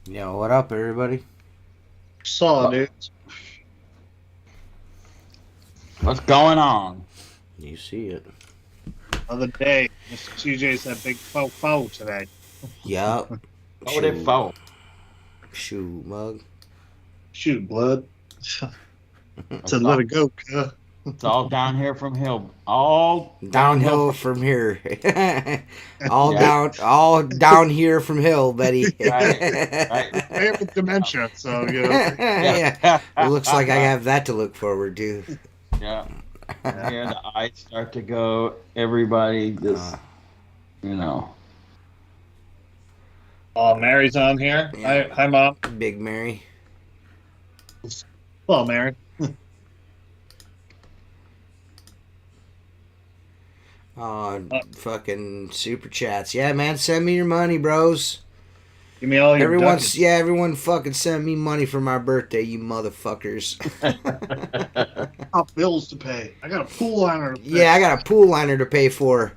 Yo, what up, everybody? Solid, dude. What's going on? You see it. Other day, Mr. TJ said big fo today. Yup. What would it fall? Shoot, mug. Shoot, blood. It's Said let it go, cuh. all down here from Hill. All Downhill from here. all down here from hill, Betty. Right, right. I have dementia, so Yeah. It looks like I have that to look forward to. Yeah. Here the eyes start to go. Everybody just, you know. Oh, Mary's on here. Yeah. Hi, Mom. Big Mary. Hello, Mary. Fucking super chats. Yeah, man, send me your money, bros. Give me all your ducats. Everyone fucking send me money for my birthday, you motherfuckers. Got bills to pay. I got a pool liner to pay. Yeah, I got a pool liner to pay for.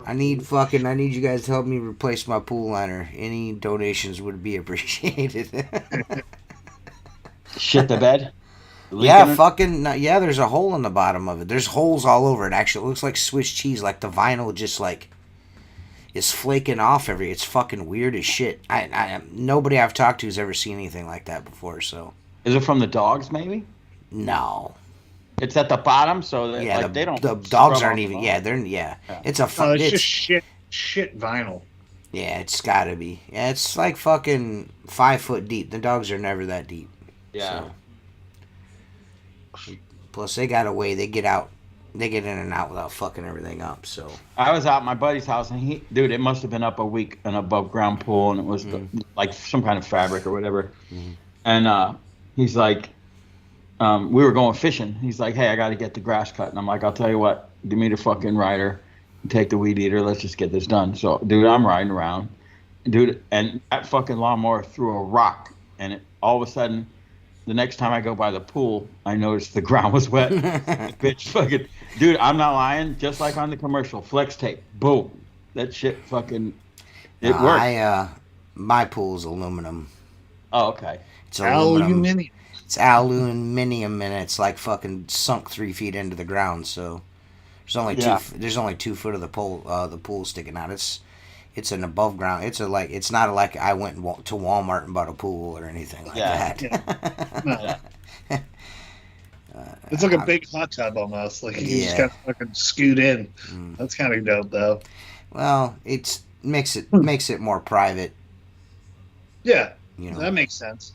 I need you guys to help me replace my pool liner. Any donations would be appreciated. Shit the bed. Yeah, there's a hole in the bottom of it. There's holes all over it, actually. It looks like Swiss cheese, like the vinyl just like is flaking off it's fucking weird as shit. Nobody I've talked to has ever seen anything like that before, so. Is it from the dogs, maybe? No. It's at the bottom, so that, Yeah, they don't. the dogs aren't off even. the Yeah, bottom. It's a No, it's just shit vinyl. Yeah, it's gotta be. Yeah, it's like fucking 5 foot deep. The dogs are never that deep. Yeah. So. Plus, they got a way. They get out. They get in and out without fucking everything up. So. I was out at my buddy's house, and it must have been up a week, an above ground pool, and it was like some kind of fabric or whatever. Mm-hmm. And he's like, we were going fishing. He's like, hey, I got to get the grass cut. And I'm like, I'll tell you what, give me the fucking rider, take the weed eater, let's just get this done. So, dude, I'm riding around. Dude, and that fucking lawnmower threw a rock. And all of a sudden, the next time I go by the pool, I noticed the ground was wet. Bitch, fucking, dude, I'm not lying. Just like on the commercial, flex tape, boom. That shit fucking, it worked. My pool's aluminum. Oh, okay. It's aluminum. Aluminium. It's aluminium, and it's like fucking sunk 3 feet into the ground. So there's only There's only 2 foot of the pool sticking out. It's an above ground. It's not like I went to Walmart and bought a pool or anything like that. Yeah. No. It's like a big hot tub almost. Like you just got to fucking scoot in. That's kind of dope, though. Well, it makes it more private. Yeah, you know. That makes sense.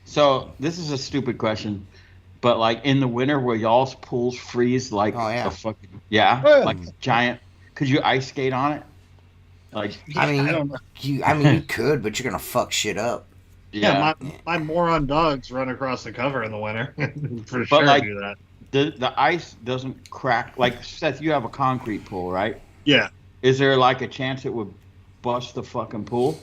So this is a stupid question, but like in the winter, will y'all's pools freeze like a fucking like giant? Could you ice skate on it? Like I don't know. You could, but you're gonna fuck shit up. Yeah, my moron dogs run across the cover in the winter. For sure, like, do that. The ice doesn't crack. Like Seth, you have a concrete pool, right? Yeah. Is there like a chance it would bust the fucking pool?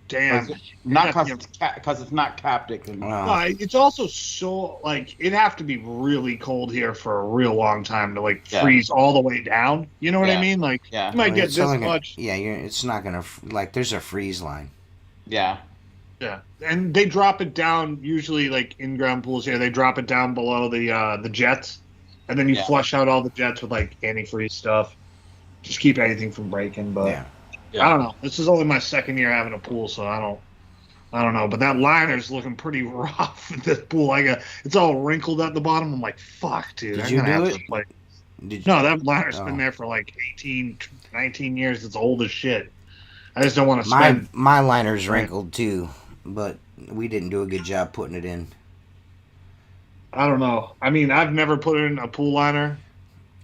Damn. Not because it's not capped. It's also so like it'd have to be really cold here for a real long time to like freeze all the way down. You know what I mean? Like you might get this much. It's not gonna like. There's a freeze line. Yeah. Yeah, and they drop it down usually like in-ground pools here. They drop it down below the jets, and then you flush out all the jets with like antifreeze stuff. Just keep anything from breaking, but. Yeah. I don't know. This is only my second year having a pool, so I don't know. But that liner's looking pretty rough in this pool. It's all wrinkled at the bottom. I'm like, fuck, dude. Did you do it? No, that liner's been there for like 18, 19 years. It's old as shit. I just don't want to spend. My liner's wrinkled too, but we didn't do a good job putting it in. I don't know. I mean, I've never put in a pool liner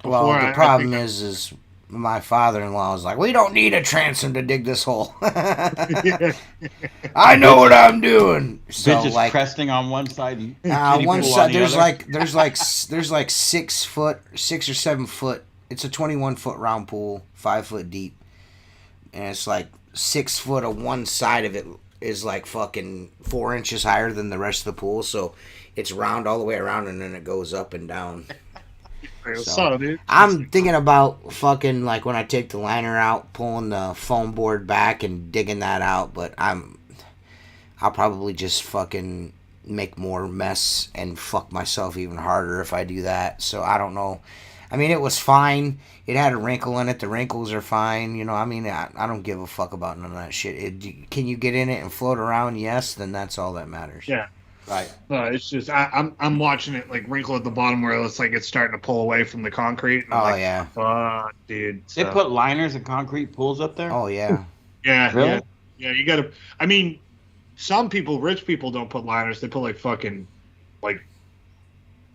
before. Well, the problem is my father-in-law was like, we don't need a transom to dig this hole. I know what I'm doing. So bitch is like cresting on one side. One side there's like 6 or 7 foot. It's a 21-foot round pool, 5 foot deep, and it's like 6 foot of one side of it is like fucking 4 inches higher than the rest of the pool. So it's round all the way around, and then it goes up and down. So I'm thinking about fucking like when I take the liner out, pulling the foam board back and digging that out. But I'll probably just fucking make more mess and fuck myself even harder if I do that. So I don't know. I mean, it was fine. It had a wrinkle in it. The wrinkles are fine. You know, I mean, I don't give a fuck about none of that shit. Can you get in it and float around? Yes, then that's all that matters. Yeah. Right. It's just I'm watching it like wrinkle at the bottom where it's like it's starting to pull away from the concrete. And I'm yeah. Fuck, dude. They put liners and concrete pools up there? Oh yeah. Yeah. Really? Yeah. You gotta. I mean, some people, rich people, don't put liners. They put like fucking, like,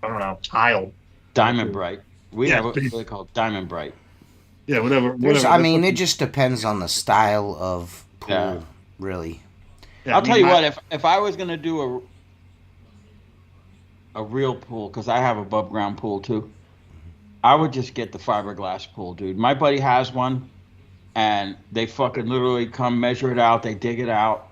I don't know, tile. Diamond Bright. We have what they call Diamond Bright. Yeah, whatever. I mean, it just depends on the style of pool, really. Yeah, I'll tell you what. If I was gonna do a real pool, because I have above ground pool too, I would just get the fiberglass pool, dude. My buddy has one, and they fucking literally come measure it out. They dig it out,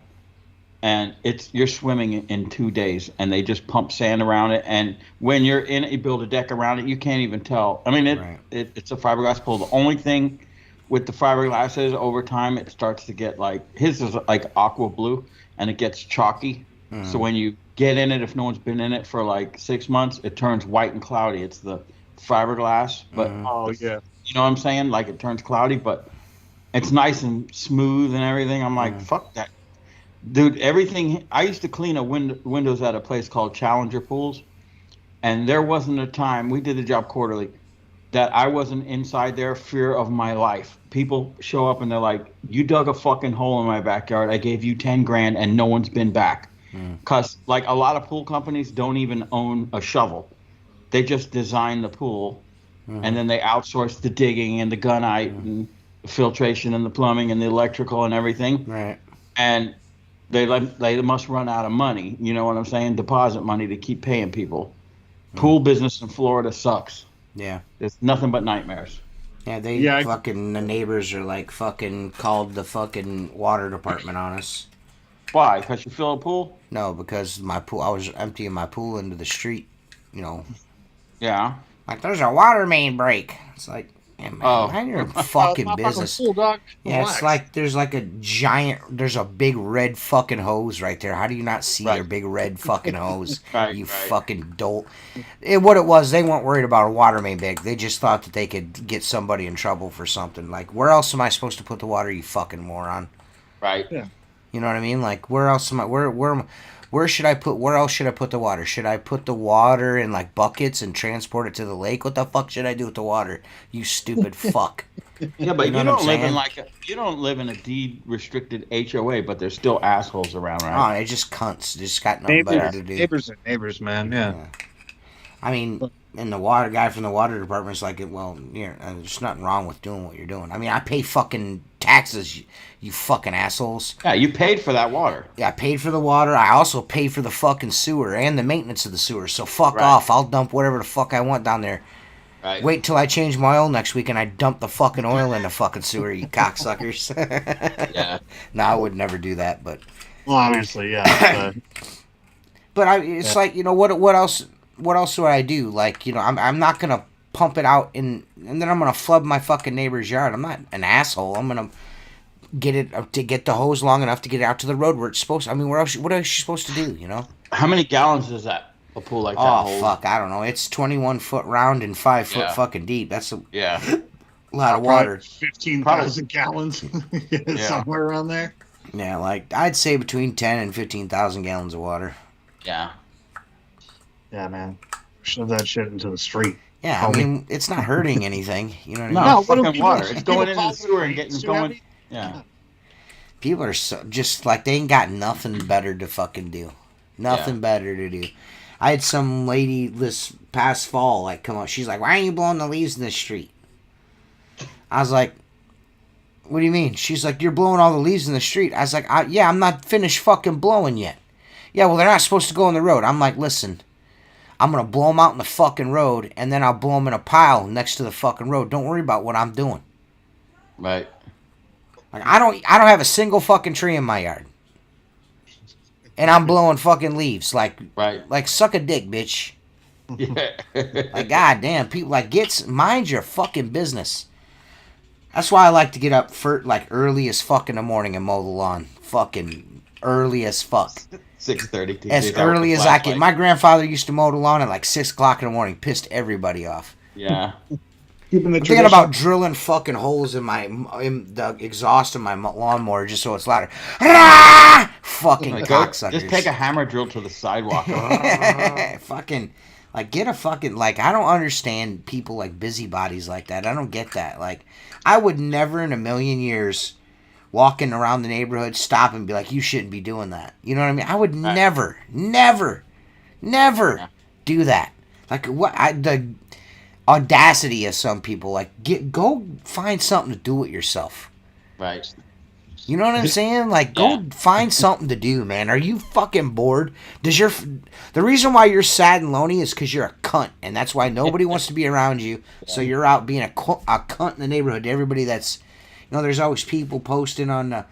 and you're swimming in 2 days, and they just pump sand around it. And when you're in it, you build a deck around it. You can't even tell. I mean, it's a fiberglass pool. The only thing with the fiberglass is over time it starts to get like, his is like aqua blue, and it gets chalky. So when you get in it, if no one's been in it for like 6 months, it turns white and cloudy. It's the fiberglass, but you know what I'm saying? Like it turns cloudy, but it's nice and smooth and everything. I'm like, fuck that. Dude, everything. I used to clean windows at a place called Challenger Pools, and there wasn't a time, we did the job quarterly, that I wasn't inside there, fear of my life. People show up and they're like, you dug a fucking hole in my backyard. I gave you 10 grand and no one's been back. Because like a lot of pool companies don't even own a shovel. They just design the pool, and then they outsource the digging and the gunite and the filtration and the plumbing and the electrical and everything. Right. And they must run out of money, you know what I'm saying? Deposit money to keep paying people. Pool business in Florida sucks. Yeah. There's nothing but nightmares. Yeah, the neighbors are like fucking called the fucking water department on us. Why? Because you fill a pool? No, because my pool, I was emptying my pool into the street, you know. Yeah. Like, there's a water main break. It's like, yeah, man, mind your fucking business. Pool, dog. Yeah, Relax. it's like there's like there's a big red fucking hose right there. How do you not see their big red fucking hose? Fucking dolt. What it was, they weren't worried about a water main break. They just thought that they could get somebody in trouble for something. Like, where else am I supposed to put the water, you fucking moron? Right. Yeah. You know what I mean? Like, where else am I? Where should I put? Where else should I put the water? Should I put the water in like buckets and transport it to the lake? What the fuck should I do with the water? You stupid fuck. Yeah, but you don't live in a deed restricted HOA, but there's still assholes around, right? Oh, they're just cunts. They just got nothing better to do. Neighbors are neighbors, man. Yeah. I mean, and the water guy from the water department's like, well, there's nothing wrong with doing what you're doing. I mean, I pay fucking taxes, you fucking assholes. Yeah, you paid for that water. Yeah, I paid for the water. I also paid for the fucking sewer and the maintenance of the sewer. So fuck off. I'll dump whatever the fuck I want down there. Right. Wait till I change my oil next week and I dump the fucking oil in the fucking sewer, you cocksuckers. Yeah. No, I would never do that, but... Well, obviously, yeah. But it's like, you know, what else would I do? Like, you know, I'm not going to pump it out and then I'm going to flood my fucking neighbor's yard. I'm not an asshole. I'm going to get the hose long enough to get it out to the road where it's supposed to. I mean, what else are you supposed to do, you know? How many gallons is that? A pool like that? Oh, fuck, I don't know. It's 21 foot round and 5 foot fucking deep. That's a lot of water. 15,000 gallons. Somewhere around there. Yeah, like, I'd say between 10 and 15,000 gallons of water. Yeah. Yeah, man. Shove that shit into the street. Yeah, I mean, it's not hurting anything. You know what I mean? No, fucking water. It's going into the sewer and getting going. Yeah. People are just like, they ain't got nothing better to fucking do. Nothing better to do. I had some lady this past fall, like, come on. She's like, why aren't you blowing the leaves in the street? I was like, what do you mean? She's like, you're blowing all the leaves in the street. I was like, yeah, I'm not finished fucking blowing yet. Yeah, well, they're not supposed to go in the road. I'm like, listen, I'm going to blow them out in the fucking road, and then I'll blow them in a pile next to the fucking road. Don't worry about what I'm doing. Right. Like, I don't have a single fucking tree in my yard. And I'm blowing fucking leaves. Like, suck a dick, bitch. Like, goddamn, people, like, mind your fucking business. That's why I like to get up like early as fuck in the morning and mow the lawn. Fucking early as fuck. 6:30. As early as I can. My grandfather used to mow the lawn at like 6 o'clock in the morning. Pissed everybody off. Yeah. I'm thinking about drilling fucking holes in the exhaust of my lawnmower just so it's louder. Fucking cocksuckers. Just take a hammer drill to the sidewalk. Fucking, like, get a fucking, like, I don't understand people like busybodies like that. I don't get that. Like, I would never in a million years walking around the neighborhood stop and be like, you shouldn't be doing that. You know what I mean? I would never do that. Like, the audacity of some people, like, go find something to do with yourself. Right. You know what I'm saying? Like, go find something to do, man. Are you fucking bored? The reason why you're sad and lonely is because you're a cunt, and that's why nobody wants to be around you. So you're out being a cunt in the neighborhood to everybody that's, you know, there's always people posting on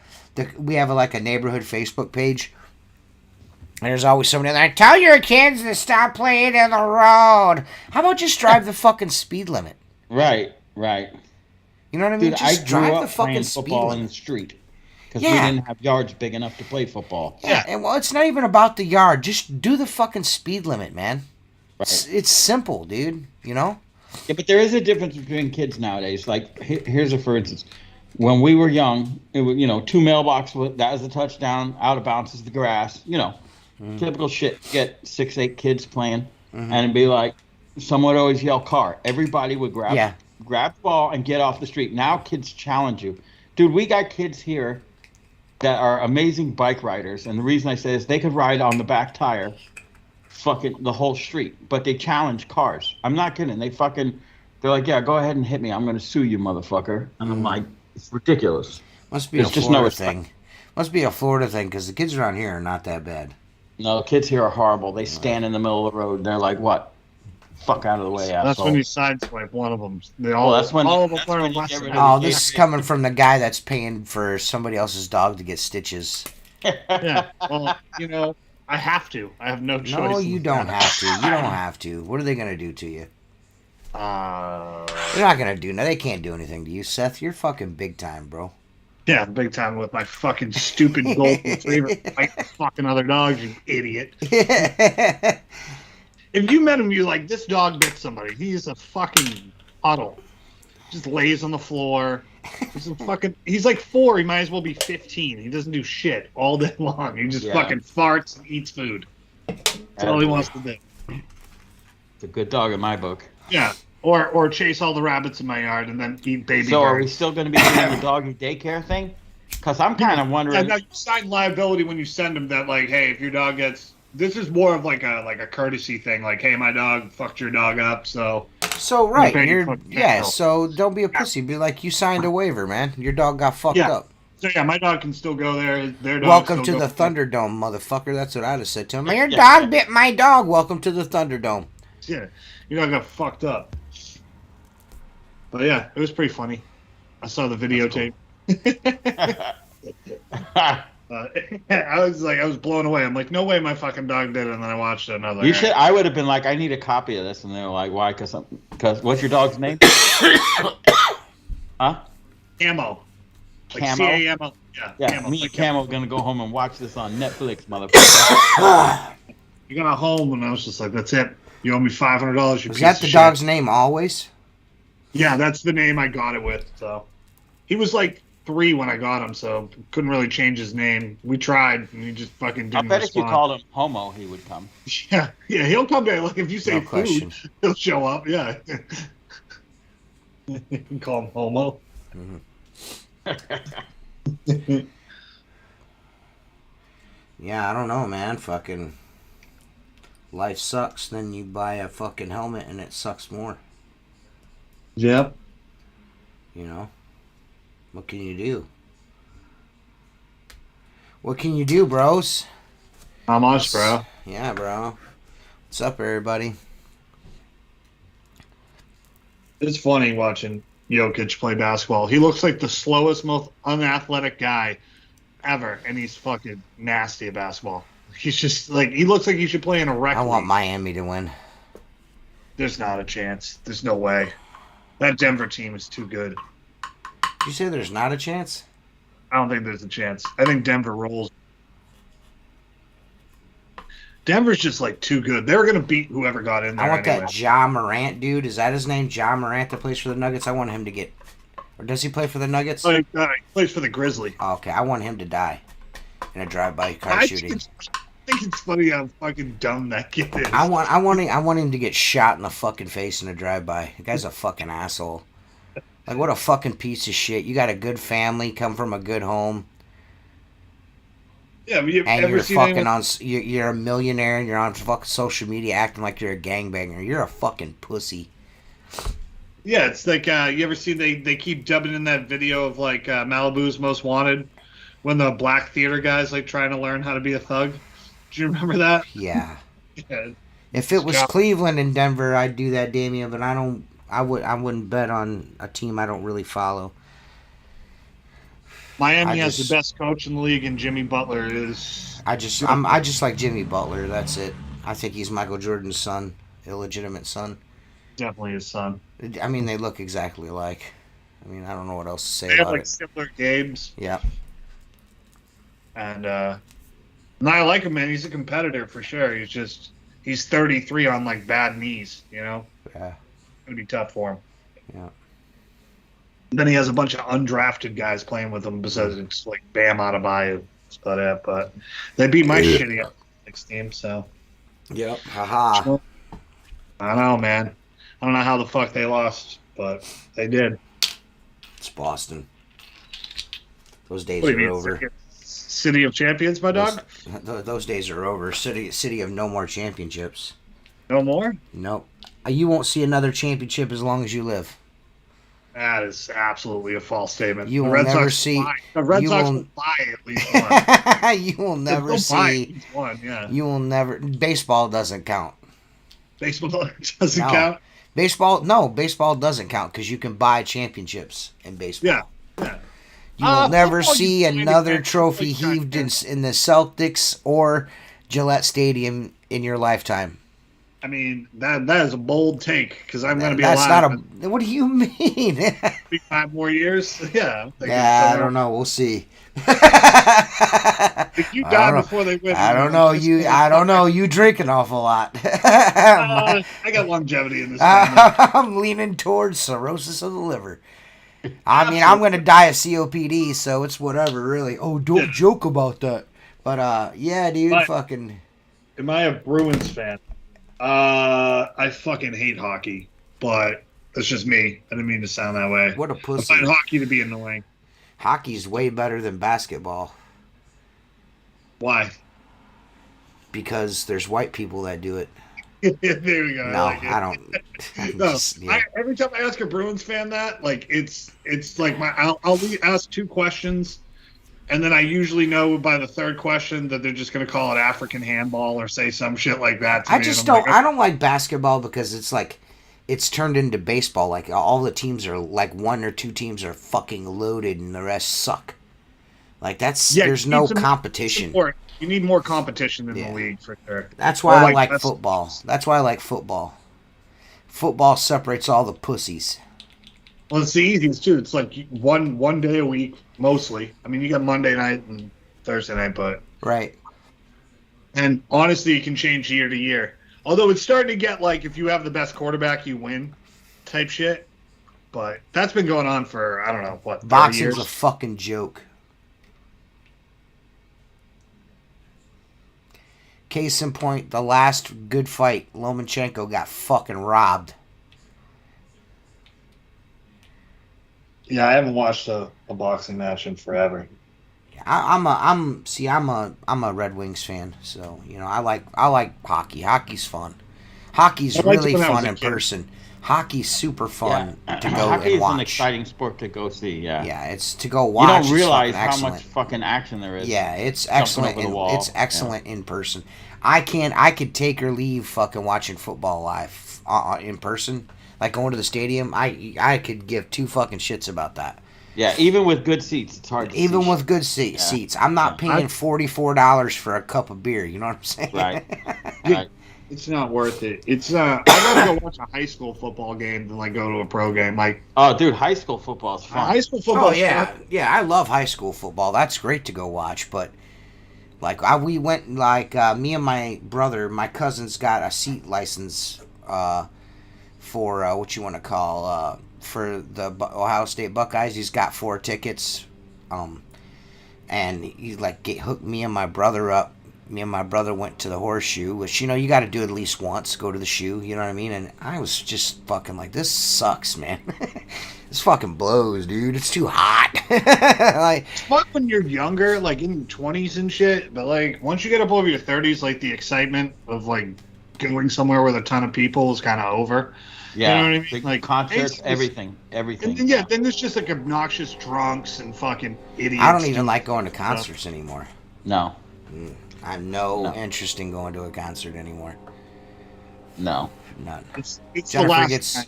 we have a neighborhood Facebook page. There's always somebody there. Tell your kids to stop playing in the road. How about just drive the fucking speed limit? Right. You know what I mean? Dude, just drive the fucking football speed limit in the street because we didn't have yards big enough to play football. Yeah, and well, it's not even about the yard. Just do the fucking speed limit, man. Right. It's simple, dude. You know? Yeah, but there is a difference between kids nowadays. Like, here's a for instance. When we were young, it was, 2 mailboxes. That was a touchdown. Out of bounds is the grass. Typical shit. Get 6-8 kids playing, and it'd be like, someone would always yell car. Everybody would grab the ball and get off the street. Now kids challenge you. Dude, we got kids here that are amazing bike riders, and the reason I say this, they could ride on the back tire fucking the whole street, but they challenge cars. I'm not kidding. They're like, yeah, go ahead and hit me. I'm going to sue you, motherfucker. And I'm like, it's ridiculous. Must be a Florida thing. Must be a Florida thing, because the kids around here are not that bad. No, kids here are horrible. They stand in the middle of the road. They're like, what? Fuck out of the way, asshole. That's when you sideswipe one of them. All of them learn lessons. Oh, this is coming from the guy that's paying for somebody else's dog to get stitches. Yeah, well, I have to. I have no choice. No, you don't have to. You don't have to. What are they going to do to you? They're not going to do nothing. They can't do anything to you, Seth. You're fucking big time, bro. Yeah, big time with my fucking stupid golden retriever fighting fucking other dogs, you idiot. If you met him, you're like, this dog bit somebody. He's a fucking puddle. Just lays on the floor. He's like 4. He might as well be 15. He doesn't do shit all day long. He just fucking farts and eats food. That's all he wants to do. It's a good dog in my book. Yeah. Or chase all the rabbits in my yard and then eat baby birds. Are we still going to be doing the doggy daycare thing? Because I'm kind of wondering. Yeah, you sign liability when you send them that, like, hey, if your dog gets. This is more of like a courtesy thing. Like, hey, my dog fucked your dog up, so. Right, so don't be a pussy. Be like, you signed a waiver, man. Your dog got fucked up. So yeah, my dog can still go there. Their dog Welcome to the Thunderdome, motherfucker. That's what I'd have said to him. Your dog bit my dog. Welcome to the Thunderdome. Yeah, your dog got fucked up. But yeah, it was pretty funny. I saw the videotape. Cool. I was blown away. I'm like, no way my fucking dog did it. And then I watched it and I was like, I would have been like, I need a copy of this. And they were like, why? Because what's your dog's name? Huh? Camo. Like Camo? C-A-M-O. Yeah, Camo. Me and Camo going to go home and watch this on Netflix, motherfucker. You got home and I was just like, that's it. You owe me $500. Was that the dog's name always? Yeah, that's the name I got it with. So he was like 3 when I got him, so couldn't really change his name. We tried, and he just fucking didn't respond. I bet if you called him Homo, he would come. Yeah, he'll come back. Like, if you say food, he'll show up. Yeah. You can call him Homo. Mm-hmm. Yeah, I don't know, man. Fucking life sucks. Then you buy a fucking helmet, and it sucks more. Yep. What can you do? What can you do, bros? How much, bro? Yeah, bro. What's up, everybody? It's funny watching Jokic play basketball. He looks like the slowest, most unathletic guy ever, and he's fucking nasty at basketball. He's just like, he looks like he should play in a rec league. I want Miami to win. There's not a chance. There's no way. That Denver team is too good. You say there's not a chance? I don't think there's a chance. I think Denver rolls. Denver's just like too good. They're gonna beat whoever got in there. I want anyway. that Ja Morant dude. Is that his name? Ja Morant that plays for the Nuggets? I want him to get. Or does he play for the Nuggets? He plays for the Grizzlies. Oh, okay, I want him to die in a drive-by car shooting. I think it's funny how fucking dumb that kid is. I want him to get shot in the fucking face in a drive-by. The guy's a fucking asshole. Like, what a fucking piece of shit. You got a good family, come from a good home. Yeah, but and you're fucking on. You're a millionaire and you're on fucking social media acting like you're a gangbanger. You're a fucking pussy. Yeah, it's like you ever see they keep dubbing in that video of like Malibu's Most Wanted when the black theater guy's like trying to learn how to be a thug. Do you remember that? Yeah. Yeah. If it was Cleveland and Denver, I'd do that, Damien. But I don't. I wouldn't bet on a team I don't really follow. Miami has the best coach in the league, and Jimmy Butler is. I just like Jimmy Butler. That's it. I think he's Michael Jordan's son, illegitimate son. Definitely his son. I mean, they look exactly alike. I mean, I don't know what else to say they about have like it. similar games. Yeah. And I like him, man. He's a competitor for sure. He's 33 on like bad knees. You know. Yeah. It's gonna be tough for him. Yeah. Then he has a bunch of undrafted guys playing with him besides it's like Bam Adebayo. That's about it. But they beat my shitty next team, so. Yep. Haha. I don't know, man. I don't know how the fuck they lost, but they did. It's Boston. Those days are over. City of champions, my dog? Those days are over. City of no more championships. No more? Nope. You won't see another championship as long as you live. That is absolutely a false statement. You will never see. The Red Sox will buy at least one. You will never see. One, yeah. You will never. Baseball doesn't count. Baseball doesn't count? Baseball doesn't count because you can buy championships in baseball. Yeah. You will never see another trophy heaved in the Celtics or Gillette Stadium in your lifetime. I mean, that is a bold take because I'm going to be alive. What do you mean? 5 more years? Yeah. I don't know. We'll see. If you die before they win. I don't know. I don't know. You drink an awful lot. I got longevity in this. I'm leaning towards cirrhosis of the liver. I mean, I'm going to die of COPD, so it's whatever, really. Oh, don't joke about that. But, yeah, dude, fucking. Am I a Bruins fan? I fucking hate hockey, but that's just me. I didn't mean to sound that way. What a pussy. I find hockey to be annoying. Hockey's way better than basketball. Why? Because there's white people that do it. There we go. No, I don't. Every time I ask a Bruins fan that, like, it's like I'll ask 2 questions, and then I usually know by the 3rd question that they're just going to call it African handball or say some shit like that. I don't like basketball because it's like it's turned into baseball. Like all the teams are like 1 or 2 teams are fucking loaded and the rest suck. Like there's no competition. You need more competition in the league for sure. That's why I like football. That's why I like football. Football separates all the pussies. Well, it's the easiest too. It's like one day a week, mostly. I mean, you got Monday night and Thursday night, but right. And honestly, it can change year to year. Although it's starting to get like if you have the best quarterback, you win, type shit. But that's been going on for I don't know what. Boxing's a fucking joke. Case in point, the last good fight, Lomachenko got fucking robbed. Yeah, I haven't watched a boxing match in forever. I'm a Red Wings fan, so I like hockey. Hockey's fun. Hockey's really fun in person. Hockey's super fun to go Hockey and watch. Hockey is an exciting sport to go see. Yeah, it's to go watch. You don't realize how much fucking action there is. Yeah, it's excellent. It's excellent in person. I could take or leave fucking watching football live in person. Like going to the stadium, I could give 2 fucking shits about that. Yeah, even with good seats, it's hard to see. Even with good seats. I'm not paying $44 for a cup of beer. You know what I'm saying? Right. It's not worth it. It's I'd rather go watch a high school football game than like go to a pro game. Like, oh, dude, high school football is fun. high school football. Oh yeah, yeah. I love high school football. That's great to go watch. But like, we went like me and my brother, my cousins got a seat license for what you want to call for the Ohio State Buckeyes. He's got 4 tickets, and he like hooked me and my brother up. Me and my brother went to the Horseshoe, which, you know, you got to do at least once, go to the shoe, you know what I mean? And I was just fucking like, this sucks, man. This fucking blows, dude. It's too hot. Like, it's fun when you're younger, like in your 20s and shit, but like once you get up over your 30s, like the excitement of like going somewhere with a ton of people is kind of over. Yeah, you know what I mean? Like concerts, everything. And then, then there's just like obnoxious drunks and fucking idiots. I don't even like going to concerts anymore. No. I have no interest in going to a concert anymore. No. None. It's Jennifer gets.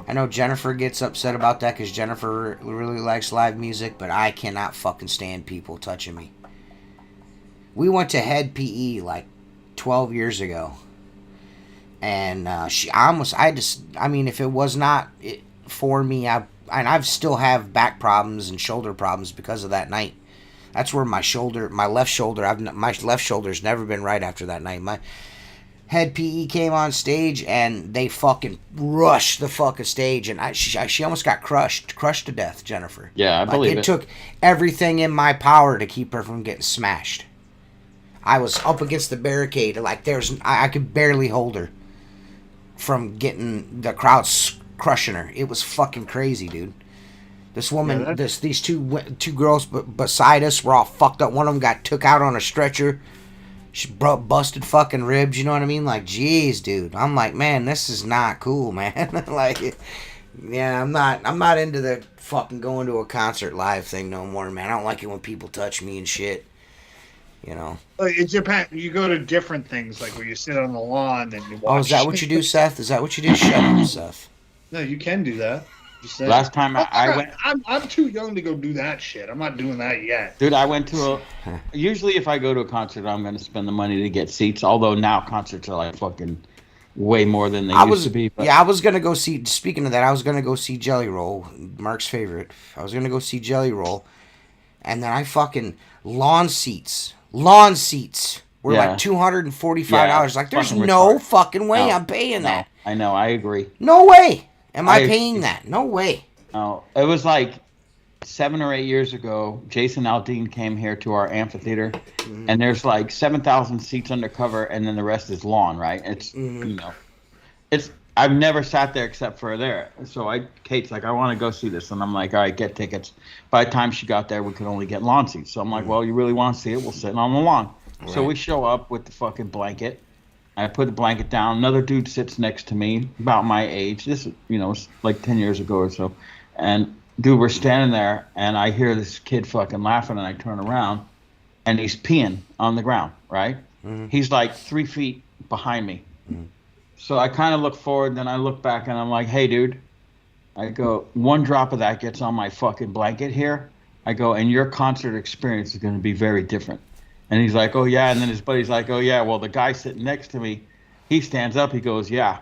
I know Jennifer gets upset about that because Jennifer really likes live music, but I cannot fucking stand people touching me. We went to Head PE like 12 years ago, and I mean, if it was not for me, I've still have back problems and shoulder problems because of that night. That's where my left shoulder's never been right after that night. My Head PE came on stage and they fucking rushed the fucking stage, and she almost got crushed to death, Jennifer. Yeah, I believe it. It took everything in my power to keep her from getting smashed. I was up against the barricade, like I could barely hold her from getting the crowd crushing her. It was fucking crazy, dude. This woman, these two girls beside us were all fucked up. One of them got took out on a stretcher. She busted fucking ribs, you know what I mean? Like, jeez, dude. I'm like, man, this is not cool, man. Like, yeah, I'm not into the fucking going to a concert live thing no more, man. I don't like it when people touch me and shit. You know. It depends. You go to different things, like where you sit on the lawn and you watch. Oh, is that what you do, Seth? Is that what you do? Shut up, Seth. No, you can do that. Last time I went, I'm too young to go do that shit. I'm not doing that yet. Dude, I went to usually if I go to a concert, I'm going to spend the money to get seats. Although now concerts are like fucking way more than they used to be. But. Yeah, I was going to go see, speaking of that, I was going to go see Jelly Roll, Mark's favorite. I was going to go see Jelly Roll. And then I fucking lawn seats were like $245. Yeah, like, there's no fucking way I'm paying that. I know, I agree. No way. Am I paying that? No way. Oh, it was like 7 or 8 years ago. Jason Aldean came here to our amphitheater, and there's like 7,000 seats undercover, and then the rest is lawn, right? It's you know, it's I've never sat there except for there. So Kate's like, I want to go see this, and I'm like, all right, get tickets. By the time she got there, we could only get lawn seats. So I'm like, well, you really want to see it? We'll sit on the lawn. Right. So we show up with the fucking blanket. I put the blanket down. Another dude sits next to me, about my age. This, it's like 10 years ago or so. And, dude, we're standing there, and I hear this kid fucking laughing, and I turn around, and he's peeing on the ground, right? Mm-hmm. He's like 3 feet behind me. Mm-hmm. So I kind of look forward, then I look back, and I'm like, hey, dude. I go, one drop of that gets on my fucking blanket here. I go, and your concert experience is going to be very different. And he's like, oh, yeah. And then his buddy's like, oh, yeah, well, the guy sitting next to me, he stands up. He goes, yeah.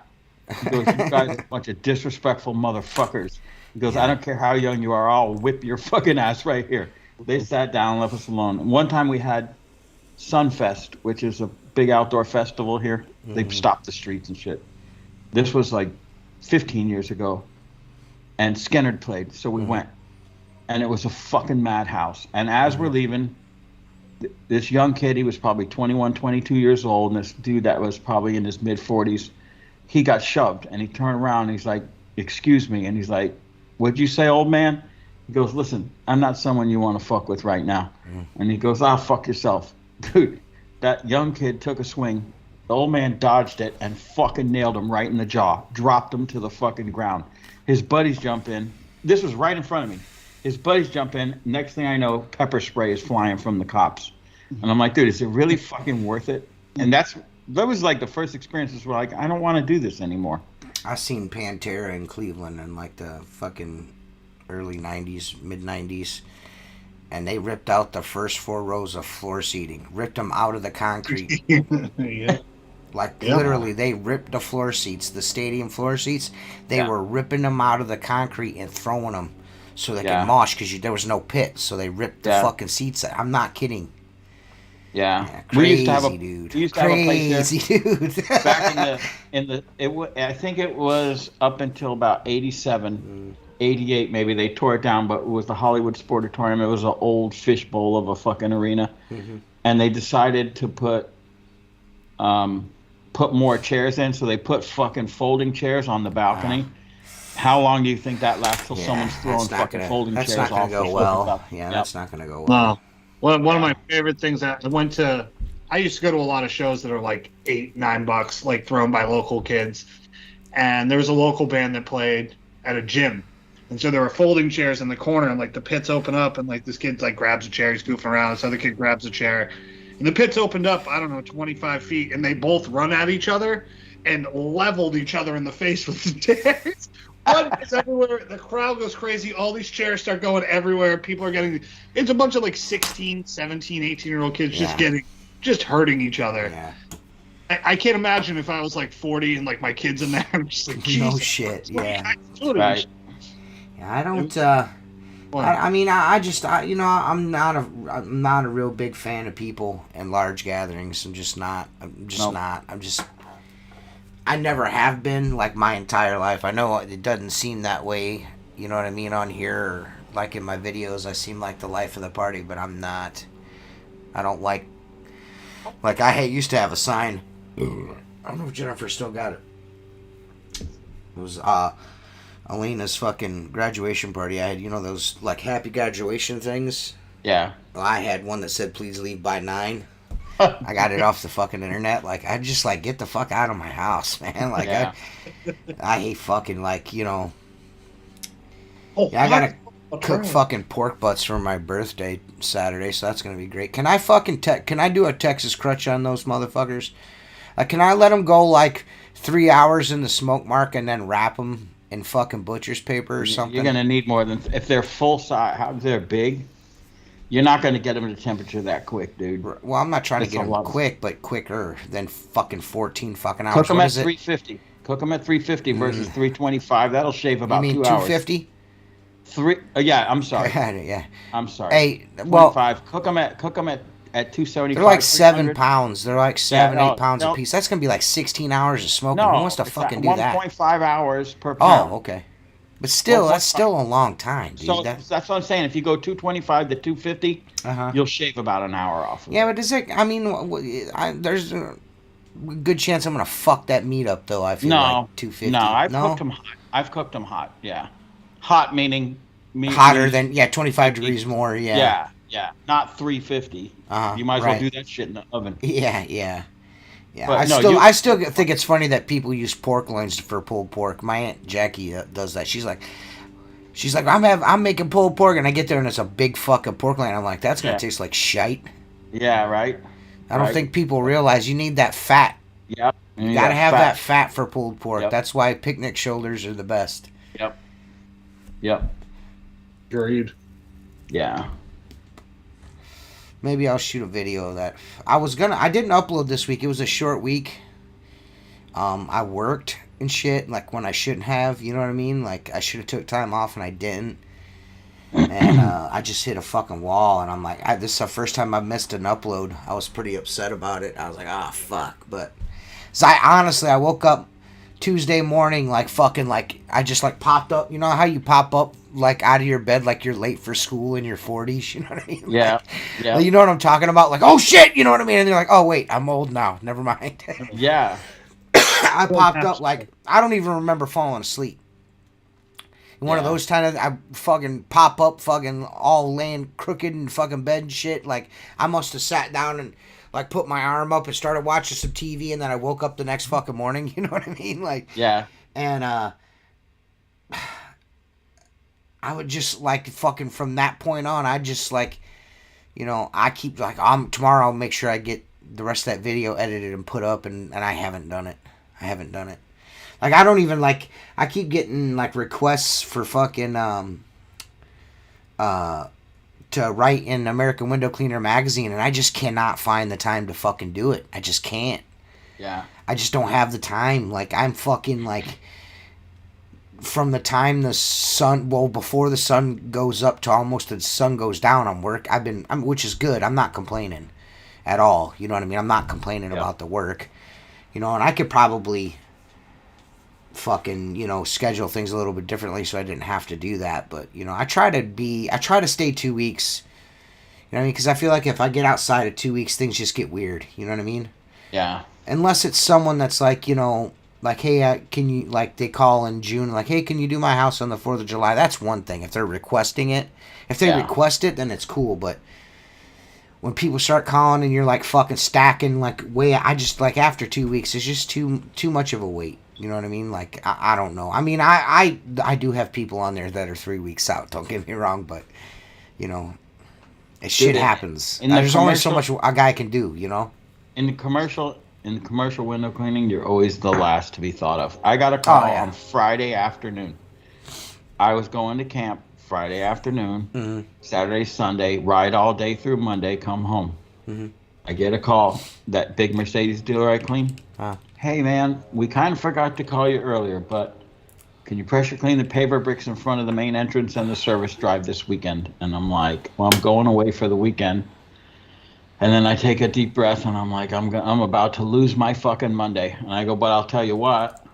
He goes, you guys are a bunch of disrespectful motherfuckers. He goes, I don't care how young you are. I'll whip your fucking ass right here. They sat down and left us alone. One time we had Sunfest, which is a big outdoor festival here. Mm-hmm. They stopped the streets and shit. This was like 15 years ago. And Skennard played, so we went. And it was a fucking madhouse. And as we're leaving, this young kid, he was probably 21, 22 years old, and this dude that was probably in his mid-40s, he got shoved, and he turned around, and he's like, excuse me, and he's like, what'd you say, old man? He goes, listen, I'm not someone you want to fuck with right now. And he goes, fuck yourself. Dude, that young kid took a swing. The old man dodged it and fucking nailed him right in the jaw, dropped him to the fucking ground. His buddies jump in. This was right in front of me. His buddies jump in. Next thing I know, pepper spray is flying from the cops. And I'm like, dude, is it really fucking worth it? And that was like the first experiences where like, I don't want to do this anymore. I seen Pantera in Cleveland in like the fucking early 90s, mid 90s. And they ripped out the first 4 rows of floor seating. Ripped them out of the concrete. Yeah. Like, literally, they ripped the floor seats, the stadium floor seats. They were ripping them out of the concrete and throwing them so they could mosh because there was no pit. So they ripped the fucking seats out. I'm not kidding. Yeah. Crazy, we used to have a place dude. Back I think it was up until about 87, 88 maybe. They tore it down, but it was the Hollywood Sportatorium. It was an old fishbowl of a fucking arena. Mm-hmm. And they decided to put more chairs in, so they put fucking folding chairs on the balcony. How long do you think that lasts till someone's throwing fucking folding chairs off? That's not going to go well. That's not going to go well. No. One of my favorite things that I used to go to a lot of shows that are like $8-9, like thrown by local kids. And there was a local band that played at a gym. And so there were folding chairs in the corner, and like the pits open up, and like this kid like grabs a chair, he's goofing around, this other kid grabs a chair. And the pits opened up, 25 feet, and they both run at each other and leveled each other in the face with the chairs. One is everywhere. The crowd goes crazy. All these chairs start going everywhere. People are getting... It's a bunch of like 16, 17, 18-year-old kids just hurting each other. Yeah. I can't imagine if I was like 40 and like my kids in there. I'm just like, Jesus. No shit, yeah. Right. Yeah, I don't... I'm not a real big fan of people in large gatherings. I'm just not. I never have been, like, my entire life. I know it doesn't seem that way, you know what I mean, on here, or like in my videos, I seem like the life of the party, but I'm not. I don't like I used to have a sign. I don't know if Jennifer still got it. It was, Elena's fucking graduation party. I had, those, like, happy graduation things. Yeah. Well, I had one that said, please leave by 9. I got it off the fucking internet. Like, I just, like, get the fuck out of my house, man. Like, I hate fucking, like, I gotta cook fucking pork butts for my birthday Saturday, so that's gonna be great. Can I fucking can I do a Texas crutch on those motherfuckers? Can I let them go, like, 3 hours in the smoke mark and then wrap them in fucking butcher's paper or something? You're gonna need more than... If they're full size, how they're big... You're not going to get them to temperature that quick, dude. Well, I'm not trying to get them quick, but quicker than fucking 14 fucking hours. Cook them at 350. Cook them at 350 versus 325. That'll shave about 2 hours. You mean 250? I'm sorry. Yeah. I'm sorry. Hey, well... Cook them at 275. They're like 7 pounds. They're like 8 pounds a piece. That's going to be like 16 hours of smoking. Who wants to fucking do that? 1.5 hours per pound. Oh, okay. But still, that's still a long time, dude. So that's what I'm saying. If you go 225 to 250, you'll shave about an hour off of it. Yeah, but there's a good chance I'm going to fuck that meat up, though, I feel like 250. No, I've cooked them hot. I've cooked them hot, yeah. Hot meaning... Hotter than, 25 degrees more, Yeah, not 350. You might as well do that shit in the oven. Yeah. But I still think it's funny that people use pork loins for pulled pork. My Aunt Jackie does that. She's like, I'm making pulled pork, and I get there and it's a big fucking pork loin. I'm like, that's gonna taste like shite. Yeah, right. I don't think people realize you need that fat. Yep. You gotta have that fat for pulled pork. Yep. That's why picnic shoulders are the best. Yep. Agreed. Yeah. Maybe I'll shoot a video of that. I didn't upload this week. It was a short week. I worked and shit, like, when I shouldn't have, you know what I mean? Like, I should have took time off and I didn't. And I just hit a fucking wall, and I'm like, this is the first time I missed an upload. I was pretty upset about it. I was like, fuck. But, so I woke up Tuesday morning, like, fucking, like, I just, like, popped up. You know how you pop up, like, out of your bed like you're late for school in your 40s? You know what I mean? Yeah. Like, you know what I'm talking about? Like, oh, shit! You know what I mean? And they're like, oh, wait, I'm old now. Never mind. Yeah. I popped up, like, I don't even remember falling asleep. One of those kind of, I fucking pop up, fucking all laying crooked in fucking bed and shit. Like, I must have sat down and, like, put my arm up and started watching some TV, and then I woke up the next fucking morning. You know what I mean? Like, yeah. And, I would just, like, fucking from that point on, I just, like, I keep, like, tomorrow I'll make sure I get the rest of that video edited and put up, and I haven't done it. Like, I don't even, like, I keep getting, like, requests for fucking, to write in American Window Cleaner magazine, and I just cannot find the time to fucking do it. I just can't. Yeah. I just don't have the time. Like, I'm fucking, like, from the time the sun, well, before the sun goes up to almost the sun goes down on work, which is good. I'm not complaining at all. You know what I mean? I'm not complaining about the work. You know, and I could probably fucking, you know, schedule things a little bit differently so I didn't have to do that. But, you know, I try to stay 2 weeks. You know what I mean? Because I feel like if I get outside of 2 weeks, things just get weird. You know what I mean? Yeah. Unless it's someone that's like, you know, like, hey, can you, like, they call in June, like, hey, can you do my house on the 4th of July? That's one thing. If they're requesting it, if they request it, then it's cool. But when people start calling and you're, like, fucking stacking, like, I just, like, after 2 weeks, it's just too much of a wait. You know what I mean? Like, I don't know. I mean, I do have people on there that are 3 weeks out. Don't get me wrong. But, you know, shit happens. There's only so much a guy can do, you know? In the commercial window cleaning, you're always the last to be thought of. I got a call on Friday afternoon. I was going to camp Friday afternoon, Saturday, Sunday, ride all day through Monday, come home. I get a call, that big Mercedes dealer I clean. Hey, man, we kind of forgot to call you earlier, but can you pressure clean the paver bricks in front of the main entrance and the service drive this weekend? And I'm like, well, I'm going away for the weekend. And then I take a deep breath and I'm like, I'm about to lose my fucking Monday. And I go, but I'll tell you what,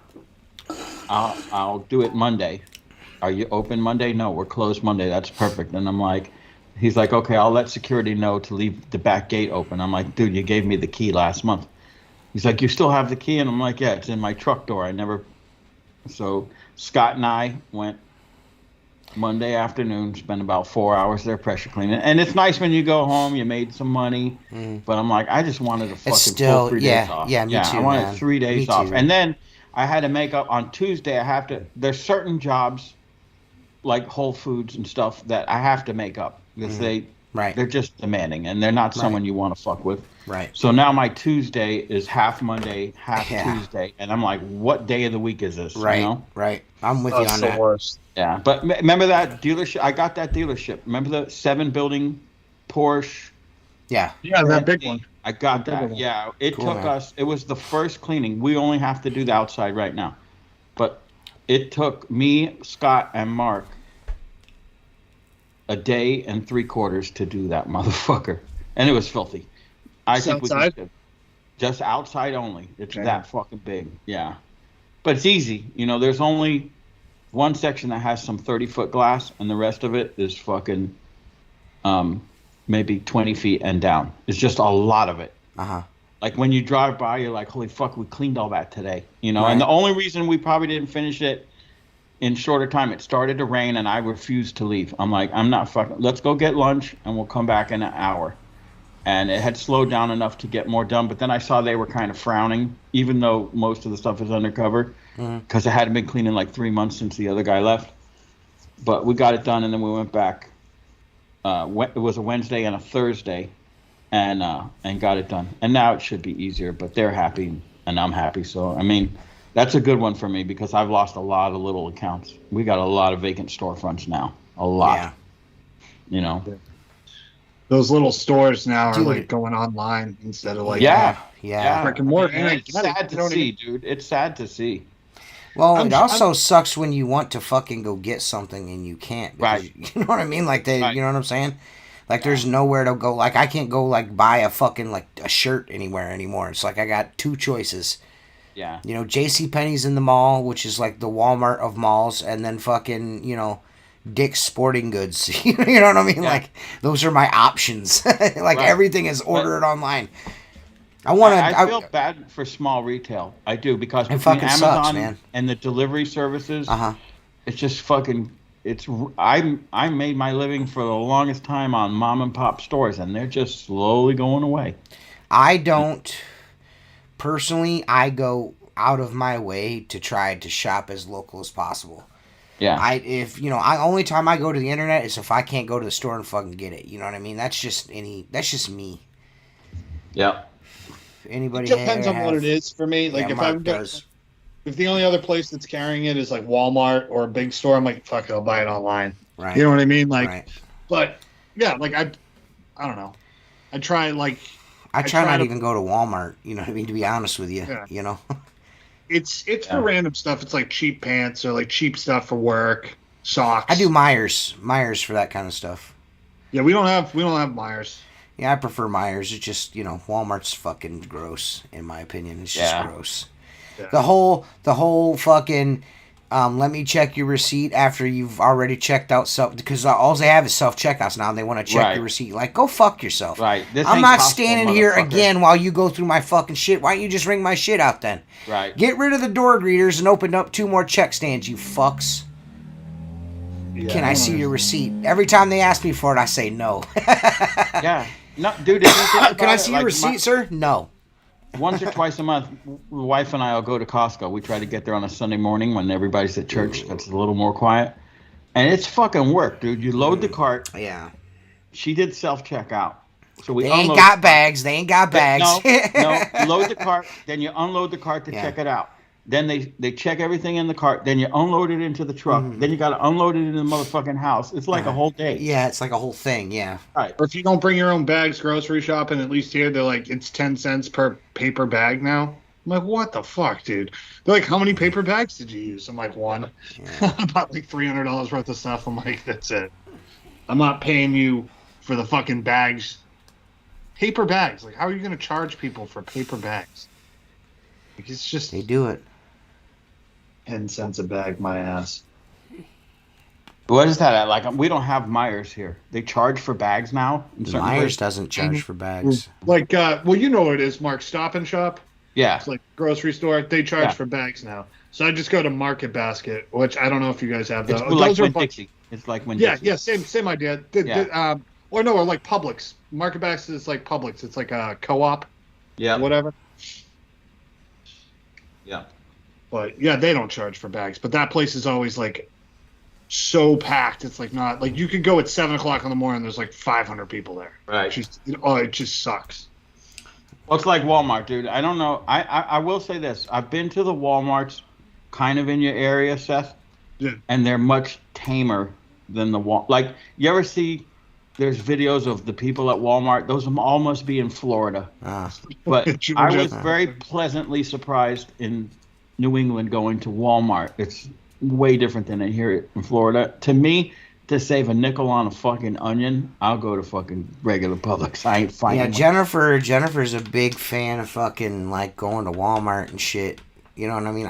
I'll do it Monday. Are you open Monday? No, we're closed Monday. That's perfect. And I'm like, he's like, okay, I'll let security know to leave the back gate open. I'm like, dude, you gave me the key last month. He's like, you still have the key? And I'm like, yeah, it's in my truck door. So Scott and I went Monday afternoon, spent about 4 hours there pressure cleaning. And it's nice when you go home, you made some money. But I'm like, I just wanted to fucking pull 3 days off. Yeah, me too, I wanted man. 3 days off. And then I had to make up on Tuesday. There's certain jobs like Whole Foods and stuff that I have to make up because they're just demanding and they're not someone you want to fuck with. Right. So now my Tuesday is half Monday, half Tuesday, and I'm like, what day of the week is this? Right. You know? Right. I'm with you on that. Worst. Yeah, but remember that dealership? I got that dealership. Remember the 7-building Porsche? Yeah. Yeah, that big one. I got that. Yeah, it took us. It was the first cleaning. We only have to do the outside right now, but it took me, Scott, and Mark a day and 3/4 to do that motherfucker, and it was filthy. I think outside? Just outside only. It's that fucking big. Yeah, but it's easy. You know, there's only one section that has some 30-foot glass, and the rest of it is fucking maybe 20 feet and down. It's just a lot of it. Like when you drive by, you're like, holy fuck, we cleaned all that today. You know, and the only reason we probably didn't finish it in shorter time, it started to rain, and I refused to leave. I'm like, I'm not fucking. Let's go get lunch, and we'll come back in an hour. And it had slowed down enough to get more done, but then I saw they were kind of frowning, even though most of the stuff is undercover, because I hadn't been cleaning like 3 months since the other guy left. But we got it done, and then we went back. It was a Wednesday and a Thursday, and got it done. And now it should be easier, but they're happy, and I'm happy. So, I mean, that's a good one for me because I've lost a lot of little accounts. We got a lot of vacant storefronts now. A lot. Yeah. You know? Yeah. Those little stores now are like going online instead of like brick and mortar. It's sad to see, dude. It's sad to see. Well, it also sucks when you want to fucking go get something and you can't. Right. You know what I mean? Like you know what I'm saying? Like there's nowhere to go. Like I can't go like buy a fucking like a shirt anywhere anymore. It's like I got 2 choices. Yeah. You know, JCPenney's in the mall, which is like the Walmart of malls, and then fucking, you know, Dick's Sporting Goods. You know what I mean? Yeah. Like those are my options. Like everything is ordered online. I feel bad for small retail. I do because between Amazon sucks, man. And the delivery services, it's just fucking. I made my living for the longest time on mom and pop stores, and they're just slowly going away. I don't personally. I go out of my way to try to shop as local as possible. Yeah. Only time I go to the internet is if I can't go to the store and fucking get it. You know what I mean? That's just me. Yeah. Anybody? It depends on what it is for me. Like if the only other place that's carrying it is like Walmart or a big store, I'm like, fuck it, I'll buy it online. Right. You know what I mean? Like, but yeah, like I don't know. I try like. I try not to even go to Walmart. You know what I mean? To be honest with you, you know. It's for random stuff. It's like cheap pants or like cheap stuff for work, socks. I do Myers for that kind of stuff. Yeah, we don't have Myers. Yeah, I prefer Myers. It's just, Walmart's fucking gross, in my opinion. It's just gross. Yeah. The whole fucking, let me check your receipt after you've already checked out because all they have is self-checkouts now, and they want to check your receipt. Like, go fuck yourself. Right. I'm not standing here again while you go through my fucking shit. Why don't you just ring my shit out then? Right. Get rid of the door greeters and open up 2 more check stands, you fucks. Yeah, Can I see your receipt? Every time they ask me for it, I say no. Yeah. No, dude, if you think Can I see your receipt, sir? No. Once or twice a month, the wife and I will go to Costco. We try to get there on a Sunday morning when everybody's at church. It's a little more quiet. And it's fucking work, dude. You load the cart. Yeah. She did self-checkout. So they ain't got bags. They ain't got bags. No. You load the cart, then you unload the cart to check it out. Then they check everything in the cart. Then you unload it into the truck. Then you got to unload it in the motherfucking house. It's like a whole day. Yeah, it's like a whole thing. Yeah. Right. Or if you don't bring your own bags grocery shopping, at least here they're like it's 10 cents per paper bag now. I'm like, what the fuck, dude? They're like, how many paper bags did you use? I'm like, 1. Yeah. I bought like $300 worth of stuff. I'm like, that's it. I'm not paying you for the fucking bags. Paper bags. Like, how are you going to charge people for paper bags? Like, it's just they do it. 10 cents a bag, my ass. What is that at? Like, we don't have Myers here. They charge for bags now. Myers doesn't charge for bags. Like, well, you know what it is, Mark. Stop and Shop. Yeah. It's like grocery store. They charge for bags now. So I just go to Market Basket, which I don't know if you guys have those. It's like Winn-Dixie. It's like Winn-Dixie. Yeah, same idea. Or like Publix. Market Basket is like Publix. It's like a co-op. Yeah. Whatever. Yeah. But yeah, they don't charge for bags. But that place is always like so packed. It's like not like you could go at 7:00 in the morning. There's like 500 people there. Right. It just sucks. Well, it's like Walmart, dude. I don't know. I will say this. I've been to the Walmarts kind of in your area, Seth. Yeah. And they're much tamer than the like. You ever see? There's videos of the people at Walmart. Those all must be in Florida. But I was very pleasantly surprised in New England going to Walmart. It's way different than here in Florida. To me, to save a nickel on a fucking onion, I'll go to fucking regular Publix. I ain't fighting. Yeah, Jennifer's a big fan of fucking like going to Walmart and shit. You know what I mean?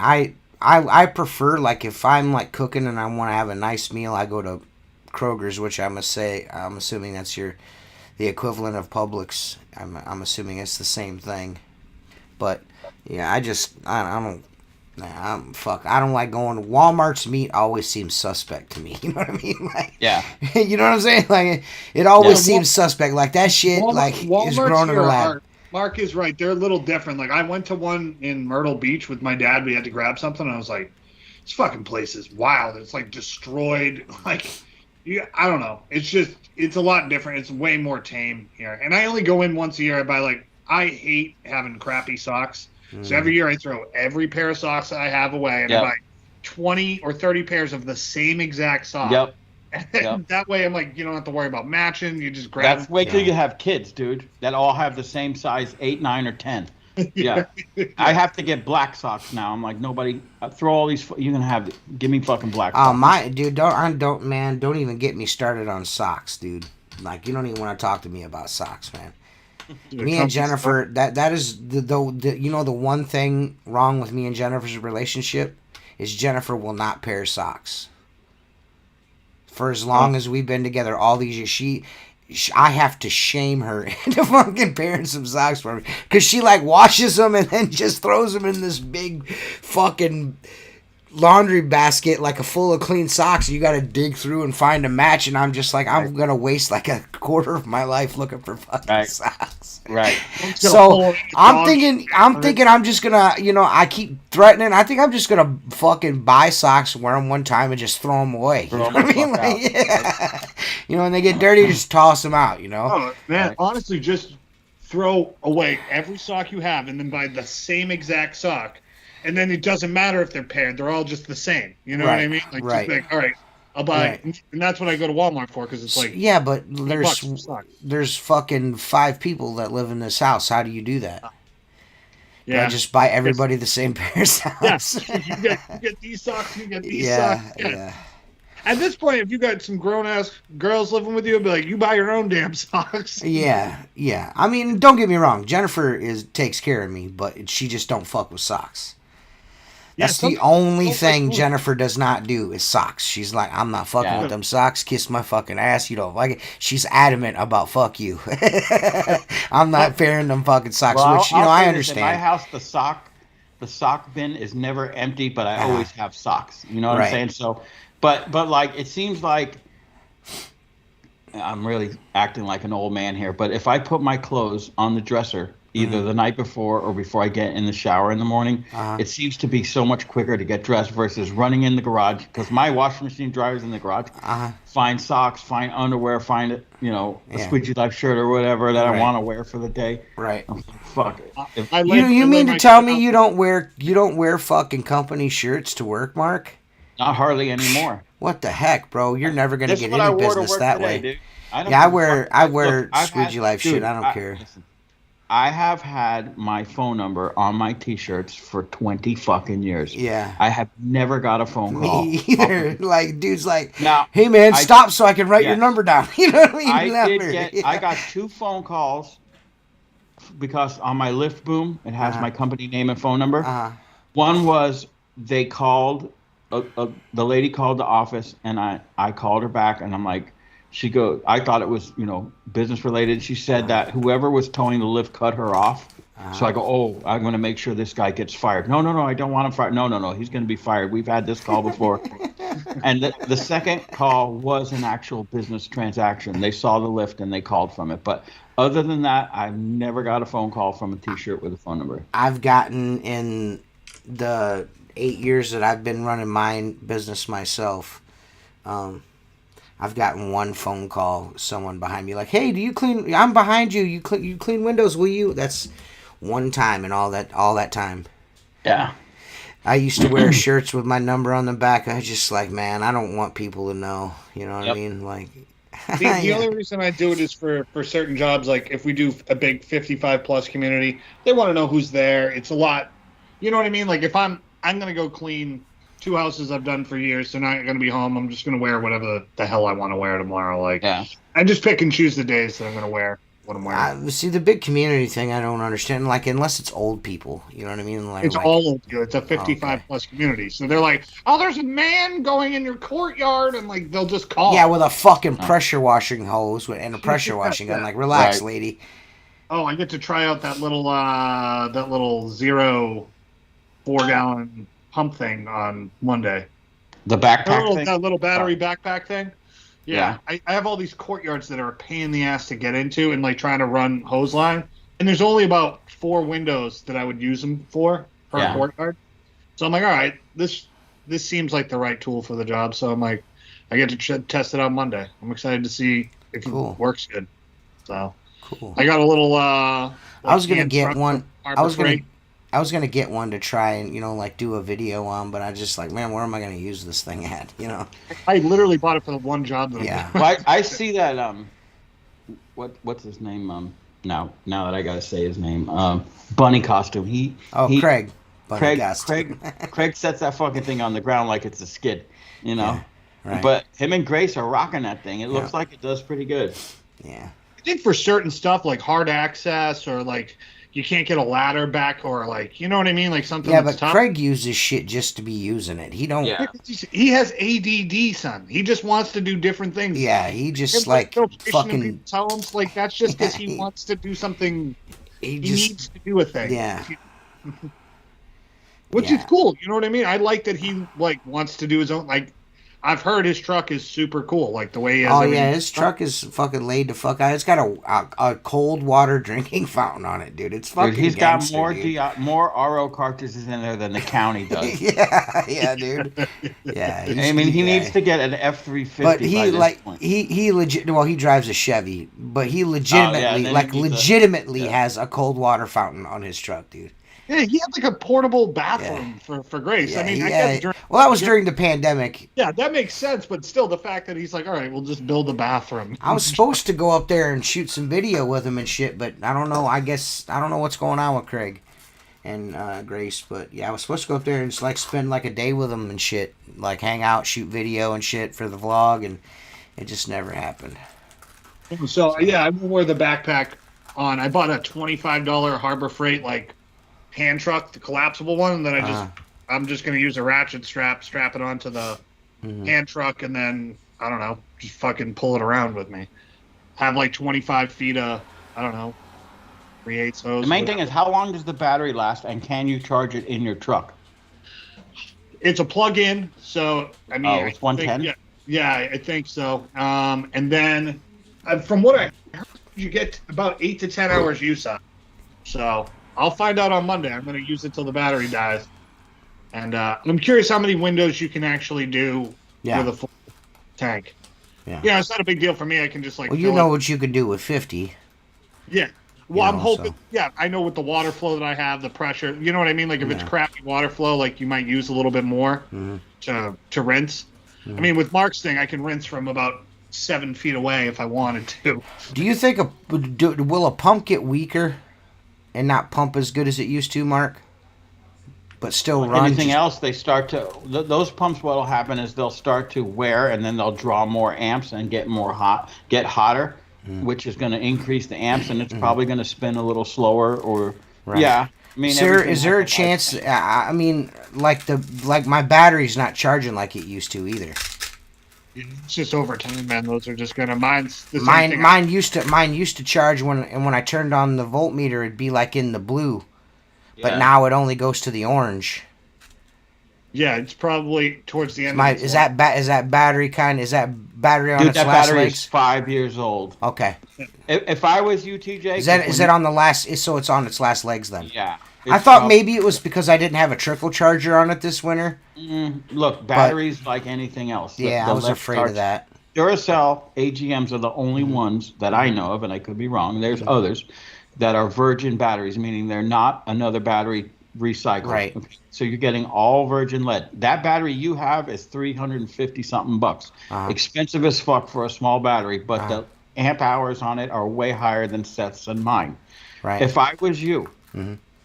I prefer, like, if I'm like cooking and I want to have a nice meal, I go to Kroger's, which I'm assuming that's the equivalent of Publix. I'm assuming it's the same thing. But yeah, I don't like going to Walmart's. Meat always seems suspect to me. You know what I mean? Like, yeah. You know what I'm saying? Like, it always seems suspect. Like, that shit is grown in the lab. Mark is right. They're a little different. Like, I went to one in Myrtle Beach with my dad. We had to grab something, and I was like, this fucking place is wild. It's like destroyed. Like, I don't know. It's a lot different. It's way more tame here. And I only go in once a year. I hate having crappy socks. So every year I throw every pair of socks I have away, and I buy 20 or 30 pairs of the same exact sock. Yep. And that way I'm like, you don't have to worry about matching. You just grab. That's wait till you have kids, dude, that all have the same size 8, 9, or 10. Yeah. I have to get black socks now. I'm like, nobody throw all these. You can have. Give me fucking black socks. Don't even get me started on socks, dude. Like, you don't even want to talk to me about socks, man. Me and Jennifer, that is the one thing wrong with me and Jennifer's relationship is Jennifer will not pair socks. For as long as we've been together, all these years, I have to shame her into fucking pairing some socks for me, because she like washes them and then just throws them in this big fucking laundry basket like a full of clean socks, and you gotta dig through and find a match, and I'm just like, I'm gonna waste like a quarter of my life looking for fucking socks. Right. So I'm thinking I'm just gonna, I keep threatening. I think I'm just gonna fucking buy socks, wear them one time, and just throw them away. You know what I mean? Like, yeah. When they get dirty, just toss them out. Oh man, honestly, just throw away every sock you have, and then buy the same exact sock. And then it doesn't matter if they're paired; they're all just the same. You know what I mean? Like, just like, all right, I'll buy, Right. and that's what I go to Walmart for because it's like Yeah, but $100 for socks. there's fucking 5 people that live in this house. How do you do that? Do I Yeah. just buy everybody the same pair of Yeah, socks? you get these socks, you get these Yeah, socks. yeah. At this point, if you got some grown ass girls living with you, it'd be like, you buy your own damn socks. Yeah, yeah. I mean, don't get me wrong. Jennifer takes care of me, but she just don't fuck with socks. That's the only thing Jennifer does not do is socks. She's like, I'm not fucking with them socks. Kiss my fucking ass. You don't like it. She's adamant about fuck you. I'm not wearing them fucking socks, Well, which I'll I say this, understand. in my house, the sock bin is never empty, but I always have socks. You know what I'm saying? So, but like it seems like I'm really acting like an old man here. But if I put my clothes on the dresser, either the night before or before I get in the shower in the morning, it seems to be so much quicker to get dressed versus running in the garage, because my washing machine dryer's in the garage. Find socks, find underwear, find a Squeegee Life shirt or whatever that I want to wear for the day. Right. I'm like, fuck it. You mean to tell me you don't wear fucking company shirts to work, Mark? Not hardly anymore. What the heck, bro? You're never gonna get any business that way. Dude. I wear Squeegee Life shit. I don't care. Listen, I have had my phone number on my T-shirts for 20 fucking years. Yeah. I have never got a phone call. Me either. Like, dude's like, now, hey, man, stop so I can write your number down. You know what I mean? I got 2 phone calls because on my Lyft boom, it has my company name and phone number. One was they called, the lady called the office, and I called her back, and I'm like, she goes, I thought it was, business related. She said that whoever was towing the Lyft cut her off. So I go, oh, I'm going to make sure this guy gets fired. No, I don't want him fired. No, he's going to be fired. We've had this call before. And the second call was an actual business transaction. They saw the Lyft and they called from it. But other than that, I've never got a phone call from a T-shirt with a phone number. I've gotten, in the 8 years that I've been running my business myself, I've gotten one phone call, someone behind me like, hey, do you clean? I'm behind you. You clean windows, will you? That's one time in all that time. Yeah. I used to wear shirts with my number on the back. I was just like, man, I don't want people to know. You know what I mean? Like, the only reason I do it is for certain jobs. Like if we do a big 55 plus community, they want to know who's there. It's a lot. You know what I mean? Like if I'm going to go clean 2 houses I've done for years. They're not going to be home. I'm just going to wear whatever the hell I want to wear tomorrow. Like, I just pick and choose the days that I'm going to wear what I'm wearing. See, the big community thing I don't understand. Like, unless it's old people, you know what I mean? Like, it's all old people. It's a 55 plus community. So they're like, oh, there's a man going in your courtyard, and like they'll just call. Yeah, with a fucking pressure washing hose and a pressure washing gun. Like, relax, lady. Oh, I get to try out that little 0 4-gallon pump thing on Monday. The backpack thing? That little battery backpack thing? Yeah. I have all these courtyards that are a pain in the ass to get into and like trying to run hose line. And there's only about 4 windows that I would use them for per courtyard. So I'm like, all right, this seems like the right tool for the job. So I'm like, I get to test it out Monday. I'm excited to see if it works good. So cool. I got a little I was gonna get one. I was gonna get one to try and like do a video on, but I just like, man, where am I gonna use this thing at? I literally bought it for the one job. Well, I see that. What's his name? Now that I gotta say his name, bunny costume. Craig. Craig sets that fucking thing on the ground like it's a skid, Yeah, right. But him and Grace are rocking that thing. It looks like it does pretty good. Yeah. I think for certain stuff like hard access or like you can't get a ladder back or like, you know what I mean? Like something that's tough. Craig uses shit just to be using it. He don't. Yeah. He has ADD, son. He just wants to do different things. Yeah, he just like fucking. Tell him like that's just because he wants to do something. He needs to do a thing. Yeah. Which is cool. You know what I mean? I like that he like wants to do his own. Like I've heard his truck is super cool. Like the way he has. Oh yeah, his truck is fucking laid to fuck out. It's got a cold water drinking fountain on it, dude. It's fucking. Dude, he's got more RO cartridges in there than the county does. yeah, dude. Yeah. I mean, he needs to get an F-350. But he legit. Well, he drives a Chevy, but he legitimately legitimately has a cold water fountain on his truck, dude. Yeah, he had like a portable bathroom for Grace. Yeah, I mean, I guess that was during the pandemic. Yeah, that makes sense, but still, the fact that he's like, all right, we'll just build a bathroom. I was supposed to go up there and shoot some video with him and shit, but I don't know. I don't know what's going on with Craig and Grace, but yeah, I was supposed to go up there and just like spend like a day with him and shit, like hang out, shoot video and shit for the vlog, and it just never happened. So yeah, I wore the backpack on. I bought a $25 Harbor Freight like hand truck, the collapsible one, and then I'm just gonna use a ratchet strap it onto the hand truck, and then I don't know, just fucking pull it around with me. Have like 25 feet of, I don't know, 3/8 hose. The main thing is, how long does the battery last, and can you charge it in your truck? It's a plug-in, so I mean, it's 110. Yeah, I think so. And then from what I heard, you get about 8 to 10 hours use on. So I'll find out on Monday. I'm going to use it till the battery dies. And I'm curious how many windows you can actually do with a full tank. Yeah, it's not a big deal for me. I can just like. Well, you know what you can do with 50. Yeah. Well, I'm hoping. So. Yeah, I know with the water flow that I have, the pressure. You know what I mean? Like if it's crappy water flow, like you might use a little bit more to rinse. I mean, with Mark's thing, I can rinse from about 7 feet away if I wanted to. Do you think will a pump get weaker and not pump as good as it used to, Mark? But still run. Anything else, they start to those pumps. What'll happen is they'll start to wear, and then they'll draw more amps and get hotter, which is going to increase the amps, and it's probably going to spin a little slower. Or yeah, I mean, is there a chance? I mean, like my battery's not charging like it used to either. It's just over time, man. Those are just gonna mine used to charge when I turned on the voltmeter, it'd be like in the blue, but now it only goes to the orange. Yeah, it's probably towards the end. Is that battery on its that last battery legs? Is 5 years old. Okay. If I was you, TJ, is that on the last? So it's on its last legs then. Yeah. I thought maybe it was because I didn't have a trickle charger on it this winter. Look, batteries like anything else. I was afraid of that. Duracell AGMs are the only ones that I know of, and I could be wrong. There's others that are virgin batteries, meaning they're not another battery recycled. Right. Okay? So you're getting all virgin lead. That battery you have is $350-something bucks. Expensive as fuck for a small battery, but the amp hours on it are way higher than Seth's and mine. Right. If I was you,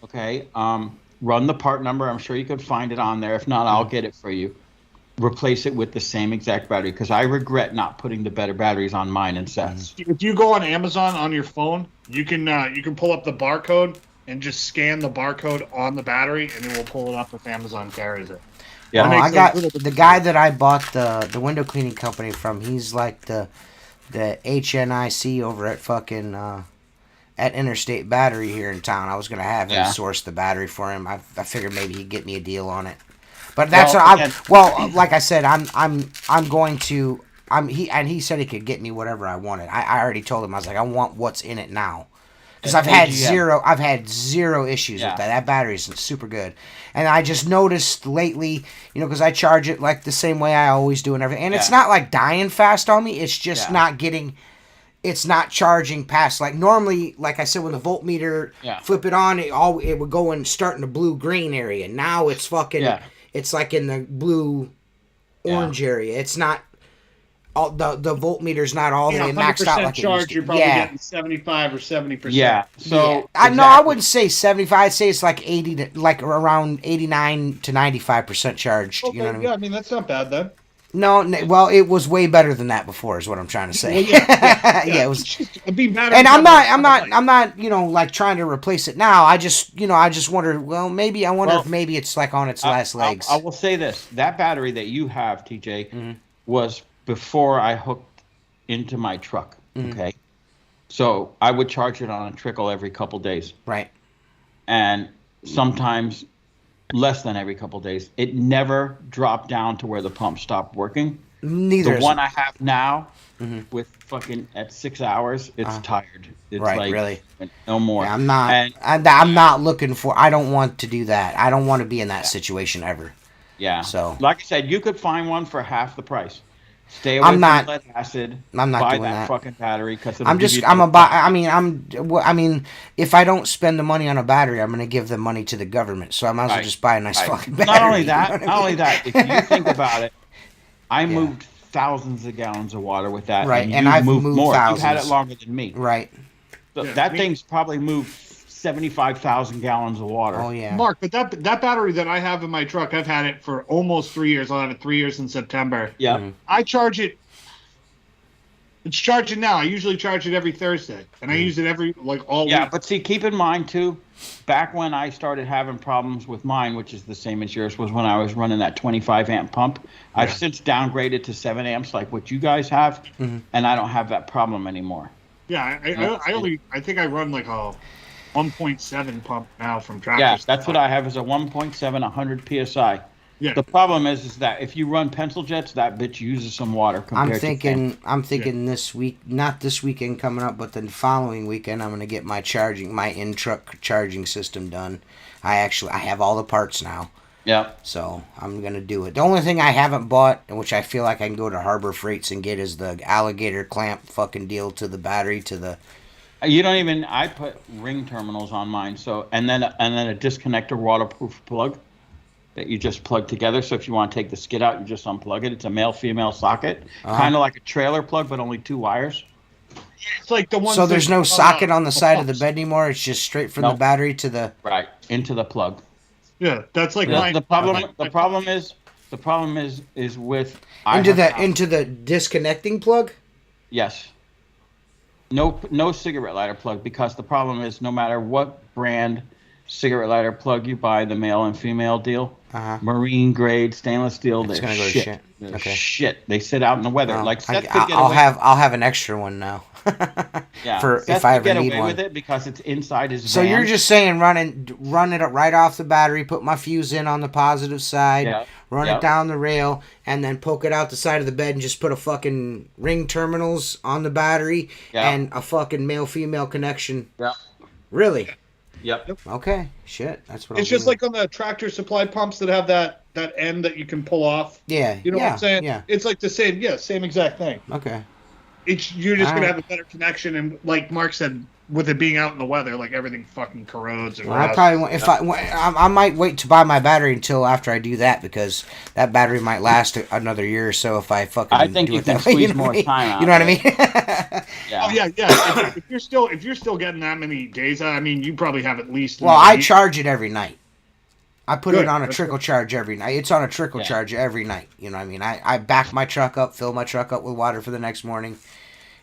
okay, run the part number. I'm sure you could find it on there. If not, I'll get it for you. Replace it with the same exact battery, because I regret not putting the better batteries on mine and Seth's. If you go on Amazon on your phone, you can pull up the barcode and just scan the barcode on the battery, and it will pull it up if Amazon carries it. Yeah, I got the guy that I bought the window cleaning company from. He's like the HNIC over at fucking at Interstate Battery here in town. I was gonna have him source the battery for him. I figured maybe he'd get me a deal on it. But that's like I said, I'm going to. He said he could get me whatever I wanted. I already told him, I was like, I want what's in it now. Because I've had zero issues with that. That battery's super good. And I just noticed lately, because I charge it like the same way I always do and everything. And it's not like dying fast on me. It's just not getting, it's not charging past. Like normally, like I said, when the voltmeter, flip it on, it would go and start in the blue-green area. Now it's fucking, it's like in the blue-orange area. It's not. The voltmeter's not all the way maxed out like it used to. You're probably getting 75 or 70%. Yeah. So I wouldn't say 75. I'd say it's like 80 to like around 89 to 95% charged. Okay, you know what I mean? Yeah, I mean that's not bad then. No, well, it was way better than that before, is what I'm trying to say. Well, it was. It'd be better. And I'm not, like trying to replace it now. I just wonder. Well, maybe if maybe it's like on its last legs. I will say this: that battery that you have, TJ, was before I hooked into my truck. Okay, so I would charge it on a trickle every couple days. Right. And sometimes less than every couple days. It never dropped down to where the pump stopped working. Neither. The one I have now, with fucking at 6 hours, it's tired. It's like really no more. Yeah, I'm not looking for. I don't want to do that. I don't want to be in that situation ever. Yeah. So like I said, you could find one for half the price. Stay away I'm from not. lead acid. I'm not buy doing that. fucking battery because I'm just. I'm a buy. I mean, if I don't spend the money on a battery, I'm gonna give the money to the government. So I might as well just buy a nice fucking battery. Not only that. You know Not only mean? that. If you think about it, I moved thousands of gallons of water with that, Right, and I've moved more. thousands. You've had it longer than me. Right. So that thing's probably moved 75,000 gallons of water. Oh yeah, Mark. But that battery that I have in my truck, I've had it for almost 3 years. I'll have it 3 years in September. Yeah. Mm-hmm. I charge it. It's charging now. I usually charge it every Thursday, and I use it every all week. Yeah, but see, keep in mind too, back when I started having problems with mine, which is the same as yours, was when I was running that 25 amp pump. Yeah. I've since downgraded to 7 amps, like what you guys have, and I don't have that problem anymore. Yeah, I think I run like a 1.7 pump now from Tractor. Yeah, that's what I have is a 1.7, 100 psi. Yeah. The problem is that if you run pencil jets, that bitch uses some water. I'm thinking this week, not this weekend coming up, but the following weekend, I'm gonna get my in-truck charging system done. I have all the parts now. Yeah. So I'm gonna do it. The only thing I haven't bought, which I feel like I can go to Harbor Freights and get, is the alligator clamp fucking deal to the battery to the. You don't even. I put ring terminals on mine, so and then a disconnector waterproof plug that you just plug together. So if you want to take the skid out, you just unplug it. It's a male-female socket, kind of like a trailer plug, but only 2 wires. It's like the one. So there's no socket on the side of the bed anymore. It's just straight from the battery to the. Right into the plug. Yeah, that's like the problem. The problem is with into the disconnecting plug. Yes. No cigarette lighter plug, because the problem is no matter what brand cigarette lighter plug you buy, the male and female deal, marine grade stainless steel, they're gonna go shit. to shit. They're okay. shit. They sit out in the weather. I'll have an extra one now. Yeah. For Seth if I ever get need away one. with it because it's inside his So van. you're just saying run it right off the battery, put my fuse in on the positive side, run it down the rail, and then poke it out the side of the bed and just put a fucking ring terminals on the battery and a fucking male-female connection. Yeah. Really? Yep. Okay. Shit. That's what it's just like on the Tractor Supply pumps that have that end that you can pull off. Yeah. You know what I'm saying? Yeah. It's like the same exact thing. Okay. You're just gonna have a better connection, and like Mark said, with it being out in the weather, like everything fucking corrodes. And I probably won't, I might wait to buy my battery until after I do that, because that battery might last another year or so if I fucking. I think do you it can that way, squeeze more time out. You know what I mean? Yeah. Oh yeah. If you're still getting that many days, I mean, you probably have at least. Well, I charge it every night. I put it on a trickle charge every night. It's on a trickle charge every night. You know what I mean? I back my truck up, fill my truck up with water for the next morning,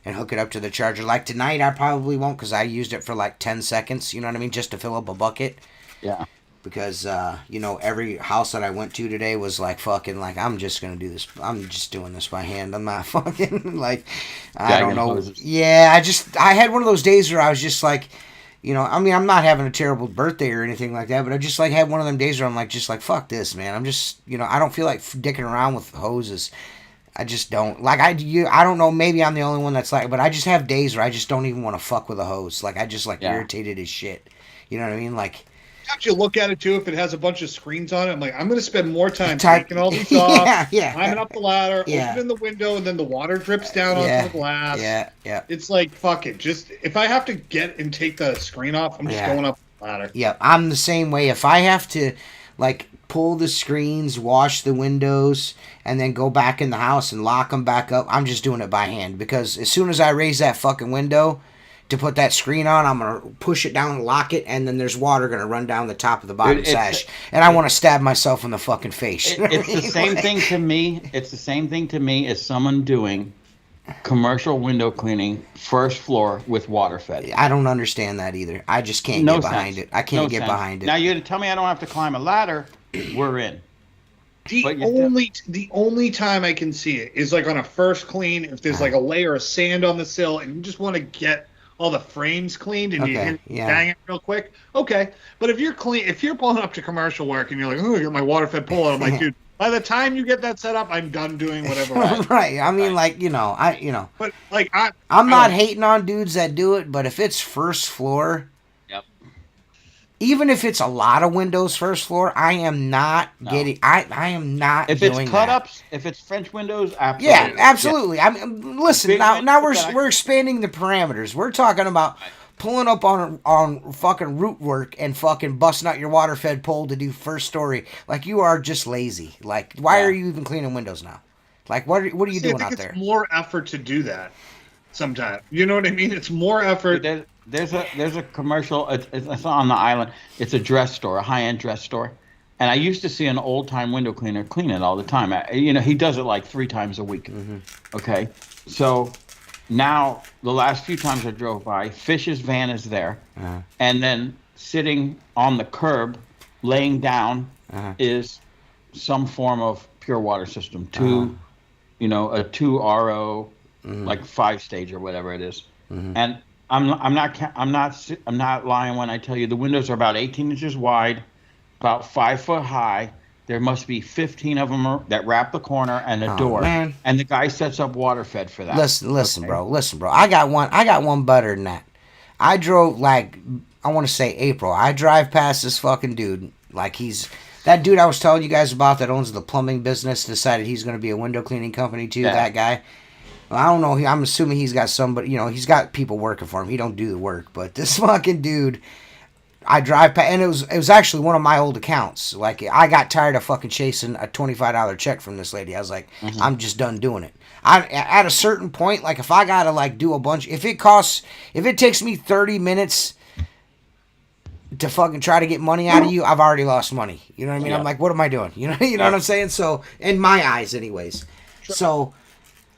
and hook it up to the charger. Like tonight, I probably won't, because I used it for like 10 seconds, you know what I mean, just to fill up a bucket. Yeah. Because, every house that I went to today was like fucking, like, I'm just going to do this. I'm just doing this by hand. I'm not fucking, like, I don't know. Hoses. Yeah, I had one of those days where I was just like, I mean, I'm not having a terrible birthday or anything like that, but I just like had one of them days where I'm like, fuck this, man. I'm just, I don't feel like dicking around with hoses. I just don't. Like, I don't know, maybe I'm the only one that's like, but I just have days where I just don't even want to fuck with a hose. Like, I just, irritated as shit. You know what I mean? Like, have you look at it, too, if it has a bunch of screens on it? I'm like, I'm going to spend more time taking all these off, climbing up the ladder, opening the window, and then the water drips down onto the glass. Yeah. It's like, fuck it. Just, if I have to get and take the screen off, I'm just going up the ladder. Yeah, I'm the same way. If I have to, like, pull the screens, wash the windows, and then go back in the house and lock them back up, I'm just doing it by hand. Because as soon as I raise that fucking window to put that screen on, I'm going to push it down and lock it, and then there's water going to run down the top of the bottom sash. And I want to stab myself in the fucking face. It's the same thing to me. It's the same thing to me as someone doing commercial window cleaning, first floor with water fed. I don't understand that either. I just can't get behind it. I can't get behind it. Now you're going to tell me I don't have to climb a ladder, we're in. The only time I can see it is like on a first clean, if there's like a layer of sand on the sill and you just want to get all the frames cleaned and you bang it real quick. Okay. But if you're pulling up to commercial work and you're like, oh, I got my water fed pull out, I'm like, dude, by the time you get that set up, I'm done doing whatever. Right. I mean, But like, I'm not hating on dudes that do it, but if it's first floor, even if it's a lot of windows first floor, I am not getting. I am not. If doing it's cut that. ups, if it's French windows, absolutely. Yeah, absolutely. Yeah. I mean, listen. Now we're expanding the parameters. We're talking about pulling up on fucking root work and fucking busting out your water fed pole to do first story. Like, you are just lazy. Like, why are you even cleaning windows now? Like, what are you doing out there? It's more effort to do that. Sometimes, you know what I mean. It's more effort. There's a commercial. It's on the island. It's a dress store, a high-end dress store. And I used to see an old-time window cleaner clean it all the time. He does it like 3 times a week. Mm-hmm. Okay, so now the last few times I drove by, Fish's van is there, and then sitting on the curb, laying down, is some form of pure water system. A 2 RO, like 5-stage or whatever it is. Mm-hmm. And I'm not lying when I tell you the windows are about 18 inches wide, about 5 foot high. There must be 15 of them that wrap the corner and a door. Man. And the guy sets up water fed for that. Listen, bro. I got one better than that. I drove, like, I want to say April. I drive past this fucking dude. Like, that dude I was telling you guys about that owns the plumbing business decided he's going to be a window cleaning company too. Yeah. That guy. Well, I don't know. I'm assuming he's got somebody, he's got people working for him. He don't do the work, but this fucking dude, I drive past, and it was actually one of my old accounts. Like, I got tired of fucking chasing a $25 check from this lady. I was like, I'm just done doing it. At a certain point, like, if I gotta like do a bunch, if it takes me 30 minutes to fucking try to get money out of you, I've already lost money. You know what I mean? Yeah. I'm like, what am I doing? You know what I'm saying? So, in my eyes, anyways. So,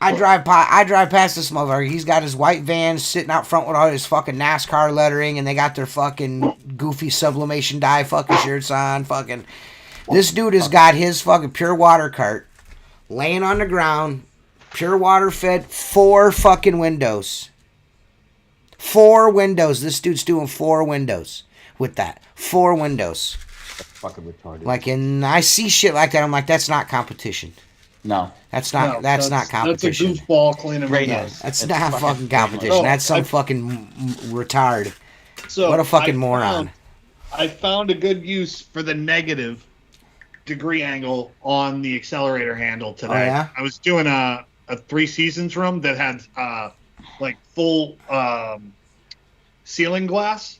I drive past this motherfucker. He's got his white van sitting out front with all his fucking NASCAR lettering, and they got their fucking goofy sublimation dye fucking shirts on. Fucking, this dude has got his fucking pure water cart laying on the ground, pure water fed, 4 fucking windows. 4 windows. This dude's doing 4 windows with that. 4 windows. That's fucking retarded. Like, and I see shit like that. I'm like, that's not competition. No. That's not competition. That's a goofball cleaning windows. That's not fucking competition. That's some fucking retard. So what a fucking moron. I found a good use for the negative degree angle on the accelerator handle today. Oh, yeah? I was doing a 3 Seasons room that had like full ceiling glass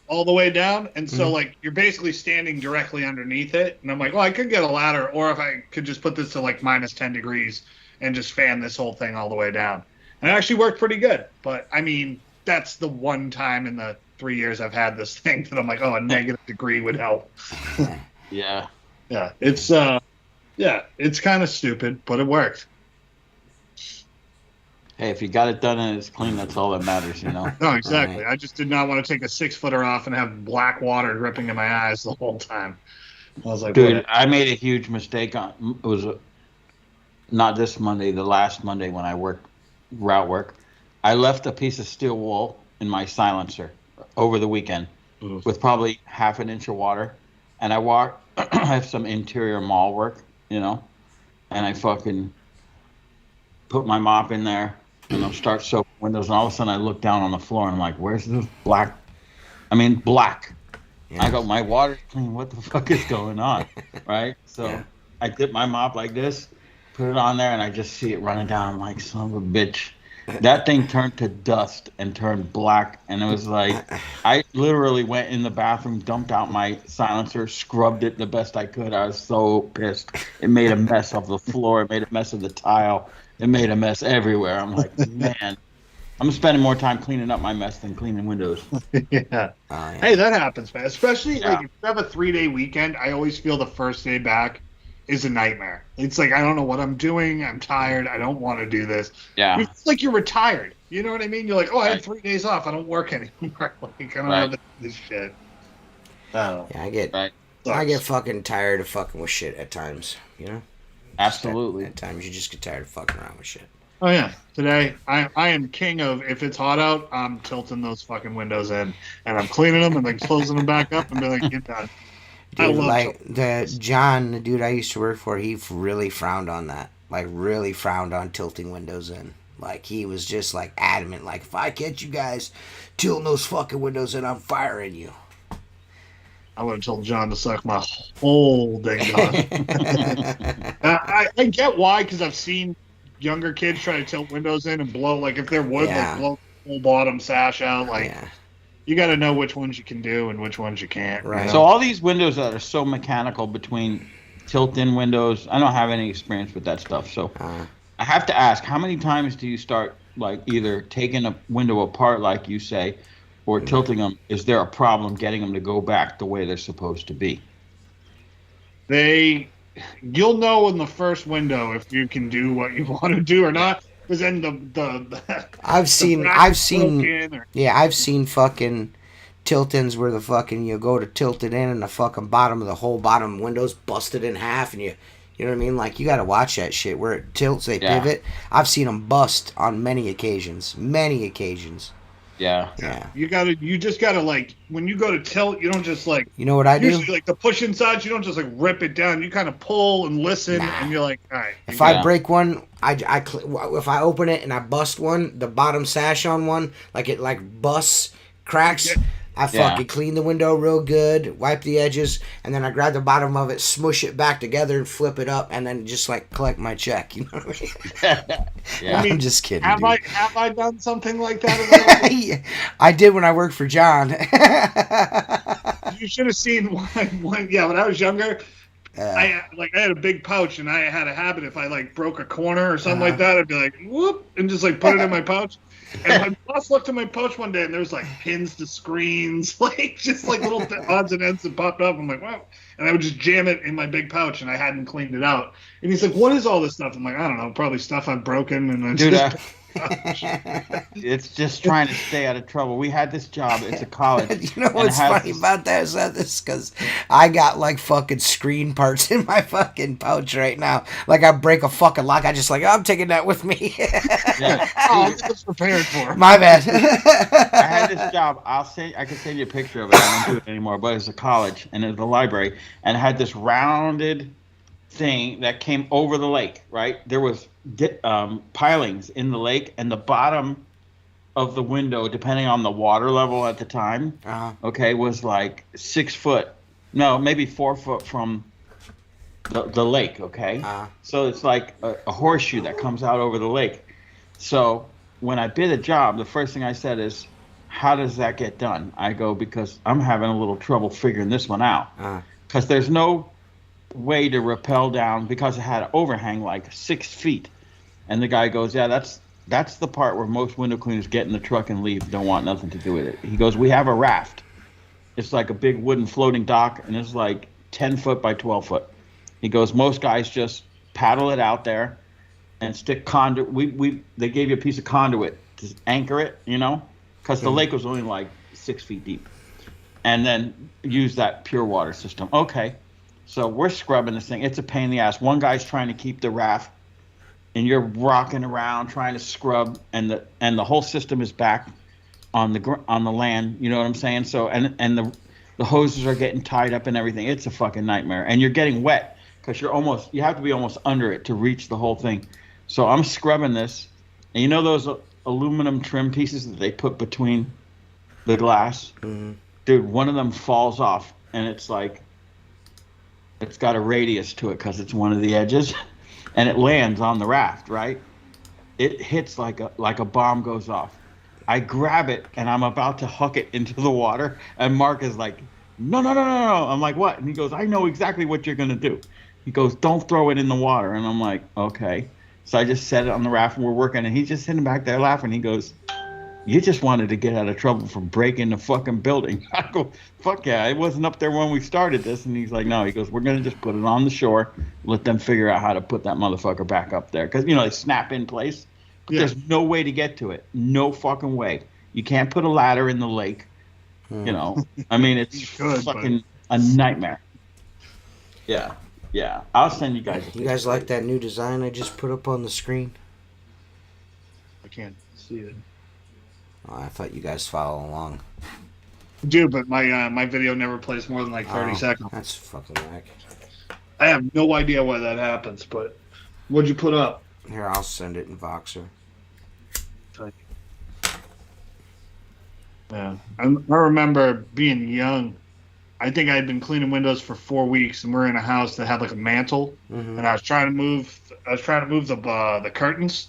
all the way down, and so like you're basically standing directly underneath it, and I'm like, well, I could get a ladder, or if I could just put this to like minus 10 degrees and just fan this whole thing all the way down, and it actually worked pretty good. But I mean, that's the one time in the 3 years I've had this thing that I'm like, oh, a negative degree would help. Yeah it's it's kind of stupid, but it worked. Hey, if you got it done and it's clean, that's all that matters, No, exactly. Right. I just did not want to take a 6-footer off and have black water dripping in my eyes the whole time. I was like, dude, I made a huge mistake it was not this Monday, the last Monday when I worked route work. I left a piece of steel wool in my silencer over the weekend with probably half an inch of water, and I have some interior mall work, and I fucking put my mop in there. Start soaping windows, and all of a sudden I look down on the floor and I'm like, where's this black? I mean, black. Yeah. I go, my water's clean. What the fuck is going on? Right? So I dip my mop like this, put it on there, and I just see it running down. I'm like, son of a bitch. That thing turned to dust and turned black, and it was like, I literally went in the bathroom, dumped out my silencer, scrubbed it the best I could. I was so pissed. It made a mess of the floor. It made a mess of the tile. It made a mess everywhere. I'm like, man, I'm spending more time cleaning up my mess than cleaning windows. Yeah. Hey, that happens, man. Especially like if you have a 3-day weekend, I always feel the first day back is a nightmare. It's like, I don't know what I'm doing. I'm tired. I don't want to do this. Yeah. It's like you're retired. You know what I mean? You're like, oh, I had 3 days off. I don't work anymore. Like, I don't have this shit. Yeah, I get fucking tired of fucking with shit at times, Absolutely. At times you just get tired of fucking around with shit. Oh yeah. Today I am king of, if it's hot out, I'm tilting those fucking windows in and I'm cleaning them and then closing them back up and be like, get done. Dude, the dude I used to work for, he really frowned on that. Like, really frowned on tilting windows in. Like, he was just like adamant, like, if I catch you guys tilting those fucking windows in, I'm firing you. I would have told John to suck my whole ding dong. I get why, because I've seen younger kids try to tilt windows in and blow, like if they're wood, like blow the whole bottom sash out. Like you got to know which ones you can do and which ones you can't. Right. You know? So all these windows that are so mechanical between tilt-in windows, I don't have any experience with that stuff. So I have to ask, how many times do you start like either taking a window apart, like you say, or tilting them? Is there a problem getting them to go back the way they're supposed to be? You'll know in the first window if you can do what you want to do or not. Because then I've seen fucking tilt-ins where the fucking you go to tilt it in and the fucking the whole bottom window's busted in half, and you know what I mean? Like, you got to watch that shit where it tilts, they pivot. I've seen them bust on many occasions. Yeah. You just gotta, like, when you go to tilt, you don't just like. You know what I do? Usually, like the push inside, you don't just like rip it down. You kind of pull and listen, and you're like, all right. If I break one, if I open it and I bust one, the bottom sash on one, like it busts, cracks. Yeah. I fucking clean the window real good, wipe the edges, and then I grab the bottom of it, smush it back together, and flip it up, and then just like collect my check. You know what I mean? I'm just kidding. Have I done something like that? I did when I worked for John. You should have seen one. Yeah, when I was younger, I had a big pouch, and I had a habit if I like broke a corner or something like that, I'd be like whoop, and just like put it in my pouch. And my boss looked in my pouch one day, and there was like pins to screens, like just like little odds and ends that popped up. I'm like, wow. And I would just jam it in my big pouch, and I hadn't cleaned it out. And he's like, what is all this stuff? I'm like, I don't know, probably stuff I've broken. And it's just trying to stay out of trouble. We had this job. It's a college. You know what's funny about that is that this, because I got like fucking screen parts in my fucking pouch right now. Like I break a fucking lock, I just like, I'm taking that with me. I was prepared for. My bad. I had this job. I can send you a picture of it. I don't do it anymore, but it's a college and it's a library, and it had this rounded thing that came over the lake. Right, there was pilings in the lake, and the bottom of the window, depending on the water level at the time, was like 6 foot, no, maybe 4 foot from the lake. So it's like a horseshoe that comes out over the lake. So when I bid a job, the first thing I said is, how does that get done? I go, because I'm having a little trouble figuring this one out, because there's no way to rappel down, because it had an overhang like 6 feet. And the guy goes, yeah, that's the part where most window cleaners get in the truck and leave, don't want nothing to do with it. He goes, we have a raft. It's like a big wooden floating dock, and it's like 10 foot by 12 foot. He goes, most guys just paddle it out there and stick conduit. They gave you a piece of conduit to anchor it, because the lake was only like 6 feet deep. And then use that pure water system. Okay. So we're scrubbing this thing. It's a pain in the ass. One guy's trying to keep the raft, and you're rocking around trying to scrub, and the whole system is back on the land. You know what I'm saying? So and the hoses are getting tied up and everything. It's a fucking nightmare, and you're getting wet because you have to be almost under it to reach the whole thing. So I'm scrubbing this, and those aluminum trim pieces that they put between the glass, dude. One of them falls off, and it's like, it's got a radius to it because it's one of the edges, and it lands on the raft, right? It hits like a bomb goes off. I grab it, and I'm about to huck it into the water, and Mark is like, no. I'm like, what? And he goes, I know exactly what you're going to do. He goes, don't throw it in the water. And I'm like, okay. So I just set it on the raft, and we're working, and he's just sitting back there laughing. He goes, you just wanted to get out of trouble for breaking the fucking building. I go, fuck yeah, it wasn't up there when we started this. And he's like, no. He goes, we're going to just put it on the shore, let them figure out how to put that motherfucker back up there. Because, they snap in place. But there's no way to get to it. No fucking way. You can't put a ladder in the lake. I mean, it's fucking a nightmare. Yeah. I'll send you guys a picture. You guys like that new design I just put up on the screen? I can't see it. Oh, I thought you guys follow along. Dude, but my video never plays more than like 30 seconds. That's fucking whack. I have no idea why that happens, but what'd you put up? Here, I'll send it in Voxer. Yeah, I remember being young. I think I had been cleaning windows for 4 weeks, and we're in a house that had like a mantle, and I was trying to move. The curtains,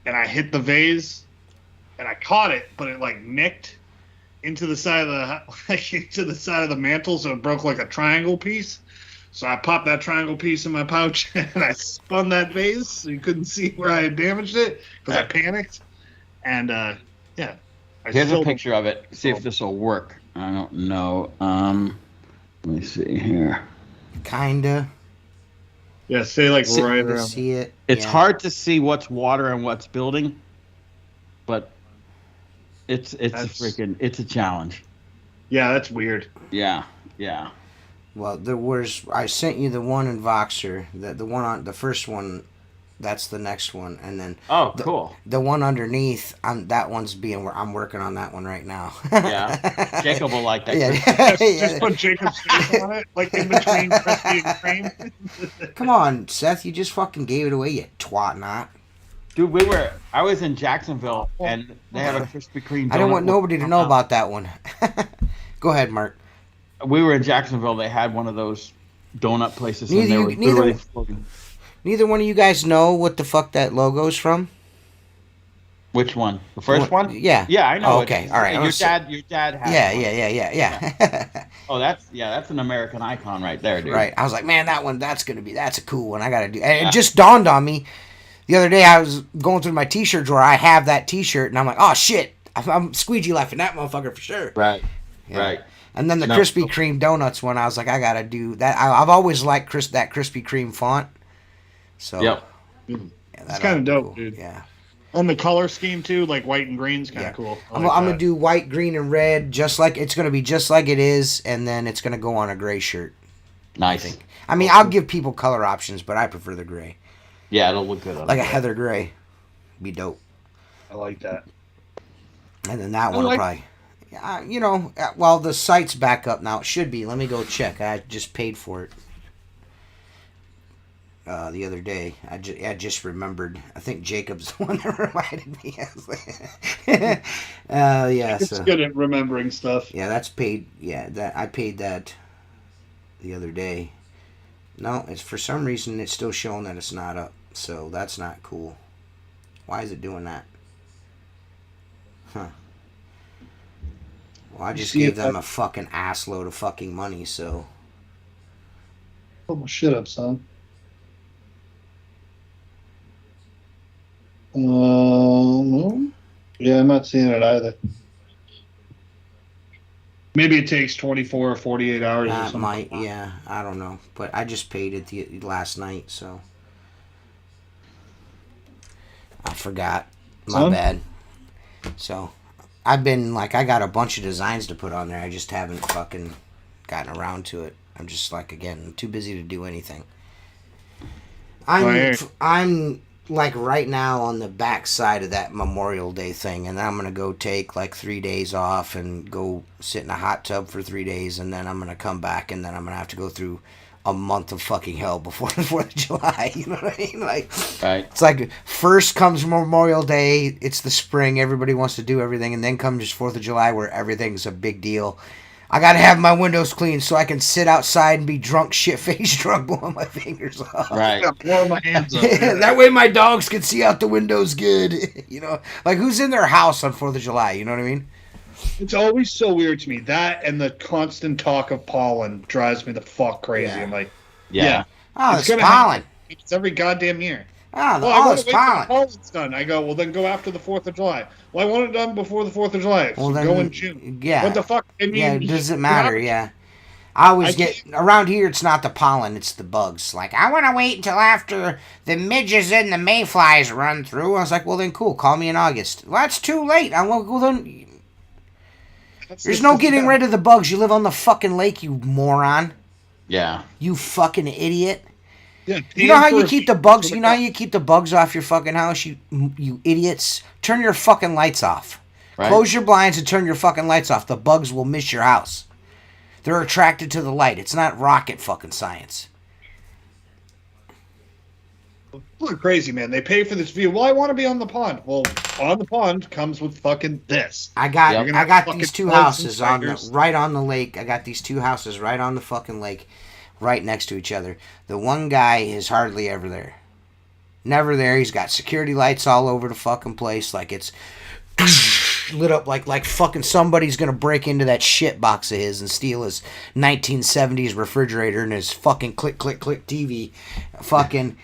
and I hit the vase, and I caught it, but it like nicked into the side of the mantle, so it broke like a triangle piece. So I popped that triangle piece in my pouch, and I spun that vase, so you couldn't see where I had damaged it because I panicked. And yeah, here's a picture of it. See if this will work. I don't know. Let me see here. Kinda. Yeah, say like right around. See it. It's hard to see what's water and what's building, but it's a challenge. Yeah, that's weird. Yeah. Well, I sent you the one in Voxer, the one on the first one. That's the next one, and then cool. The one underneath, that one's I'm working on that one right now. Yeah, Jacob will like that. Yeah. Just put Jacob's face on it, like in between Krispy and Cream. Come on, Seth, you just fucking gave it away, you twat not. Dude, I was in Jacksonville, and they had a Krispy Kreme donut. I don't want nobody to know about that one. Go ahead, Mark. We were in Jacksonville. They had one of those donut places, and they were literally floating. Neither one of you guys know what the fuck that logo's from? Which one? The first one? Yeah. Yeah, I know. Oh, okay, all right. Your dad had Yeah. Oh, that's an American icon right there, dude. Right. I was like, man, that's a cool one. I gotta do. And it just dawned on me the other day. I was going through my T-shirt drawer. I have that T-shirt, and I'm like, oh shit, I'm Squeegee laughing that motherfucker for sure. Right. Yeah. Right. And then the Krispy Kreme donuts one, I was like, I gotta do that. I've always liked that Krispy Kreme font. So yep. Yeah, it's kind of dope, cool. Dude. Yeah. And the color scheme too, like white and green's kind of cool. I'm gonna do white, green, and red, it's gonna be just like it is, and then it's gonna go on a gray shirt. Nice. I mean, I'll give people color options, but I prefer the gray. Yeah, it'll look good. Like a heather gray, be dope. I like that. And then that one will probably, well, the site's back up now. It should be. Let me go check. I just paid for it. The other day, I just remembered. I think Jacob's the one that reminded me. It's good at remembering stuff. Yeah, that's paid. Yeah, I paid that the other day. No, it's for some reason it's still showing that it's not up. So that's not cool. Why is it doing that? Huh. Well, I just gave them a fucking ass load of fucking money. So. Put my shit up, son. Yeah, I'm not seeing it either. Maybe it takes 24 or 48 hours or something. Might, yeah. I don't know. But I just paid it last night, so. I forgot. My bad. So, I've been, I got a bunch of designs to put on there. I just haven't fucking gotten around to it. I'm just, again, too busy to do anything. I'm right now on the back side of that Memorial Day thing, and I'm gonna go take 3 days off and go sit in a hot tub for 3 days, and then I'm gonna come back, and then I'm gonna have to go through a month of fucking hell before the 4th of July. You know what I mean? Right. It's first comes Memorial Day, it's the spring, everybody wants to do everything, and then comes 4th of July where everything's a big deal. I gotta have my windows clean so I can sit outside and be drunk, shit-faced drunk, blowing my fingers off. Right. Blowing my hands up. That way my dogs can see out the windows good. Who's in their house on 4th of July? You know what I mean? It's always so weird to me. That and the constant talk of pollen drives me the fuck crazy. Yeah. I'm like, Oh, it's pollen. It's every goddamn year. It's pollen. Pollen's done. I go, well, then go after the 4th of July. Well, I want it done before the 4th of July. Well, then, go in June. Yeah. What the fuck? I mean, it doesn't matter, yeah. I always get, around here, it's not the pollen, it's the bugs. I want to wait until after the midges and the mayflies run through. I was like, well, then cool, call me in August. Well, that's too late. There's no getting rid of the bugs. You live on the fucking lake, you moron. Yeah. You fucking idiot. Yeah, you know how you keep the bugs? You know how you keep the bugs off your fucking house? You idiots. Turn your fucking lights off. Right. Close your blinds and turn your fucking lights off. The bugs will miss your house. They're attracted to the light. It's not rocket fucking science. Look crazy, man. They pay for this view. Well, I want to be on the pond. Well, on the pond comes with fucking this. I got these two houses right on the lake. I got these two houses right on the fucking lake, right next to each other. The one guy is hardly ever there. Never there. He's got security lights all over the fucking place. Like it's lit up like fucking somebody's gonna break into that shit box of his and steal his 1970s refrigerator and his fucking click TV. Fucking.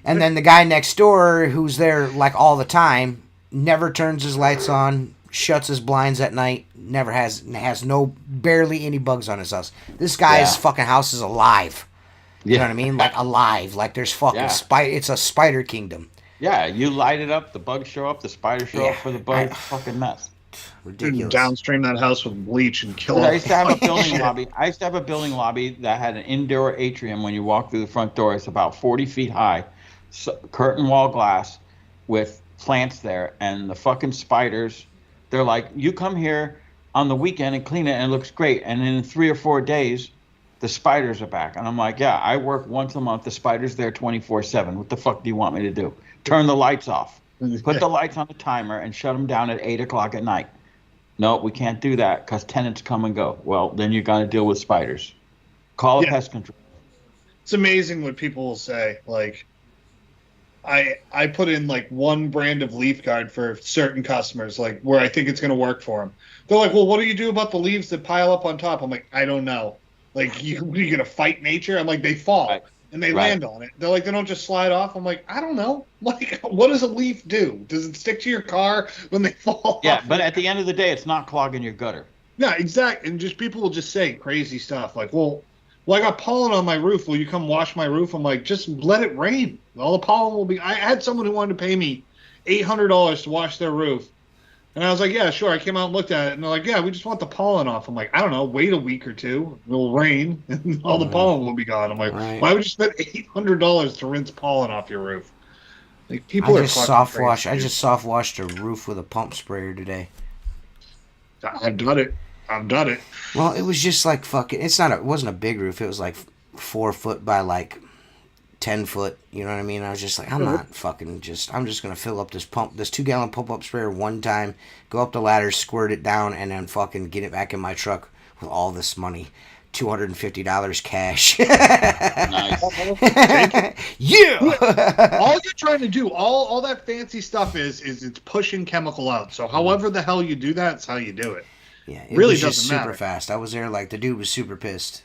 And then the guy next door who's there like all the time never turns his lights on, shuts his blinds at night, never has barely any bugs on his house. This guy's fucking house is alive. You know what I mean? Like alive. Like there's fucking it's a spider kingdom. Yeah, you light it up, the bugs show up, the spiders show up for the bugs. Fucking mess. Ridiculous. Downstream that house with bleach and kill it. I used to have a building lobby. I used to have a building lobby that had an indoor atrium. When you walk through the front door, it's about 40 feet high, curtain wall glass with plants there, and the fucking spiders. They're like, you come here on the weekend and clean it, and it looks great. And in 3 or 4 days, the spiders are back. And I'm like, yeah, I work once a month. The spiders there 24/7. What the fuck do you want me to do? Turn the lights off. Put the lights on the timer and shut them down at 8 o'clock at night. No, we can't do that because tenants come and go. Well, then you got to deal with spiders. Call a pest control. It's amazing what people will say. Like, I put in like one brand of leaf guard for certain customers, like where I think it's going to work for them. They're like, well, what do you do about the leaves that pile up on top? I'm like, I don't know. Like, what are you going to fight nature? I'm like, they fall and they land on it. They're like, they don't just slide off. I'm like, I don't know. Like, what does a leaf do? Does it stick to your car when they fall off? Yeah, but at the end of the day, it's not clogging your gutter. Yeah, exactly. And just people will just say crazy stuff like, well, I got pollen on my roof. Will you come wash my roof? I'm like, just let it rain. All the pollen will be. I had someone who wanted to pay me $800 to wash their roof. And I was like, yeah, sure. I came out and looked at it, and they're like, yeah, we just want the pollen off. I'm like, I don't know. Wait a week or two. It'll rain, and all the pollen will be gone. I'm like, why would you spend $800 to rinse pollen off your roof? Like, people are fucking crazy. I just soft washed a roof with a pump sprayer today. I've done it. Well, it was just like fucking. It wasn't a big roof. It was like 4 foot by like 10 foot. You know what I mean? I was just like, I'm just gonna fill up this 2-gallon pump up sprayer one time, go up the ladder, squirt it down, and then fucking get it back in my truck with all this money. $250 cash. Nice. Yeah. All you're trying to do, all that fancy stuff is it's pushing chemical out. So however the hell you do that, it's how you do it. Yeah, it really was just super fast. I was there like the dude was super pissed.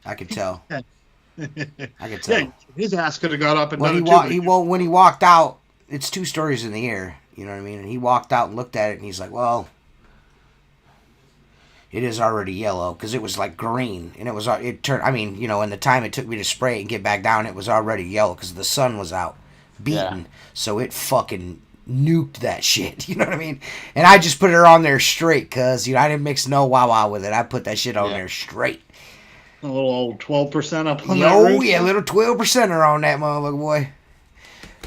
I could tell. I could tell. Yeah, his ass could have got up and when he walked out, it's 2 stories in the air. You know what I mean? And he walked out and looked at it, and he's like, "Well, it is already yellow because it was like green, and it turned. I mean, you know, in the time it took me to spray it and get back down, it was already yellow because the sun was out, beaten. Yeah. So it fucking nuked that shit. You know what I mean? And I just put it on there straight because I didn't mix no wow with it. I put that shit on there straight. A little old 12% up on that roof. Oh yeah, a little 12%er on that motherfucker, boy.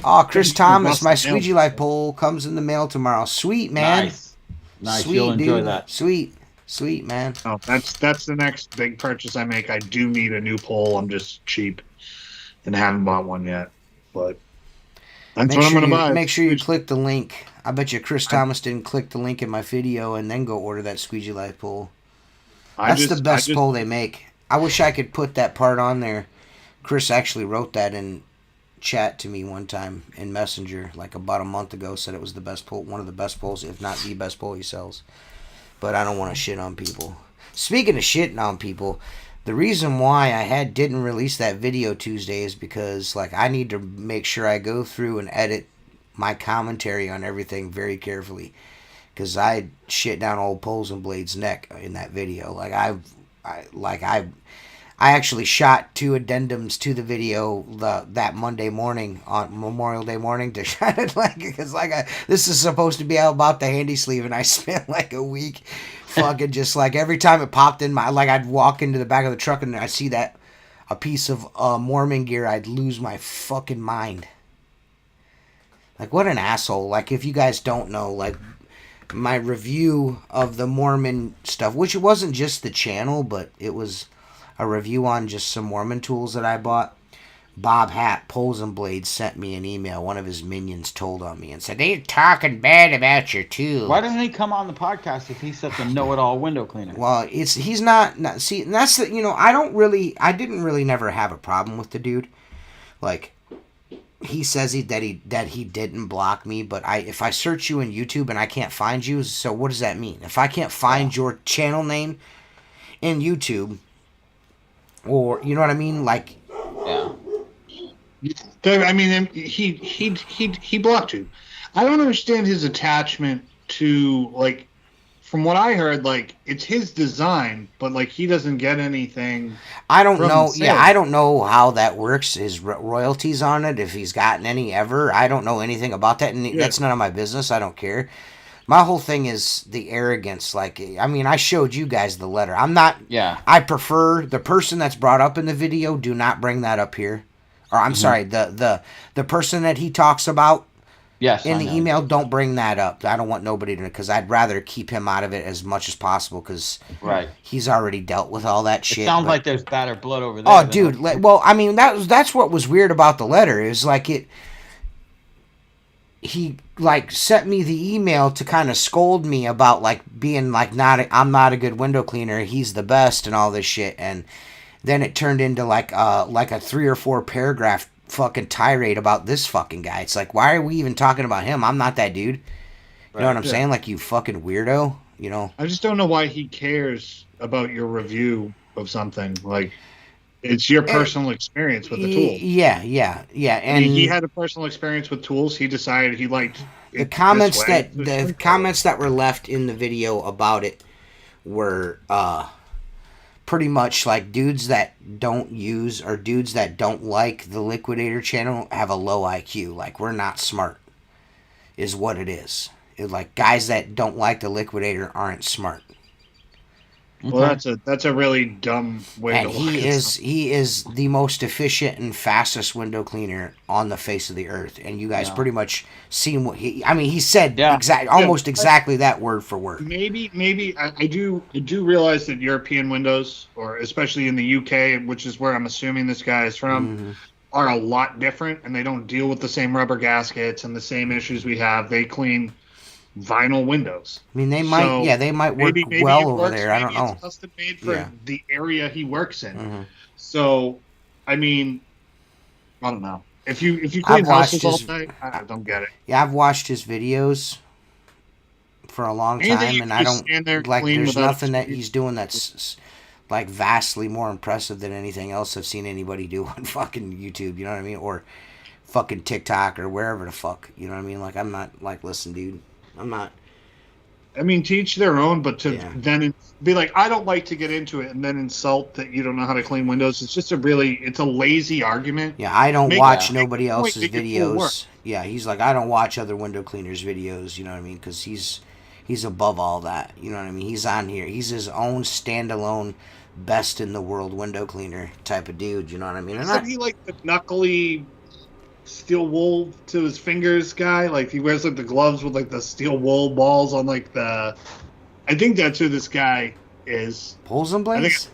Oh, Chris Thomas, my Squeegee light pole comes in the mail tomorrow. Sweet, man. Nice. Sweet, you'll enjoy dude. that. Sweet, man. Oh, that's the next big purchase I make. I do need a new pole. I'm just cheap and haven't bought one yet. But that's what I'm going to buy. Make sure you click the link. I bet you Chris Thomas didn't click the link in my video and then go order that Squeegee light pole. That's the best pole they make. I wish I could put that part on there. Chris actually wrote that in chat to me one time in Messenger, like about a month ago, said it was the best pole, one of the best poles, if not the best pole he sells. But I don't want to shit on people. Speaking of shitting on people, the reason why I didn't release that video Tuesday is because like I need to make sure I go through and edit my commentary on everything very carefully, because I shit down old Poles and Blade's neck in that video. I actually shot 2 addendums to the video that Monday morning on Memorial Day morning to shine it because this is supposed to be about the handy sleeve, and I spent like a week fucking just like every time it popped in I'd walk into the back of the truck and I see that a piece of Mormon gear, I'd lose my fucking mind. Like, what an asshole. Like, if you guys don't know, like, my review of the Mormon stuff, which it wasn't just the channel, but it was a review on just some Mormon tools that I bought. Bob Hat Poles and Blades sent me an email. One of his minions told on me and said, they're talking bad about your tool. Why doesn't he come on the podcast if he's such a know-it-all window cleaner? Well, he's not see, and that's the, I didn't really never have a problem with the dude. Like, he says that he didn't block me, but if I search you in YouTube and I can't find you, so what does that mean? If I can't find your channel name in YouTube, or you know what I mean, like, yeah. I mean, he blocked you. I don't understand his attachment to, like, from what I heard, like, it's his design, but, like, he doesn't get anything. I don't know. Yeah, I don't know how that works, his royalties on it, if he's gotten any ever. I don't know anything about that, and that's none of my business. I don't care. My whole thing is the arrogance. Like, I mean, I showed you guys the letter. I'm not. Yeah. I prefer the person that's brought up in the video. Do not bring that up here. Or I'm sorry, the person that he talks about. Yes, in the email, don't bring that up. I don't want nobody to, because I'd rather keep him out of it as much as possible, because he's already dealt with all that shit. It sounds like there's batter blood over there. Oh, dude. Well, I mean, that's what was weird about the letter, is like he like sent me the email to kind of scold me about like being like I'm not a good window cleaner, he's the best and all this shit, and then it turned into like a 3 or 4 paragraph fucking tirade about this fucking guy. It's like, why are we even talking about him? I'm not that dude. You know what I'm saying? Like, you fucking weirdo, you know? I just don't know why he cares about your review of something. Like, it's your personal experience with the tool. Yeah. And he had a personal experience with tools. He decided he liked the comments that were left in the video about it were pretty much like dudes that don't use, or dudes that don't like the Liquidator channel have a low IQ. Like, we're not smart, is what it is. Like, guys that don't like the Liquidator aren't smart. Well, that's a really dumb way to look at it. He is the most efficient and fastest window cleaner on the face of the earth, and you guys pretty much seen what he said exactly that word for word. Maybe I do realize that European windows, or especially in the UK, which is where I'm assuming this guy is from, are a lot different, and they don't deal with the same rubber gaskets and the same issues we have. They clean vinyl windows. I mean, they might work maybe well over there. I don't know. It's custom made for the area he works in. So, I mean, I don't know. If you clean houses all day, I don't get it. Yeah, I've watched his videos for a long time, and I don't like. There's nothing that he's doing that's like vastly more impressive than anything else I've seen anybody do on fucking YouTube. You know what I mean? Or fucking TikTok or wherever the fuck. You know what I mean? Like, I'm not like, listen, dude. I'm not. I mean, to each their own, but to then be like, I don't like to get into it, and then insult that you don't know how to clean windows. It's just it's a lazy argument. Yeah, I don't watch nobody else's videos. Yeah, he's like, I don't watch other window cleaners' videos. You know what I mean? Because he's above all that. You know what I mean? He's on here. He's his own standalone, best in the world window cleaner type of dude. You know what I mean? Isn't he like the knuckly steel wool to his fingers guy? Like, he wears like the gloves with like the steel wool balls on like the. I think that's who this guy is. Poles and Blades?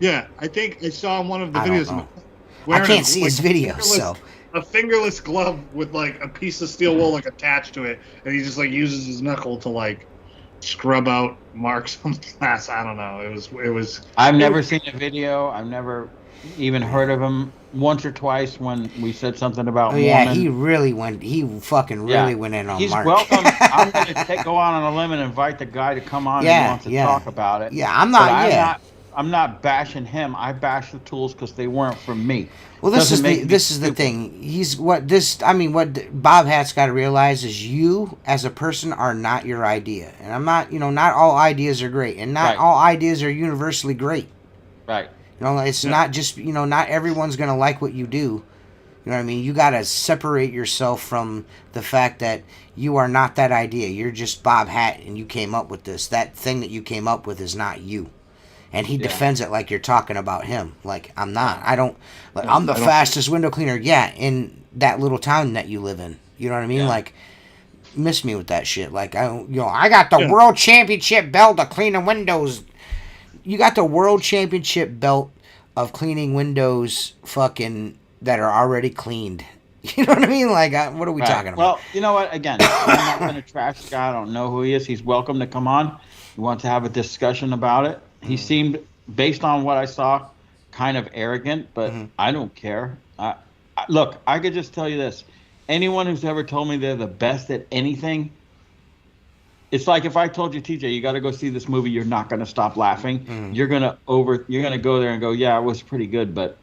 I think I saw in one of the videos. I can't see his videos, so. A fingerless glove with like a piece of steel wool like attached to it, and he just like uses his knuckle to like scrub out marks on the glass. I don't know. It was. I've never seen a video. I've never even heard of him. Once or twice when we said something about Mormon. He really went. He fucking really went in on He's Mark. Welcome. I'm going to go on a limb and invite the guy to come on and wants to talk about it. Yeah, I'm not. I'm not bashing him. I bash the tools because they weren't from me. Well, this is the thing. What Bob Hat's got to realize is, you as a person are not your idea, and I'm not. Not all ideas are great, and not all ideas are universally great. Right. It's not just, not everyone's going to like what you do. You know what I mean? You got to separate yourself from the fact that you are not that idea. You're just Bob Hat, and you came up with this. That thing that you came up with is not you. And he defends it like you're talking about him. Like, I'm not. I'm the fastest window cleaner, in that little town that you live in. You know what I mean? Yeah. Like, miss me with that shit. Like, I got the world championship belt of cleaning windows. You got the world championship belt of cleaning windows fucking that are already cleaned. You know what I mean? Like, what are we talking about? Well, you know what? Again, I'm not going to trash the guy. I don't know who he is. He's welcome to come on. We want to have a discussion about it. He seemed, based on what I saw, kind of arrogant, but I don't care. Look, I could just tell you this. Anyone who's ever told me they're the best at anything, it's like if I told you, TJ, you got to go see this movie, you're not going to stop laughing. You're going to go there and go, yeah, it was pretty good, but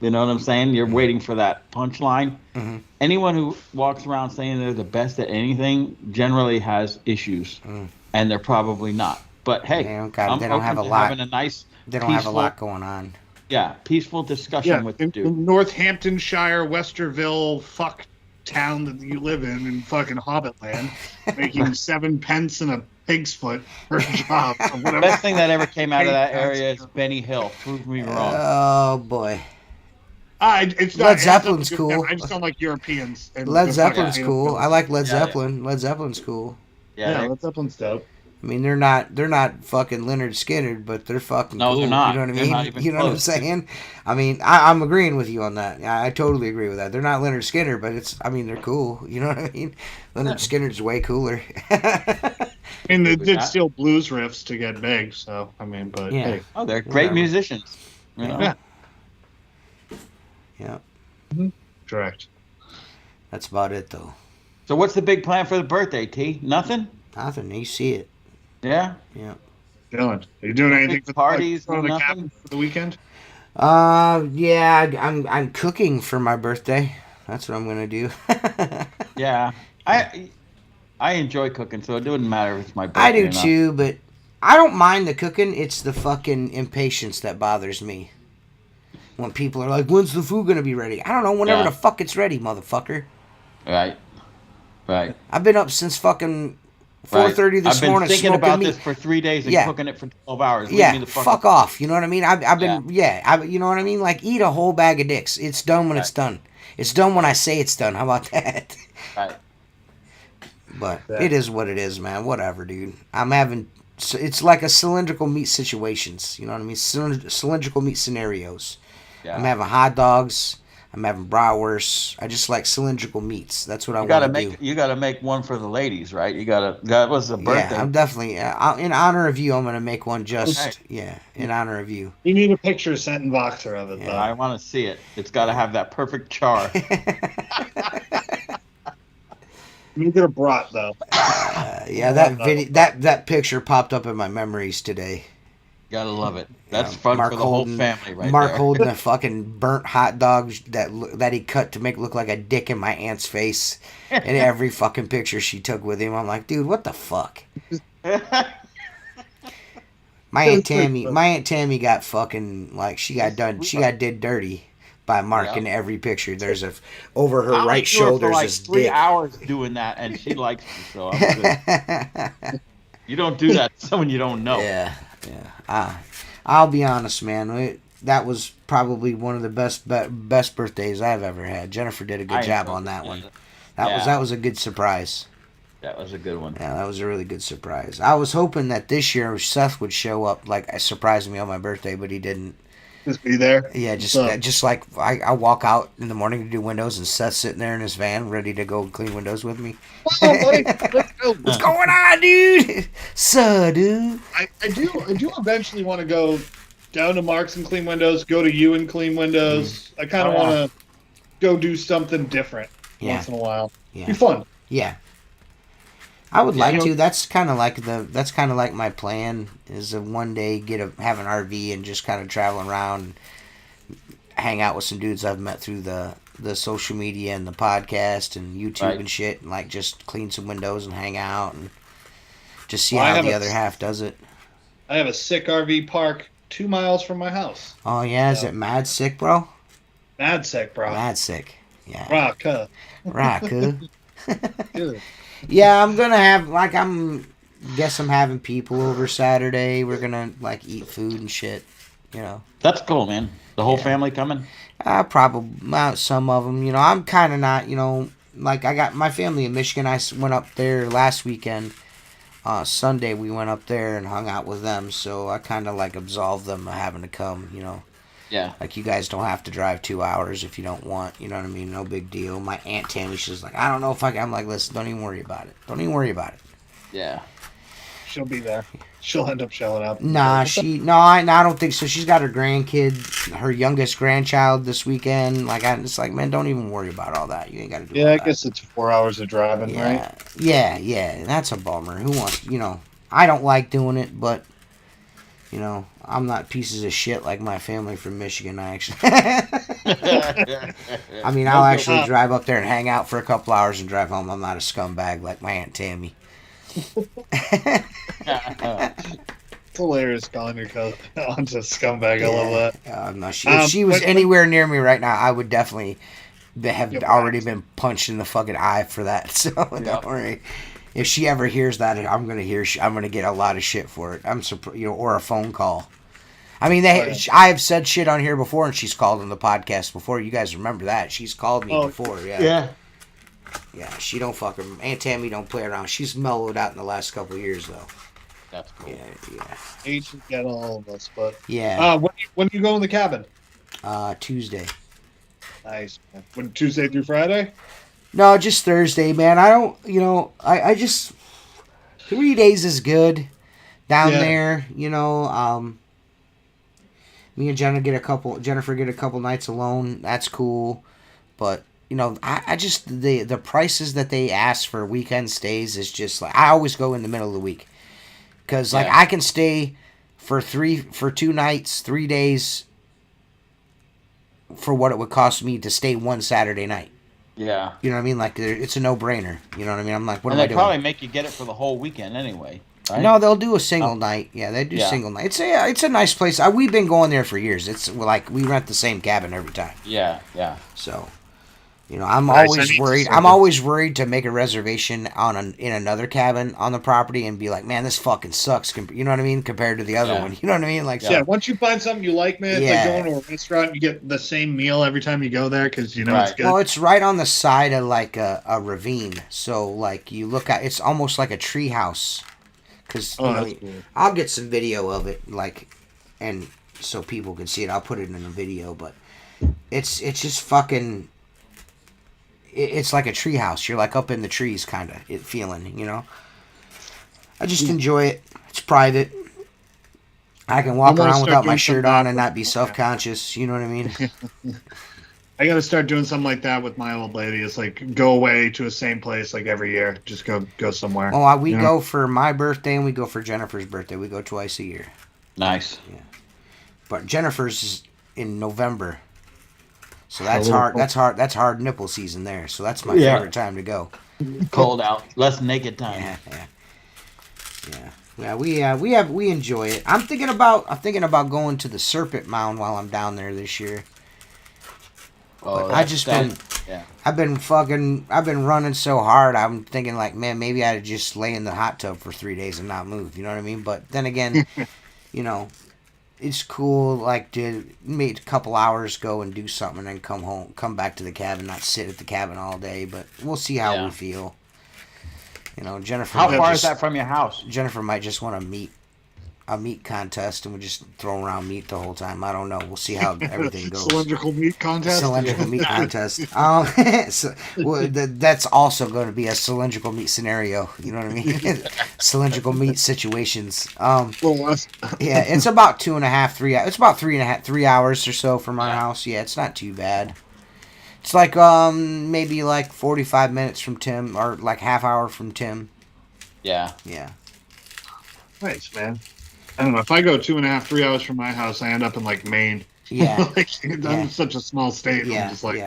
you know what I'm saying? You're waiting for that punchline. Anyone who walks around saying they're the best at anything generally has issues, and they're probably not. But hey, they don't have a lot. Having a nice, they don't have a lot going on. Yeah, peaceful discussion with the dude. In Northamptonshire, Westerville, fuck town that you live in fucking Hobbitland, making 7 pence and a pig's foot per job. Or whatever. The best thing that ever came out of that area is Benny Hill. Prove me wrong. Oh boy. It's not, Led Zeppelin's cool. I just don't like Europeans. Led Zeppelin's cool. I like Led Zeppelin. Yeah. Led Zeppelin's cool. Yeah, Led Zeppelin's dope. I mean, they're not fucking Lynyrd Skynyrd, but they're fucking cool. They're not. You know what I They're mean? not even you know close. what I'm saying? I mean, I'm agreeing with you on that. I totally agree with that. They're not Lynyrd Skynyrd, but they're cool. You know what I mean? Lynyrd Skynyrd's way cooler. I mean, they did steal blues riffs to get big, so, I mean, but yeah. hey. Oh, they're great musicians. You know? Yeah. Yeah. Correct. That's about it, though. So what's the big plan for the birthday, T? Nothing? Nothing. You see it. Yeah? Yeah. Dylan, are you doing anything for parties the cabin for the weekend? Yeah, I'm cooking for my birthday. That's what I'm gonna do. Yeah. I enjoy cooking, so it doesn't matter if it's my birthday. I do too, but I don't mind the cooking. It's the fucking impatience that bothers me. When people are like, "When's the food gonna be ready?" I don't know. Whenever the fuck it's ready, motherfucker. Right. I've been up since fucking 4:30 this morning. I've been thinking about this for 3 days and cooking it for 12 hours. Leave me the fuck off. You know what I mean? I've been you know what I mean? Like, eat a whole bag of dicks. It's done when it's done. It's done when I say it's done. How about that? Right. But it is what it is, man. Whatever, dude. It's like a cylindrical meat situations. You know what I mean? Cylindrical meat scenarios. Yeah. I'm having hot dogs. I'm having bratwurst. I just like cylindrical meats. That's what I want to do. You got to make one for the ladies, right? That was a birthday. Yeah, I'm definitely in honor of you. I'm gonna make one in honor of you. You need a picture sent in Voxer of it, though. I want to see it. It's got to have that perfect char. You get a brat though. That picture popped up in my memories today. Gotta love it. That's fun for the whole family, right? Mark holding a fucking burnt hot dog that he cut to make look like a dick in my aunt's face, in every fucking picture she took with him. I'm like, dude, what the fuck? My aunt Tammy got fucking she got did dirty by Mark in every picture. There's over her right shoulder is 3 dick. hours doing that, and she likes me, so I'm good. You don't do that to someone you don't know. Yeah. I'll be honest, man. That was probably one of the best birthdays I've ever had. Jennifer did a good job on that one. That was a good surprise. That was a good one. Yeah, that was a really good surprise. I was hoping that this year Seth would show up, surprise me on my birthday, but he didn't. Just be there? Yeah, just like I walk out in the morning to do windows and Seth's sitting there in his van ready to go clean windows with me. Oh, buddy, let's go. What's going on, dude? Dude. I do eventually want to go down to Mark's and clean windows, go to you and clean windows. I kind of want to go do something different once in a while. Yeah. Be fun. Yeah. I would like to. That's kind of like my plan is to one day have an RV and just kind of travel around, and hang out with some dudes I've met through the social media and the podcast and YouTube and shit, and just clean some windows and hang out and just see how the other half does it. I have a sick RV park 2 miles from my house. Oh yeah, is it mad sick, bro? Mad sick, bro. Mad sick. Yeah. Rock. Yeah, I'm gonna have I'm having people over Saturday. We're gonna eat food and shit. You know. That's cool, man. The whole family coming. Probably some of them. You know, I'm kind of not. You know, I got my family in Michigan. I went up there last weekend. Sunday we went up there and hung out with them. So I kind of absolved them of having to come. You know. Yeah. Like, you guys don't have to drive 2 hours if you don't want. You know what I mean? No big deal. My Aunt Tammy, she's like, I don't know if I can. I'm like, listen, don't even worry about it. Don't even worry about it. Yeah. She'll be there. She'll end up showing up. Nah, I don't think so. She's got her grandkid, her youngest grandchild this weekend. Like, it's like, man, don't even worry about all that. You ain't got to do all Yeah, I that. guess it's 4 hours of driving, right? Yeah. That's a bummer. Who wants, I don't like doing it, but, I'm not pieces of shit like my family from Michigan, I actually. I mean, I'll actually drive up there and hang out for a couple hours and drive home. I'm not a scumbag like my Aunt Tammy. It's hilarious calling your cousin onto scumbag. I love that. No, if she was anywhere near me right now, I would definitely have already been punched in the fucking eye for that. So don't worry. If she ever hears that, I'm gonna get a lot of shit for it. I'm surprised, or a phone call. I mean, I have said shit on here before, and she's called on the podcast before. You guys remember that? She's called me before. Yeah. She don't fucking Aunt Tammy don't play around. She's mellowed out in the last couple of years though. That's cool. Yeah. Age can get all of us, but yeah. When you go in the cabin? Tuesday. Nice. Man. When Tuesday through Friday? No, just Thursday, man. I don't. I just 3 days is good down there. Me and Jennifer get a couple nights alone. That's cool, but. I just the prices that they ask for weekend stays is just like I always go in the middle of the week because I can stay for 2 nights, 3 days for what it would cost me to stay one Saturday night. Yeah, you know what I mean. Like it's a no brainer. You know what I mean. I'm like, what am I doing? doing? They probably make you get it for the whole weekend anyway. Right? No, they'll do a single night. Yeah, they do single night. It's a nice place. We've been going there for years. It's like we rent the same cabin every time. Yeah. So. I'm always worried. I'm always worried to make a reservation in another cabin on the property and be like, man, this fucking sucks. You know what I mean? Compared to the other one. You know what I mean? Like, once you find something you like, man, it's like going to a restaurant and you get the same meal every time you go there because it's good. Well, it's right on the side of like a ravine. So like you look at, it's almost like a tree house. Because cool. I'll get some video of it, and so people can see it. I'll put it in a video, but it's just fucking. It's like a tree house. You're like up in the trees, kind of feeling. I just enjoy it. It's private. I can walk around without my shirt on and not be self-conscious. You know what I mean? I got to start doing something like that with my old lady. It's like go away to the same place like every year. Just go somewhere. Oh, we go for my birthday and we go for Jennifer's birthday. We go twice a year. Nice. Yeah. But Jennifer's is in November. So that's hard. That's hard nipple season there. So that's my favorite time to go. Cold out, less naked time. Yeah. We enjoy it. I'm thinking about going to the Serpent Mound while I'm down there this year. Oh, I've been running so hard. I'm thinking like, man, maybe I'd just lay in the hot tub for 3 days and not move. You know what I mean? But then again, it's cool, like, to meet a couple hours, go and do something, and then come back to the cabin, not sit at the cabin all day. But we'll see how we feel. Jennifer. How far is that from your house? Jennifer might just want a meat contest, and we just throw around meat the whole time. I don't know. We'll see how everything goes. Cylindrical meat contest. That's also going to be a cylindrical meat scenario. You know what I mean? Cylindrical meat situations. It's about 2.5, 3. It's about 3 hours or so from our house. Yeah, it's not too bad. It's like maybe like 45 minutes from Tim, or like half hour from Tim. Yeah. Nice, man. I don't know. If I go 2.5, 3 hours from my house, I end up in like Maine. Yeah. I'm such a small state. Yeah. I'm just like.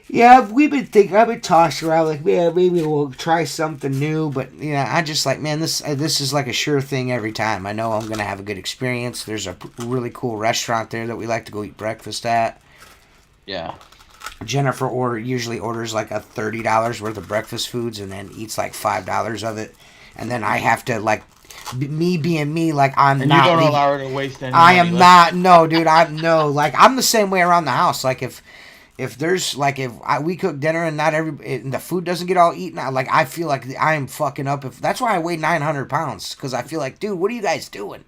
Yeah, I've been tossed around like, yeah, maybe we'll try something new, but I just like, man, this is like a sure thing every time. I know I'm gonna have a good experience. There's a really cool restaurant there that we like to go eat breakfast at. Yeah. Jennifer usually orders like a $30 worth of breakfast foods and then eats like $5 of it, and then I have to like. Me being me, like I'm and not. You don't allow her to waste any. I am not. No, dude. Like I'm the same way around the house. Like if there's like we cook dinner and and the food doesn't get all eaten out, like I feel like I am fucking up. That's why I weigh 900 pounds, because I feel like, dude, what are you guys doing?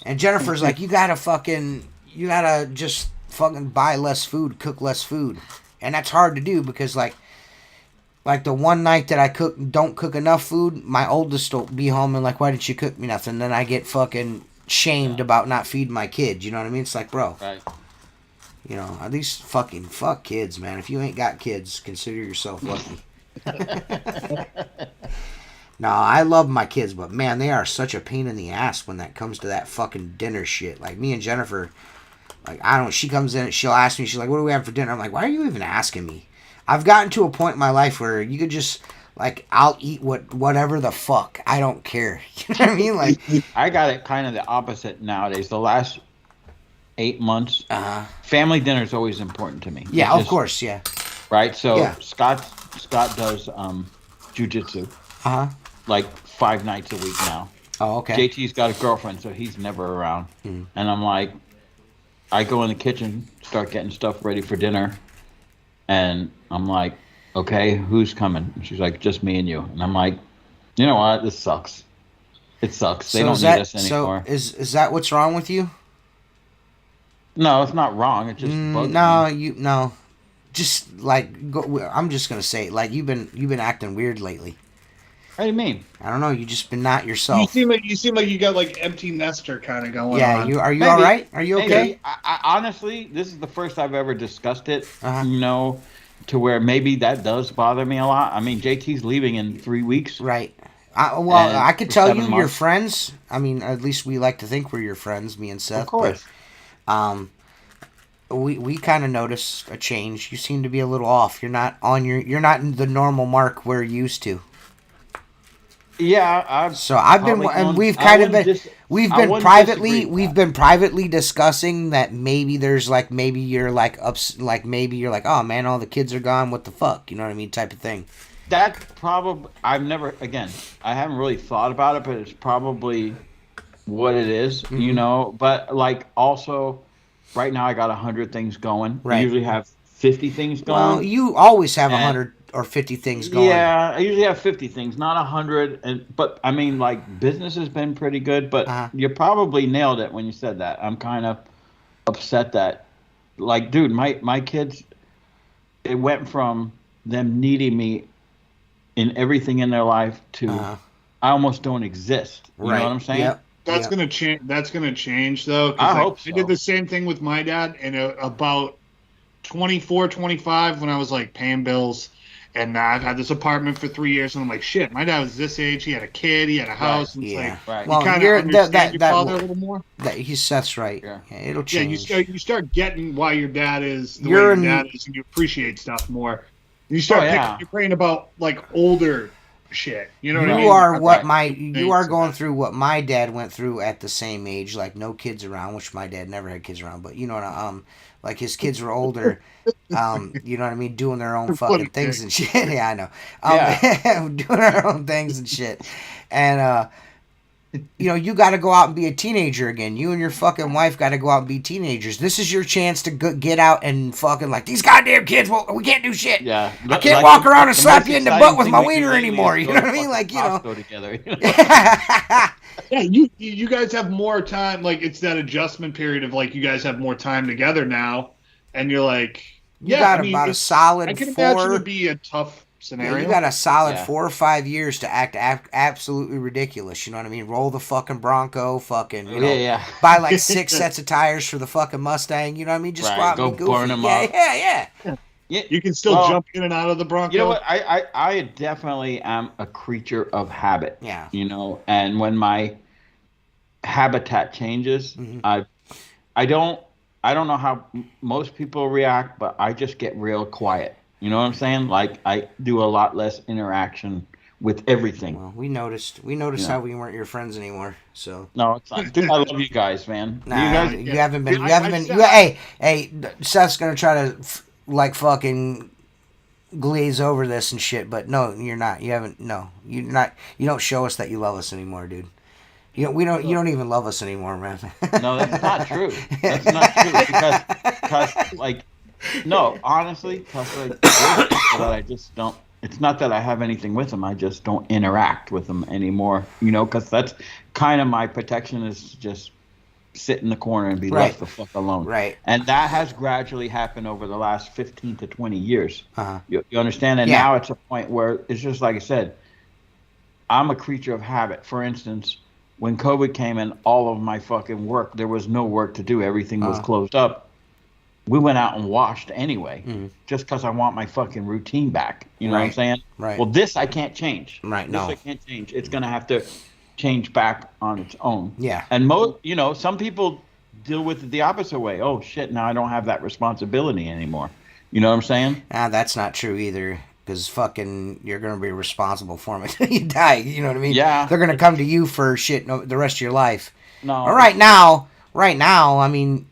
And Jennifer's like, you gotta just fucking buy less food, cook less food. And that's hard to do because like the one night that I don't cook enough food, my oldest will be home and like, why didn't you cook me nothing? And then I get fucking shamed about not feeding my kids. You know what I mean? It's like, bro. Right. You know, at least fucking fuck kids, man. If you ain't got kids, consider yourself lucky. No, I love my kids, but man, they are such a pain in the ass when that comes to that fucking dinner shit. Like me and Jennifer, like she comes in, she'll ask me, she's like, what do we have for dinner? I'm like, why are you even asking me? I've gotten to a point in my life where you could just, like, I'll eat whatever the fuck. I don't care. You know what I mean? Like, I got it kind of the opposite nowadays. The last 8 months, family dinner is always important to me. Yeah, of course, yeah. Right? So yeah. Scott does jujitsu. Like 5 nights a week now. Oh, okay. JT's got a girlfriend, so he's never around. And I'm like, I go in the kitchen, start getting stuff ready for dinner. And I'm like, okay, who's coming? And she's like, just me and you. And I'm like, you know what? This sucks. It sucks. They don't need us anymore. So is that what's wrong with you? No, it's not wrong. It just bugs me. No. Just like I'm just gonna say, like you've been acting weird lately. What do you mean? I don't know. You just been not yourself. You seem like you got like empty nester kind of going on. Yeah, are you all right? Are you okay? I honestly, this is the first I've ever discussed it. You know, to where maybe that does bother me a lot. I mean, JT's leaving in 3 weeks. Right. I could tell you, you're friends. I mean, at least we like to think we're your friends, me and Seth. Of course. But, we kind of noticed a change. You seem to be a little off. You're not in the normal mark we're used to. Yeah, we've been privately discussing that maybe there's like maybe you're like oh man, all the kids are gone, what the fuck, you know what I mean, type of thing. That probably I haven't really thought about it, but it's probably what it is, you know. But like also, right now I got 100 things going. Right. I usually have 50 things going. Well, you always have 100 or 50 things going. Yeah, I usually have 50 things, not 100. But I mean, like, business has been pretty good. But you probably nailed it when you said that. I'm kind of upset that, like, dude, my kids, it went from them needing me in everything in their life to I almost don't exist. You know what I'm saying? Yep. That's gonna change. That's gonna change though. I hope so. I did the same thing with my dad, and about 24, 25 when I was like paying bills. And I've had this apartment for 3 years, and I'm like, shit, my dad was this age. He had a kid. He had a house. And it's like, you kind of understand your father a little more. That's right. Yeah, it'll change. Yeah, you start getting why your dad is the way your dad is, and you appreciate stuff more. You start picking your brain about, like, older shit. You know what I mean? You are going through what my dad went through at the same age, like no kids around, which my dad never had kids around, but you know, like his kids were older, you know what I mean, doing their own fucking things and shit. Yeah, I know. Doing our own things and shit. And, you know, you got to go out and be a teenager again. You and your fucking wife got to go out and be teenagers. This is your chance to get out and fucking like, these goddamn kids, we can't do shit. Yeah. I can't walk around and slap you in the butt with my wiener anymore. You know what I mean? Like, you know. Together. Yeah, you guys have more time. Like, it's that adjustment period of, like, you guys have more time together now. And you're like, you got about a solid I can imagine it'd be a tough scenario. You got a solid 4 or 5 years to act absolutely ridiculous. You know what I mean? Roll the fucking Bronco, fucking, you know, buy like 6 sets of tires for the fucking Mustang. You know what I mean? Just go out and be goofy. Burn them up. Yeah. You can still jump in and out of the Bronco. You know what? I definitely am a creature of habit. Yeah. You know, and when my habitat changes, I don't know how most people react, but I just get real quiet. You know what I'm saying? Like, I do a lot less interaction with everything. Well, we noticed how we weren't your friends anymore. So no, it's not. Dude, I love you guys, man. Nah, you haven't been. Hey, Seth's gonna try to like fucking glaze over this and shit, but no, you're not. You haven't. No, you're not. You don't show us that you love us anymore, dude. You don't even love us anymore, man. No, that's not true. That's not true because like, no, honestly, because like, that I just don't it's not that I have anything with them. I just don't interact with them anymore. Because that's kind of my protection is just sit in the corner and be left the fuck alone. Right. And that has gradually happened over the last 15 to 20 years. Uh-huh. You understand? And now it's a point where it's just like I said, I'm a creature of habit. For instance, when COVID came and all of my fucking work, there was no work to do. Everything was closed up. We went out and washed anyway, just because I want my fucking routine back. You know what I'm saying? Right. Well, this I can't change. Right. This I can't change. It's going to have to change back on its own. Yeah. And some people deal with it the opposite way. Oh shit, now I don't have that responsibility anymore. You know what I'm saying? That's not true either. Because fucking, you're going to be responsible for them until you die. You know what I mean? Yeah. They're going to come to you for shit the rest of your life. No. But right now, I mean,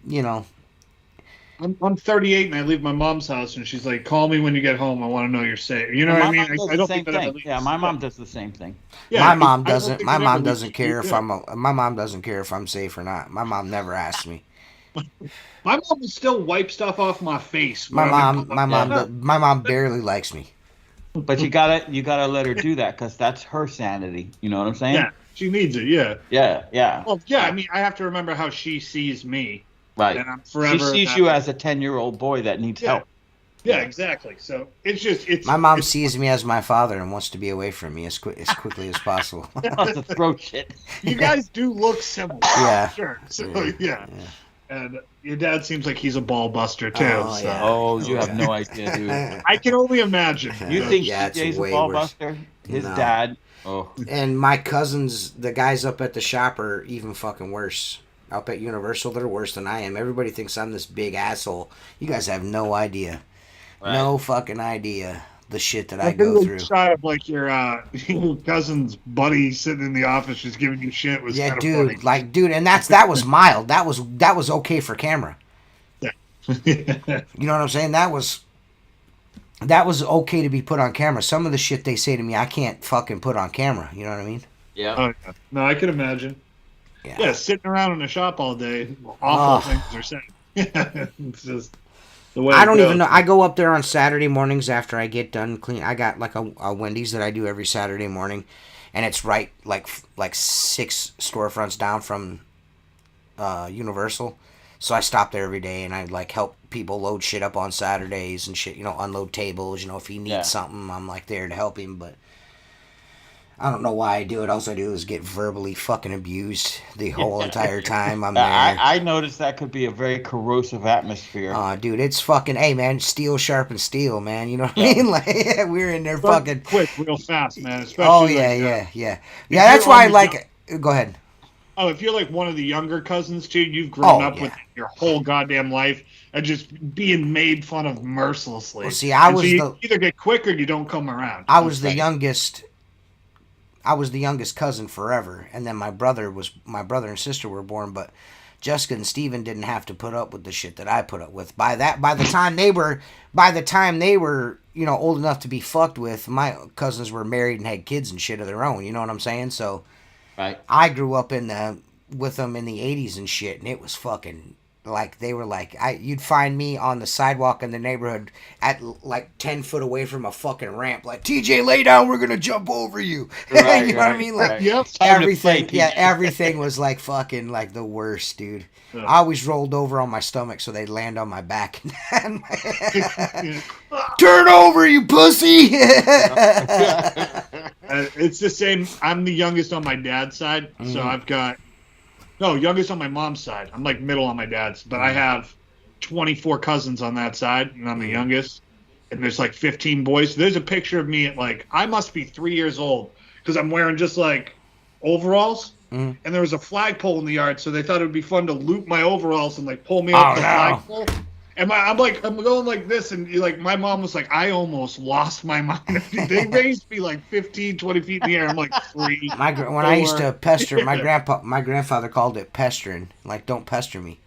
I'm 38 and I leave my mom's house and she's like, "Call me when you get home. I want to know you're safe." You know what I mean? I don't think that. Yeah, my mom does the same thing. Yeah, my mom doesn't. My mom doesn't care if I'm safe or not. My mom never asked me. My mom will still wipe stuff off my face. My mom barely likes me. But you gotta let her do that because that's her sanity. You know what I'm saying? Yeah, she needs it. Yeah. Yeah. Well, yeah. I mean, I have to remember how she sees me. Right. And I'm forever. She sees you as a 10-year-old boy that needs help. Yeah, exactly. So it's. My mom sees me as my father and wants to be away from me as quickly as possible. To throw shit. You guys do look similar. Yeah. Sure. So yeah. And your dad seems like he's a ball buster too. Oh, so. yeah. Oh, you have no idea, dude. I can only imagine. You think it's CJ's a way ball worse. buster? His dad. Oh. And my cousins, the guys up at the shop, are even fucking worse. Up at Universal, they're worse than I am. Everybody thinks I'm this big asshole. You guys have no idea. Right. No fucking idea the shit that I go through. Shot of like your cousin's buddy sitting in the office just giving you shit was kind of funny. And that was mild. That was okay for camera. Yeah. You know what I'm saying? That was okay to be put on camera. Some of the shit they say to me, I can't fucking put on camera. You know what I mean? Yeah. Oh, yeah. No, I can imagine. Yeah, sitting around in a shop all day, awful things are said. It's just the way I don't even know. I go up there on Saturday mornings after I get done clean. I got like a Wendy's that I do every Saturday morning, and it's right like 6 storefronts down from Universal. So I stop there every day and I like help people load shit up on Saturdays and shit. Unload tables. If he needs something, I'm like there to help him, but. I don't know why I do it. All I do is get verbally fucking abused the whole entire time I'm there. I noticed that could be a very corrosive atmosphere. Dude, it's fucking, hey, man, steel sharpens steel, man. You know what I mean? Like, we're in there fucking... Quick, real fast, man. Especially yeah. That's why I like... Go ahead. Oh, if you're like one of the younger cousins, too, you've grown up with your whole goddamn life and just being made fun of mercilessly. Well, see, you either get quick or you don't come around. I was the youngest... I was the youngest cousin forever, and then my brother and sister were born, but Jessica and Steven didn't have to put up with the shit that I put up with. By the time they were, old enough to be fucked with, my cousins were married and had kids and shit of their own. You know what I'm saying? So, right. I grew up with them in the 80s and shit, and it was fucking. Like, they were like, you'd find me on the sidewalk in the neighborhood at like 10 foot away from a fucking ramp. Like, TJ, lay down, we're going to jump over you. Right, you know what I mean? Like, everything was like fucking like the worst, dude. Yeah. I always rolled over on my stomach so they'd land on my back. Turn over, you pussy! It's the same. I'm the youngest on my dad's side, so I've got... No, youngest on my mom's side. I'm like middle on my dad's, but I have 24 cousins on that side, and I'm the youngest. And there's like 15 boys. So there's a picture of me at like, I must be 3 years old because I'm wearing just like overalls. And there was a flagpole in the yard, so they thought it would be fun to loop my overalls and like pull me up the flagpole. And I'm going like this, and like my mom was like, I almost lost my mind. They raised me like 15, 20 feet in the air. I'm like 3. I used to pester my grandfather called it pestering. Like, don't pester me.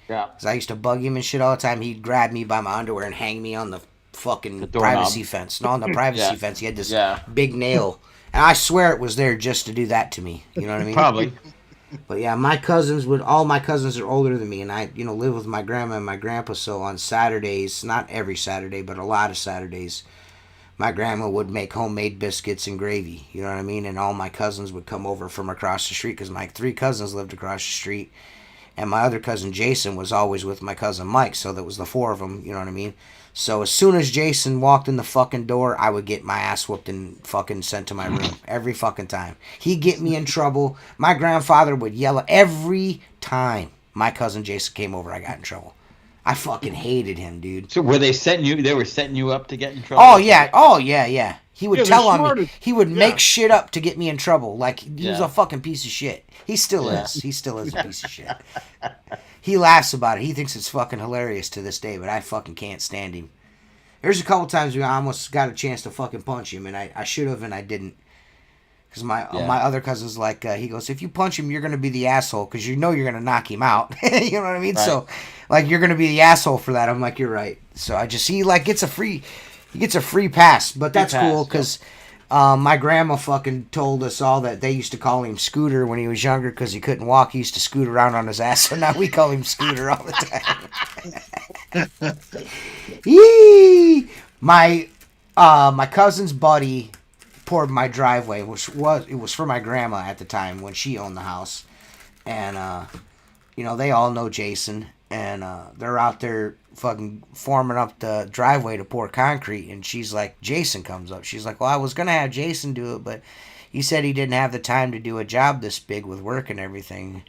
Yeah. Because I used to bug him and shit all the time. He'd grab me by my underwear and hang me on the fucking privacy fence. No, on the privacy fence. He had this big nail. And I swear it was there just to do that to me. You know what I mean? Probably. But yeah, all my cousins are older than me, and I, live with my grandma and my grandpa, so on Saturdays, not every Saturday, but a lot of Saturdays, my grandma would make homemade biscuits and gravy. You know what I mean? And all my cousins would come over from across the street because my 3 cousins lived across the street. And my other cousin Jason was always with my cousin Mike, so that was the 4 of them, you know what I mean? So as soon as Jason walked in the fucking door, I would get my ass whooped and fucking sent to my room every fucking time. He'd get me in trouble. My grandfather would yell every time my cousin Jason came over, I got in trouble. I fucking hated him, dude. So were they setting you? They were setting you up to get in trouble. Oh yeah. He would tell on me. He would make Yeah. shit up to get me in trouble. Like he was Yeah. a fucking piece of shit. He still Yeah. is. He still is a piece of shit. He laughs about it. He thinks it's fucking hilarious to this day, but I fucking can't stand him. There's a couple times where I almost got a chance to fucking punch him, and I should have, and I didn't. Because my other cousin's like, he goes, if you punch him, you're going to be the asshole, because you know you're going to knock him out. You know what I mean? Right. So, like, you're going to be the asshole for that. I'm like, you're right. So he gets a free pass, but that's cool, because my grandma fucking told us all that they used to call him Scooter when he was younger because he couldn't walk. He used to scoot around on his ass, so now we call him Scooter all the time. Yee! My cousin's buddy poured my driveway, which was for my grandma at the time when she owned the house, and they all know Jason, and they're out there fucking forming up the driveway to pour concrete, and she's like, Jason comes up. She's like, well, I was gonna have Jason do it, but he said he didn't have the time to do a job this big with work and everything.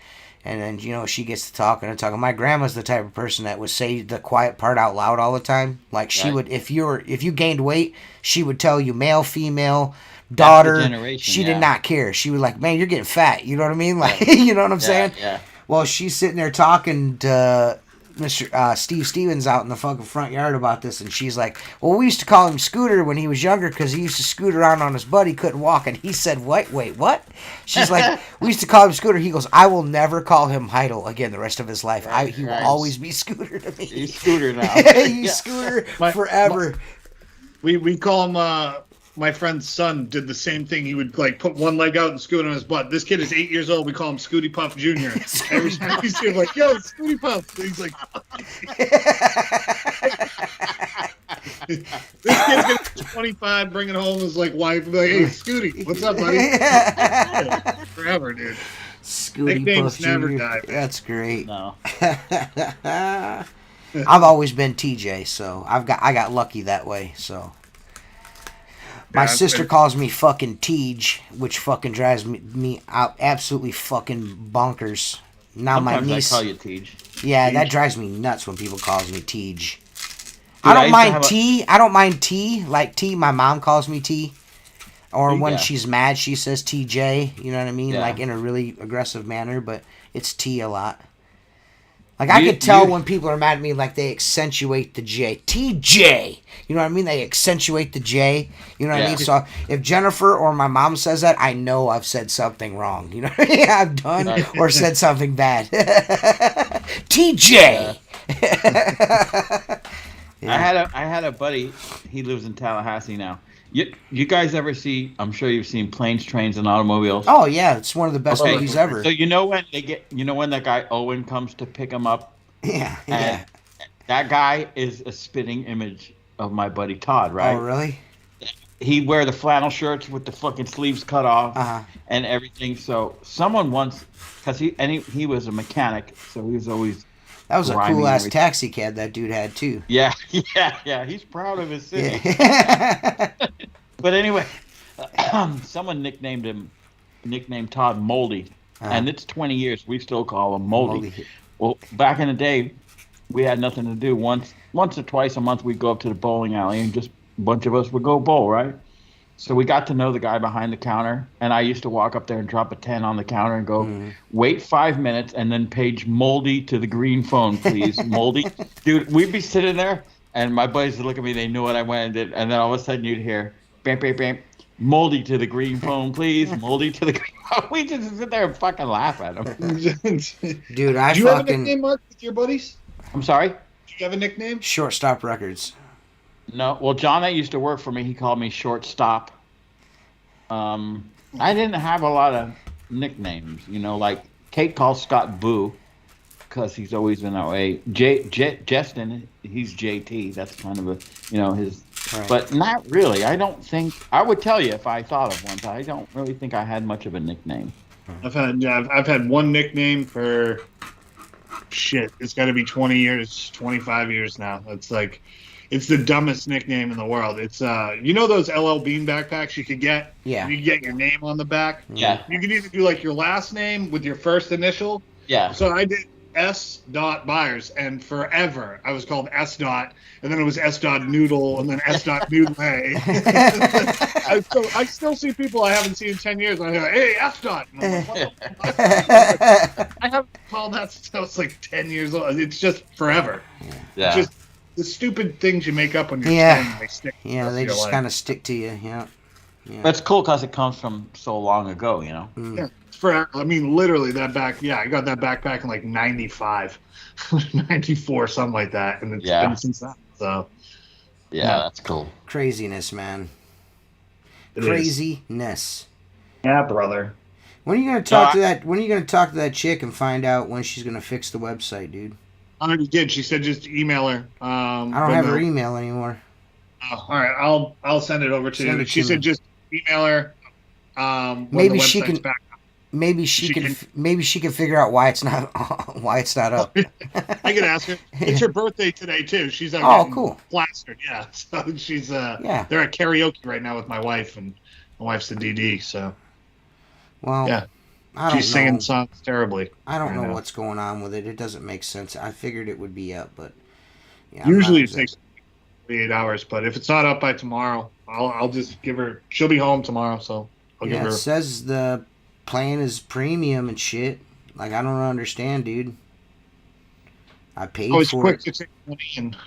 And then, she gets to talking and talking. My grandma's the type of person that would say the quiet part out loud all the time. Like, she would, if you gained weight, she would tell you male, female, daughter. She did not care. She was like, man, you're getting fat. You know what I mean? Like, you know what I'm saying? Yeah. Well, she's sitting there talking to Mr. Steve Stevens out in the fucking front yard about this, and she's like, well, we used to call him Scooter when he was younger because he used to scoot around on his butt. He couldn't walk. And he said, wait, what? She's like, we used to call him Scooter. He goes, I will never call him Heidel again the rest of his life. He will always be Scooter to me. He's Scooter now. He's Scooter forever. We call him, my friend's son did the same thing. He would like put one leg out and scoot on his butt. This kid is 8 years old. We call him Scooty Puff Jr. Every time he's here, like, yo, Scooty Puff. And he's like, this kid's gonna be 25, bringing home his like wife, and be like, hey, Scooty, what's up, buddy? Forever, dude. Scooty Nicknames Puff never Jr. die. That's great. No. I've always been TJ, so I got lucky that way. So my sister calls me fucking Tej, which fucking drives me out absolutely fucking bonkers. Now Sometimes my niece, I call you Tej. yeah, Tej. that drives me nuts when people calls me Tej. Dude, I don't I used to mind have T. I don't mind T. Like T, my mom calls me T. Or when Yeah. she's mad, she says TJ. You know what I mean? Yeah. Like in a really aggressive manner, but it's T a lot. Like I could tell when people are mad at me, like they accentuate the J. TJ. You know what I mean? They accentuate the J. You know what I mean? So if Jennifer or my mom says that, I know I've said something wrong. You know what I mean? I've done or said something bad. TJ. Yeah. I had a buddy. He lives in Tallahassee now. You guys ever see? I'm sure you've seen Planes, Trains, and Automobiles. Oh yeah, it's one of the best movies ever. So when that guy Owen comes to pick him up. Yeah. And that guy is a spitting image of my buddy Todd, right? Oh really? He'd wear the flannel shirts with the fucking sleeves cut off and everything. So someone once, because he was a mechanic, so he was always. That was a cool ass taxi cab that dude had too. Yeah. He's proud of his city. Yeah. But anyway, someone nicknamed Todd Moldy, and it's 20 years. We still call him Moldy. Well, back in the day, we had nothing to do. Once or twice a month, we'd go up to the bowling alley, and just a bunch of us would go bowl, right? So we got to know the guy behind the counter, and I used to walk up there and drop a 10 on the counter and go, wait 5 minutes, and then page Moldy to the green phone, please. Moldy. Dude, we'd be sitting there, and my buddies would look at me. They knew what I went and did, and then all of a sudden you'd hear, bam, bam, bam, Moldy to the green phone, please. Moldy to the green phone. We just sit there and fucking laugh at him. Dude, Do you have a nickname, Mark, with your buddies? I'm sorry? Do you have a nickname? Shortstop Records. No, well, John that used to work for me, he called me Shortstop. I didn't have a lot of nicknames, like Kate calls Scott Boo because he's always been that way. Justin, he's JT. That's kind of his Right. But not really. I don't think I would tell you if I thought of one. But I don't really think I had much of a nickname. I've had one nickname for shit. It's got to be 20 years, 25 years now. It's like, it's the dumbest nickname in the world. It's you know those LL Bean backpacks you could get? Yeah. You get your name on the back. Yeah. You can either do like your last name with your first initial. Yeah. So I did S. Byers, and forever I was called S. and then it was S. Noodle, and then S. Noodle. I still see people I haven't seen in 10 years. And I go, hey, S. And I'm like, what the fuck? I haven't called that since I was like 10 years old. It's just forever. Yeah. It's just the stupid things you make up when you're 10, they stick. Yeah, they just kind of stick to you. Yeah. That's cool because it comes from so long ago, you know. Yeah. I mean, literally that back. Yeah, I got that backpack in like 95, 94, something like that, and it's been since then. So, yeah, that's cool. Craziness, man. It Craziness. Yeah, brother. When are you gonna talk to that? When are you gonna talk to that chick and find out when she's gonna fix the website, dude? I already did. She said just email her. I don't have her email anymore. Oh, all right, I'll send it over to you. She said just email her. Maybe she can. Maybe she can figure out why it's not up. I can ask her. It's her birthday today too. She's cool. Plastered, yeah. So she's They're at karaoke right now with my wife, and my wife's the DD. So well, yeah, she's singing songs terribly. I don't know what's going on with it. It doesn't make sense. I figured it would be up, but usually it takes 8 hours. But if it's not up by tomorrow, I'll just give her. She'll be home tomorrow, so I'll give her. It says the plan is premium and shit. Like, I don't understand, dude. I paid always for quick it. to take money and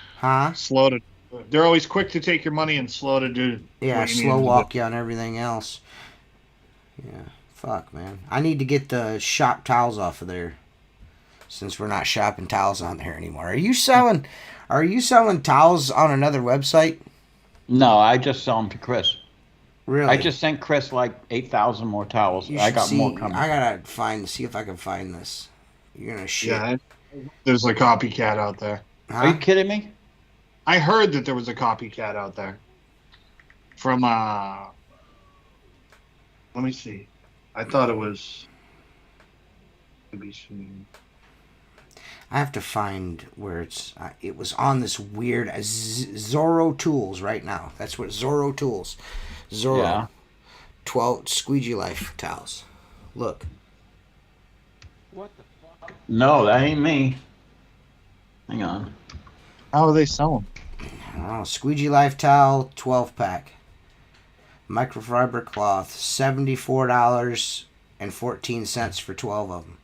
slow to. They're always quick to take your money and slow to do. Yeah, slow walk you on everything else. Yeah, fuck, man. I need to get the shop towels off of there, since we're not shopping towels on there anymore. Are you selling towels on another website? No, I just sell them to Chris. Really? I just sent Chris like 8,000 more towels. I got more coming. I gotta see if I can find this. You're gonna shit. Yeah, there's a copycat out there. Huh? Are you kidding me? I heard that there was a copycat out there. From let me see. I thought it was. I have to find where it's. It was on this weird Zorro Tools right now. That's what Zorro Tools. Zorro. Yeah. 12 Squeegee Life towels. Look. What the fuck? No, that ain't me. Hang on. How are they selling? I don't know. Squeegee Life towel 12 pack. Microfiber cloth. $74.14 for 12 of them.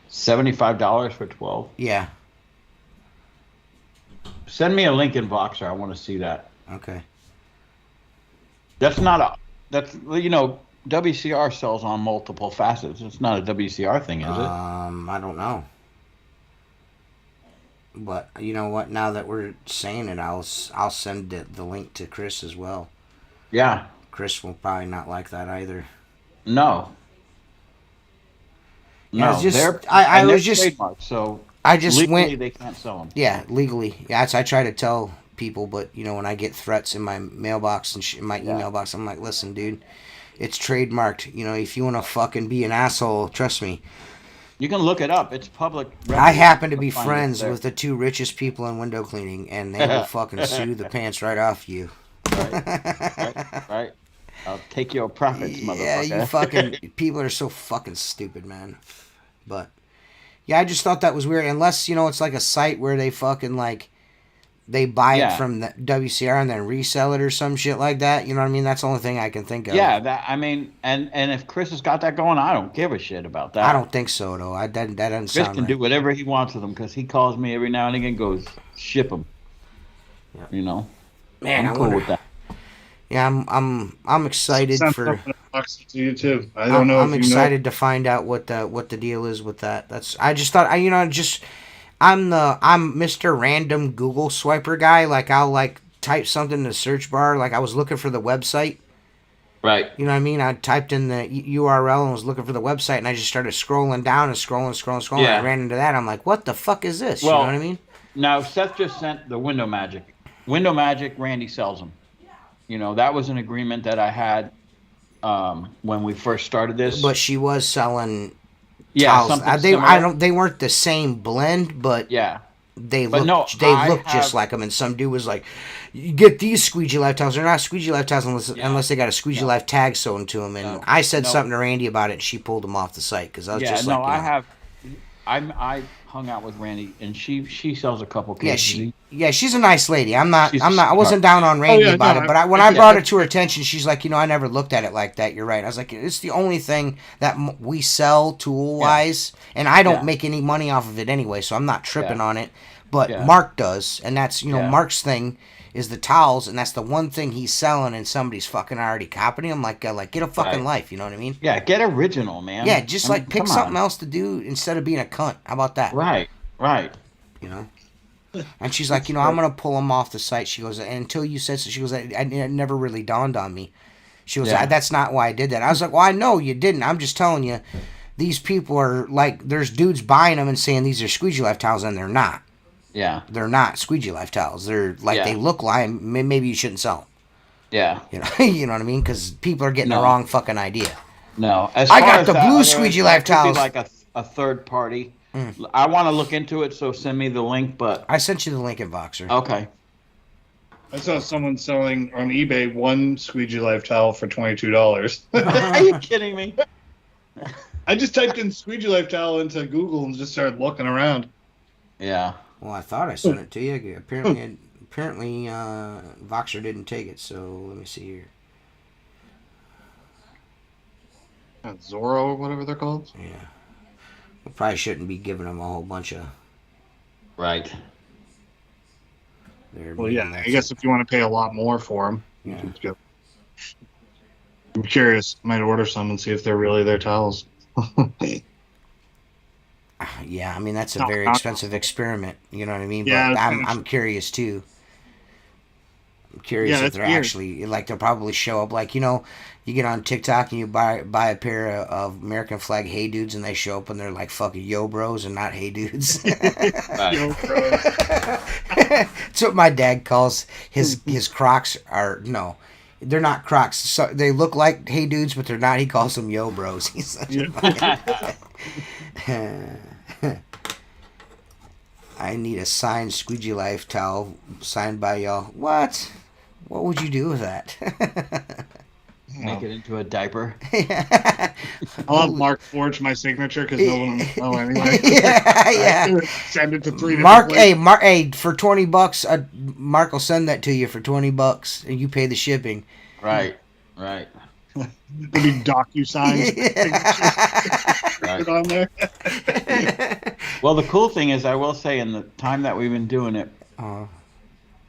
$75 for 12? Yeah. Send me a link in Voxer. I want to see that. Okay. That's WCR sells on multiple facets. It's not a WCR thing, is it? I don't know. But you know what? Now that we're saying it, I'll send the link to Chris as well. Yeah. Chris will probably not like that either. No. Yeah, No, just they're trademarked, so I just legally they can't sell them. Yeah, legally. Yeah, I try to tell people, but when I get threats in my mailbox and in my email box, I'm like, listen, dude, it's trademarked. If you want to fucking be an asshole, trust me. You can look it up. It's public. I happen to be friends with the two richest people in window cleaning, and they will fucking sue the pants right off you. Right. I'll take your profits, motherfucker. Yeah, you fucking people are so fucking stupid, man. But yeah, I just thought that was weird. Unless it's like a site where they fucking they buy it from the WCR and then resell it or some shit like that. You know what I mean? That's the only thing I can think of. Yeah, and if Chris has got that going, I don't give a shit about that. I don't think so, though. That doesn't Chris sound can right. do whatever he wants with them because he calls me every now and again and goes, ship them. Yeah. Man, I'm cool with that. Yeah, I'm excited for. To you too. I don't know. I'm excited to find out what the deal is with that. I just thought I'm Mr. Random Google swiper guy. Like I'll type something in the search bar. Like I was looking for the website. Right. You know what I mean? I typed in the URL and was looking for the website, and I just started scrolling down and scrolling. Yeah. I ran into that. I'm like, what the fuck is this? Well, you know what I mean? Now Seth just sent the Window Magic Window Magic, Randy sells them. That was an agreement that I had when we first started this. But she was selling yeah, towels. something They similar. they weren't the same blend, but Yeah, they but looked no, I just have. like them. And some dude was like, "You get these Squeegee Life towels. They're not Squeegee Life towels unless they got a Squeegee No, Life tag sewn to them." And no, I said no. something to Randy about it, and she pulled them off the site because I was Yeah, just no, like, I have. I hung out with Randy, and she sells a couple yeah, cases. she's a nice lady. She's a I wasn't sweetheart. down on Oh Randy yeah, about no, it, but when I yeah, brought it to her attention, she's like, I never looked at it like that. You're right. I was like, it's the only thing that we sell tool wise, and I don't Yeah. make any money off of it anyway, so I'm not tripping Yeah. on it. But Yeah. Mark does, and that's Yeah. Mark's thing is the towels, and that's the one thing he's selling, and somebody's fucking already copying him. Like, get a fucking Right. life. You know what I mean? Yeah, get original, man. Yeah, just I mean, like pick come something on. else to do instead of being a cunt. How about that? Right. You know. And she's like, I'm gonna pull them off the site. She goes, and until you said so, she goes, it never really dawned on me. She goes, Yeah. that's not why I did that. I was like, well, I know you didn't. I'm just telling you, these people are like, there's dudes buying them and saying these are Squeegee Life towels, and they're not. Yeah. They're not Squeegee Life towels. They're like Yeah. they look like. Maybe you shouldn't sell them. Yeah. You know what I mean? Because people are getting the No. wrong fucking idea. No. As I far got as the that blue other- Squeegee that Life could towels. be like a third party. Mm. I want to look into it, so send me the link. But I sent you the link in Voxer. okay. I saw someone selling on eBay one Squeegee Life towel for $22. Are you kidding me? I just typed in Squeegee Life towel into Google and just started looking around. Yeah. Well, I thought I sent it to you. Apparently, Voxer didn't take it. So let me see here. Zorro or whatever they're called. Yeah, we probably shouldn't be giving them a whole bunch of. Right. Well, yeah, I guess if you want to pay a lot more for them, Yeah. I'm curious. I might order some and see if they're really their towels. Yeah, I mean that's a very expensive experiment. You know what I mean? Yeah, But I'm curious too. I'm curious if they're weird. actually like they'll probably show up like you get on TikTok and you buy a pair of American flag Hey Dudes and they show up and they're like fucking Yo Bros and not Hey Dudes. Right. Yo, bro. That's what my dad calls his Crocs are no. They're not Crocs. So they look like Hey Dudes, but they're not. He calls them Yo Bros. He's such a fucking... I need a signed Squeegee Life towel signed by y'all. What? What would you do with that? Make it into a diaper. I'll have Mark forge my signature because no one will know anyway. Yeah. Send it to 3 Mark, different hey, for $20, Mark will send that to you for $20, and you pay the shipping. Right. places. It'll be DocuSign. Right. Put on there. Well, the cool thing is, I will say, in the time that we've been doing it,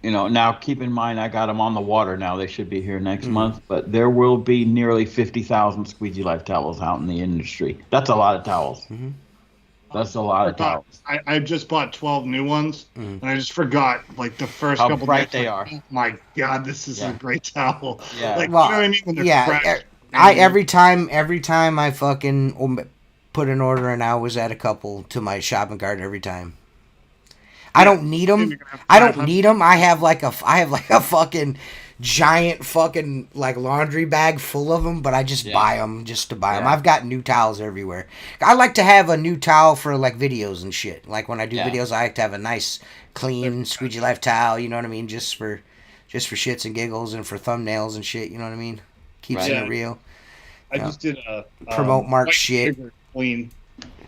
now keep in mind, I got them on the water now. They should be here next month, but there will be nearly 50,000 Squeegee Life towels out in the industry. That's a lot of towels. Mm-hmm. That's a lot of towels. I just bought 12 new ones, and I just forgot like the first How couple bright days, they like, are. oh my god, this is a great towel. Yeah. Like, Well, you know what I mean? When they're yeah, fresh. every time I fucking put an order in, I was at a couple to my shopping cart every time. I don't need them. I have like a fucking giant fucking like laundry bag full of them, but I just buy them just to buy them. Yeah. I've got new towels everywhere. I like to have a new towel for like videos and shit. Like when I do videos, I like to have a nice clean Squeegee Life towel. You know what I mean? Just for shits and giggles and for thumbnails and shit. You know what I mean? Keeps it real. I just did a Promote Mark's white shit. sugar clean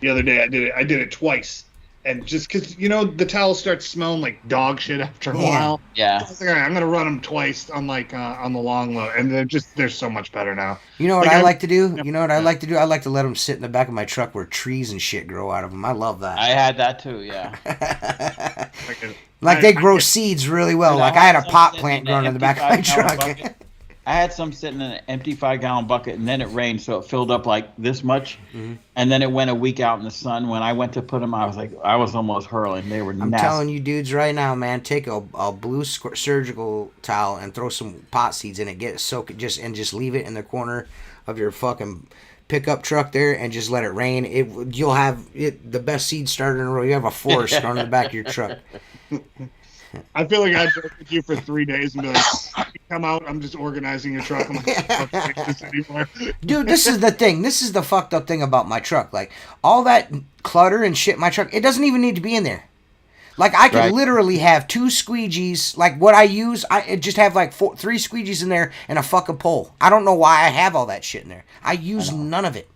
the other day. I did it twice, and just because the towel starts smelling like dog shit after a while. Yeah. I was like, all right, I'm gonna run them twice on on the long load, and they're so much better now. You know what I like to do? You know what I like to do? I like to let them sit in the back of my truck where trees and shit grow out of them. I love that. I had that too, yeah. Like they grow seeds really well. Dude, Like I had a pot plant growing in the back of my 55-gallon truck. bucket. I had some sitting in an empty 5-gallon bucket, and then it rained, so it filled up like this much. Mm-hmm. And then it went a week out in the sun. When I went to put them, I was almost hurling. They were I'm nasty. telling you dudes right now, man, take a blue surgical towel and throw some pot seeds in it. Soak it just leave it in the corner of your fucking pickup truck there and just let it rain. You'll have the best seed starter in the world. You have a forest on the back of your truck. I feel like I'd work with you for 3 days and be like, you come out, I'm just organizing your truck. I'm like, I don't like this anymore. Dude, this is the thing. This is the fucked up thing about my truck. Like, all that clutter and shit in my truck, it doesn't even need to be in there. Like, I could literally have 2 squeegees. Like, what I use, I just have like 3 squeegees in there and a fucking pole. I don't know why I have all that shit in there. I use none of it.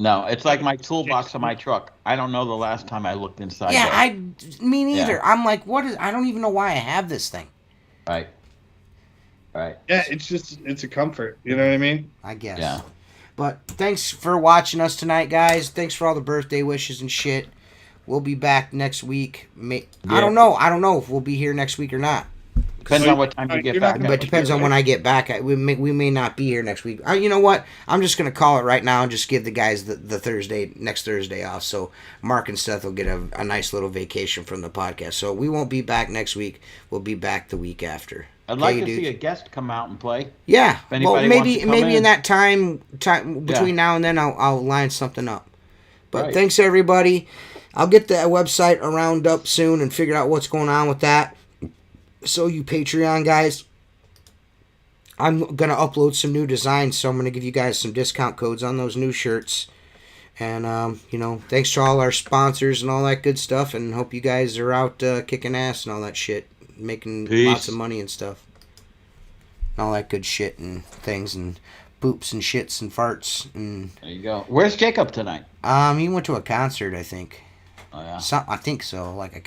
No, it's like my toolbox of my truck. I don't know the last time I looked inside. Yeah, me neither. Yeah. I'm like, I don't even know why I have this thing. Right. Yeah, it's a comfort. You know what I mean? I guess. Yeah. But thanks for watching us tonight, guys. Thanks for all the birthday wishes and shit. We'll be back next week. I don't know. I don't know if we'll be here next week or not. Depends on what time you get back. But it depends on when I get back. We may not be here next week. You know what? I'm just going to call it right now and just give the guys the next Thursday off. So Mark and Seth will get a nice little vacation from the podcast. So we won't be back next week. We'll be back the week after. I'd like to see a guest come out and play. Yeah. Well, maybe in that time between now and then, I'll line something up. But thanks, everybody. I'll get the website around up soon and figure out what's going on with that. So you Patreon guys, I'm going to upload some new designs, so I'm going to give you guys some discount codes on those new shirts. And, thanks to all our sponsors and all that good stuff, and hope you guys are out kicking ass and all that shit, making lots of money and stuff. And all that good shit and things and poops and shits and farts. And there you go. Where's Jacob tonight? He went to a concert, I think. Oh, yeah. I think so, like a